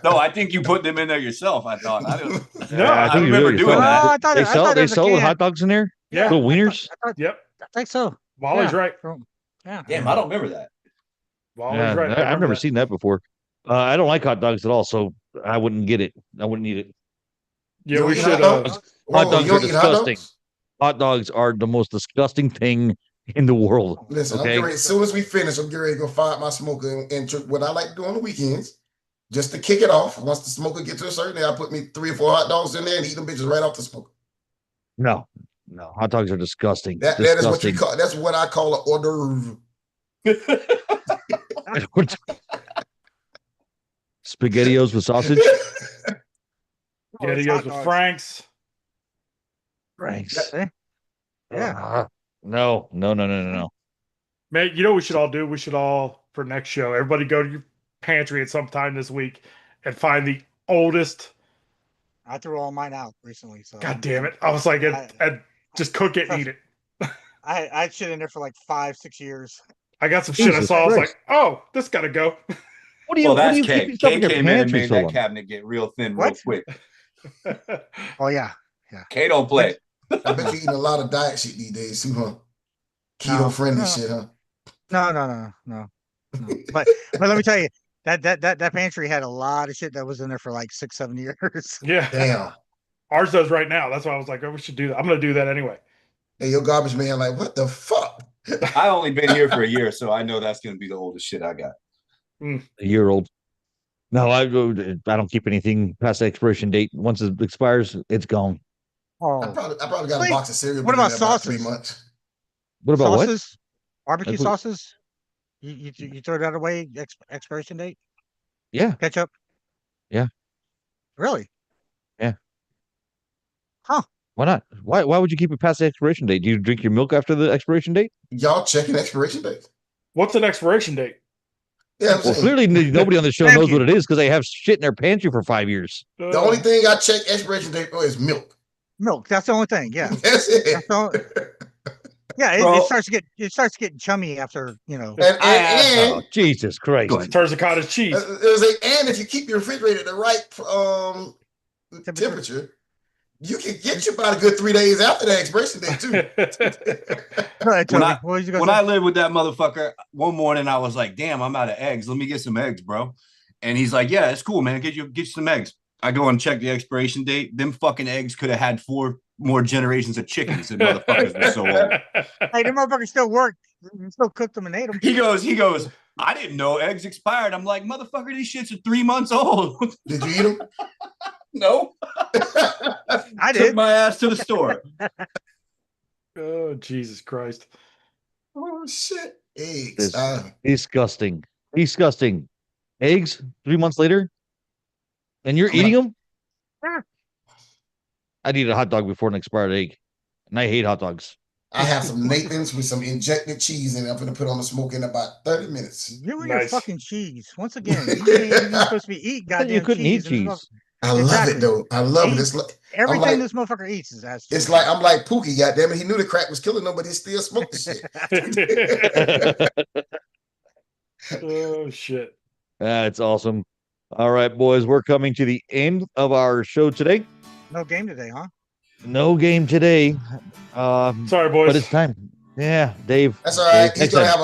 Speaker 4: No, I think you put them in there yourself. I thought. I don't.
Speaker 7: No,
Speaker 4: I
Speaker 1: think you
Speaker 4: remember
Speaker 1: do
Speaker 4: doing
Speaker 1: yourself.
Speaker 4: that.
Speaker 6: Oh, I thought
Speaker 1: They
Speaker 6: I
Speaker 1: sell
Speaker 6: thought
Speaker 1: they
Speaker 6: it was a
Speaker 1: sell
Speaker 6: can.
Speaker 1: hot dogs in there.
Speaker 7: Yeah.
Speaker 1: Little wieners.
Speaker 7: Yep,
Speaker 6: I think so.
Speaker 7: Wally's
Speaker 6: Yeah.
Speaker 7: right.
Speaker 6: Yeah.
Speaker 4: Damn, I don't remember that.
Speaker 7: Wally's
Speaker 1: Yeah,
Speaker 7: right. I
Speaker 1: I've
Speaker 7: remember
Speaker 1: never
Speaker 7: that.
Speaker 1: seen that before. I don't like hot dogs at all, so I wouldn't get it. I wouldn't eat it.
Speaker 7: Yeah, we
Speaker 8: You
Speaker 7: should.
Speaker 8: don't eat
Speaker 1: Hot
Speaker 8: Whoa,
Speaker 1: dogs
Speaker 8: you
Speaker 1: are
Speaker 8: don't eat hot
Speaker 1: disgusting.
Speaker 8: dogs?
Speaker 1: Hot dogs are the most disgusting thing in the world.
Speaker 8: Listen,
Speaker 1: Okay?
Speaker 8: I'm getting ready, as soon as we finish, I'm getting ready to go fire up my smoker and what I like to do on the weekends, just to kick it off. Once the smoker gets to a certain, I put me 3 or 4 hot dogs in there and eat them bitches right off the smoker.
Speaker 1: No, hot dogs are disgusting.
Speaker 8: That is what you
Speaker 1: Disgusting.
Speaker 8: call. That's what I call an hors d'oeuvre.
Speaker 1: SpaghettiOs with sausage.
Speaker 7: Yeah, he goes with Frank's.
Speaker 1: Frank's.
Speaker 6: Yeah.
Speaker 1: No.
Speaker 7: Man, you know what we should all do? We should all, for next show, everybody go to your pantry at some time this week and find the oldest.
Speaker 6: I threw all mine out recently. So
Speaker 7: God damn it. I was like, I'd just cook it and eat it.
Speaker 6: I had shit in there for like 5-6 years.
Speaker 7: I got some shit I saw. I was like, oh, this got to go.
Speaker 4: That's Kay. Kay came in and made that cabinet get real thin real quick.
Speaker 6: Oh, yeah.
Speaker 4: Kay don't play.
Speaker 8: I bet you're eating a lot of diet shit these days too, huh? Keto friendly shit, huh?
Speaker 6: No. But let me tell you, that pantry had a lot of shit that was in there for like 6-7 years.
Speaker 7: Yeah.
Speaker 8: Damn.
Speaker 7: Ours does right now. That's why I was like, oh, we should do that. I'm going to do that anyway.
Speaker 8: Hey, your garbage man, like, what the fuck?
Speaker 4: I only been here for a year, so I know that's going to be the oldest shit I got.
Speaker 1: A year old. No, I don't keep anything past the expiration date. Once it expires, it's gone.
Speaker 6: Oh,
Speaker 8: I probably got a box of cereal.
Speaker 6: What about
Speaker 8: sauces?
Speaker 6: 3
Speaker 8: months.
Speaker 1: What about
Speaker 6: sauces? Barbecue sauces? You throw that away? Expiration date?
Speaker 1: Yeah.
Speaker 6: Ketchup?
Speaker 1: Yeah.
Speaker 6: Really?
Speaker 1: Yeah.
Speaker 6: Huh?
Speaker 1: Why not? Why would you keep it past the expiration date? Do you drink your milk after the expiration date?
Speaker 8: Y'all checking expiration dates?
Speaker 7: What's an expiration date?
Speaker 8: Yeah,
Speaker 1: well, clearly nobody on the show knows what it is because they have shit in their pantry for 5 years.
Speaker 8: The only thing I check expiration date for is milk.
Speaker 6: Milk. That's the only thing. Yeah.
Speaker 8: That's it.
Speaker 6: It starts to get chummy after,
Speaker 8: And
Speaker 1: oh, Jesus Christ.
Speaker 7: Turns to cottage cheese.
Speaker 8: And if you keep your refrigerator at the right temperature, you can get you about a good 3 days after the expiration date too.
Speaker 4: When I lived with that motherfucker, one morning I was like, damn, I'm out of eggs. Let me get some eggs, bro. And he's like, yeah, it's cool, man. Get you some eggs. I go and check the expiration date. Them fucking eggs could have had 4 more generations of chickens. And motherfuckers were so old.
Speaker 6: Hey, the motherfuckers still work. You still cooked them and ate them.
Speaker 4: He goes, I didn't know eggs expired. I'm like, motherfucker, these shits are 3 months old.
Speaker 8: Did you eat them?
Speaker 4: No.
Speaker 6: I did.
Speaker 4: Took my ass to the store.
Speaker 7: Oh, Jesus Christ.
Speaker 8: Oh, shit. Eggs.
Speaker 1: Disgusting. Eggs 3 months later? And you're eating them? I'd eat a hot dog before an expired egg. And I hate hot dogs.
Speaker 8: I have some Nathan's with some injected cheese in it. I'm going to put on the smoke in about 30 minutes.
Speaker 6: You and your fucking cheese. Once again, you're supposed to be eating goddamn cheese.
Speaker 1: You couldn't eat cheese.
Speaker 8: I love it, though. I love it. It's like,
Speaker 6: everything this motherfucker eats is ass.
Speaker 8: It's like, I'm like Pookie, goddammit. He knew the crack was killing him, but he still smoked the shit.
Speaker 7: Oh, shit.
Speaker 1: That's awesome. All right, boys, we're coming to the end of our show today.
Speaker 6: No game today, huh?
Speaker 1: No game today.
Speaker 7: Sorry, boys.
Speaker 1: But it's time. Yeah, Dave.
Speaker 8: That's all right. He's gonna have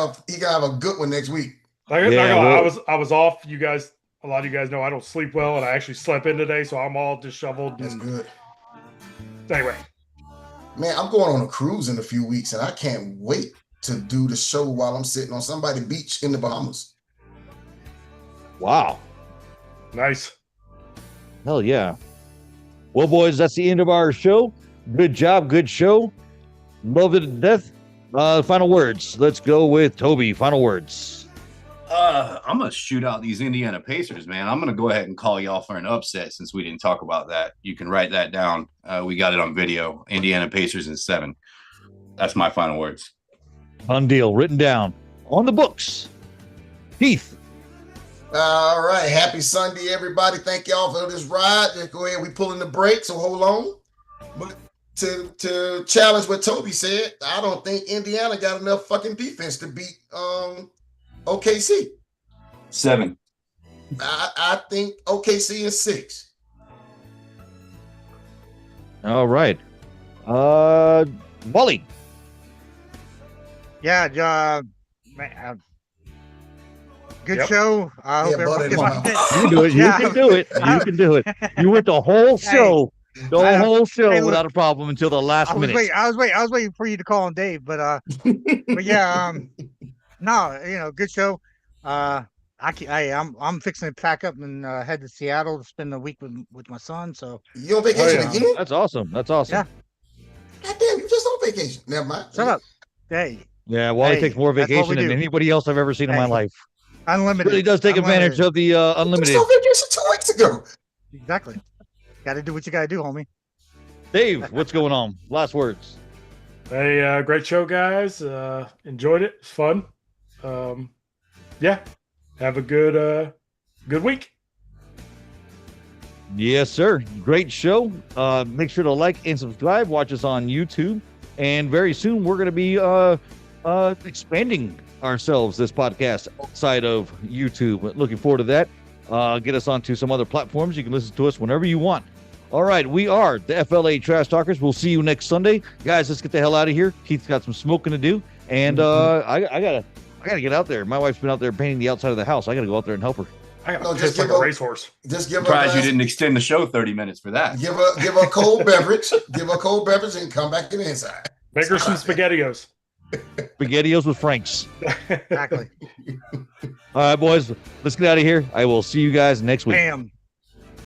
Speaker 8: a good one next week.
Speaker 7: I was off. You guys, a lot of you guys know I don't sleep well, and I actually slept in today, so I'm all disheveled.
Speaker 8: That's good.
Speaker 7: Anyway,
Speaker 8: man, I'm going on a cruise in a few weeks, and I can't wait to do the show while I'm sitting on somebody's beach in the Bahamas.
Speaker 1: Wow.
Speaker 7: Nice.
Speaker 1: Hell yeah. Well, boys, that's the end of our show. Good job. Good show. Love it to death. Final words. Let's go with Toby. Final words.
Speaker 4: I'm going to shoot out these Indiana Pacers, man. I'm going to go ahead and call y'all for an upset since we didn't talk about that. You can write that down. We got it on video. Indiana Pacers in 7. That's my final words.
Speaker 1: Done deal. Written down. On the books. Heath.
Speaker 8: All right. Happy Sunday, everybody. Thank y'all for this ride. Just go ahead. We pulling the brakes, so hold on. But to challenge what Toby said, I don't think Indiana got enough fucking defense to beat OKC.
Speaker 4: 7.
Speaker 8: I think OKC is 6.
Speaker 1: All right. Wally.
Speaker 6: Yeah, good show. I hope everybody
Speaker 1: You can do it. You can do it. You can do it. You went the whole show. The whole show without a problem until the last minute.
Speaker 6: I was waiting for you to call on Dave, but yeah, no, good show. I'm fixing to pack up and head to Seattle to spend a week with my son. So
Speaker 8: you on vacation again?
Speaker 1: That's awesome. That's awesome.
Speaker 8: Yeah. God damn, you just on vacation. Never mind.
Speaker 6: Shut up. Hey.
Speaker 1: Yeah, Wally takes more vacation than anybody else I've ever seen in my life.
Speaker 6: Unlimited.
Speaker 1: Really does take advantage of the unlimited.
Speaker 8: You on vacation 2 weeks ago.
Speaker 6: Exactly. Got to do what you got to do, homie.
Speaker 1: Dave, what's going on? Last words.
Speaker 7: Hey, great show, guys. Enjoyed it. It's fun. Yeah. Have a good week.
Speaker 1: Yes, sir. Great show. Make sure to like and subscribe. Watch us on YouTube. And very soon we're going to be expanding ourselves, this podcast, outside of YouTube. Looking forward to that. Get us onto some other platforms. You can listen to us whenever you want. All right, we are the FLA Trash Talkers. We'll see you next Sunday. Guys, let's get the hell out of here. Keith's got some smoking to do. And I gotta get out there. My wife's been out there painting the outside of the house. I gotta go out there and help her.
Speaker 7: I got pissed like a racehorse.
Speaker 8: Just give
Speaker 4: Surprised you didn't extend the show 30 minutes for that.
Speaker 8: Give a cold beverage. Give a cold beverage and come back to the inside.
Speaker 7: Make her some SpaghettiOs.
Speaker 1: SpaghettiOs with Franks.
Speaker 6: Exactly.
Speaker 1: All right, boys. Let's get out of here. I will see you guys next week.
Speaker 6: Bam.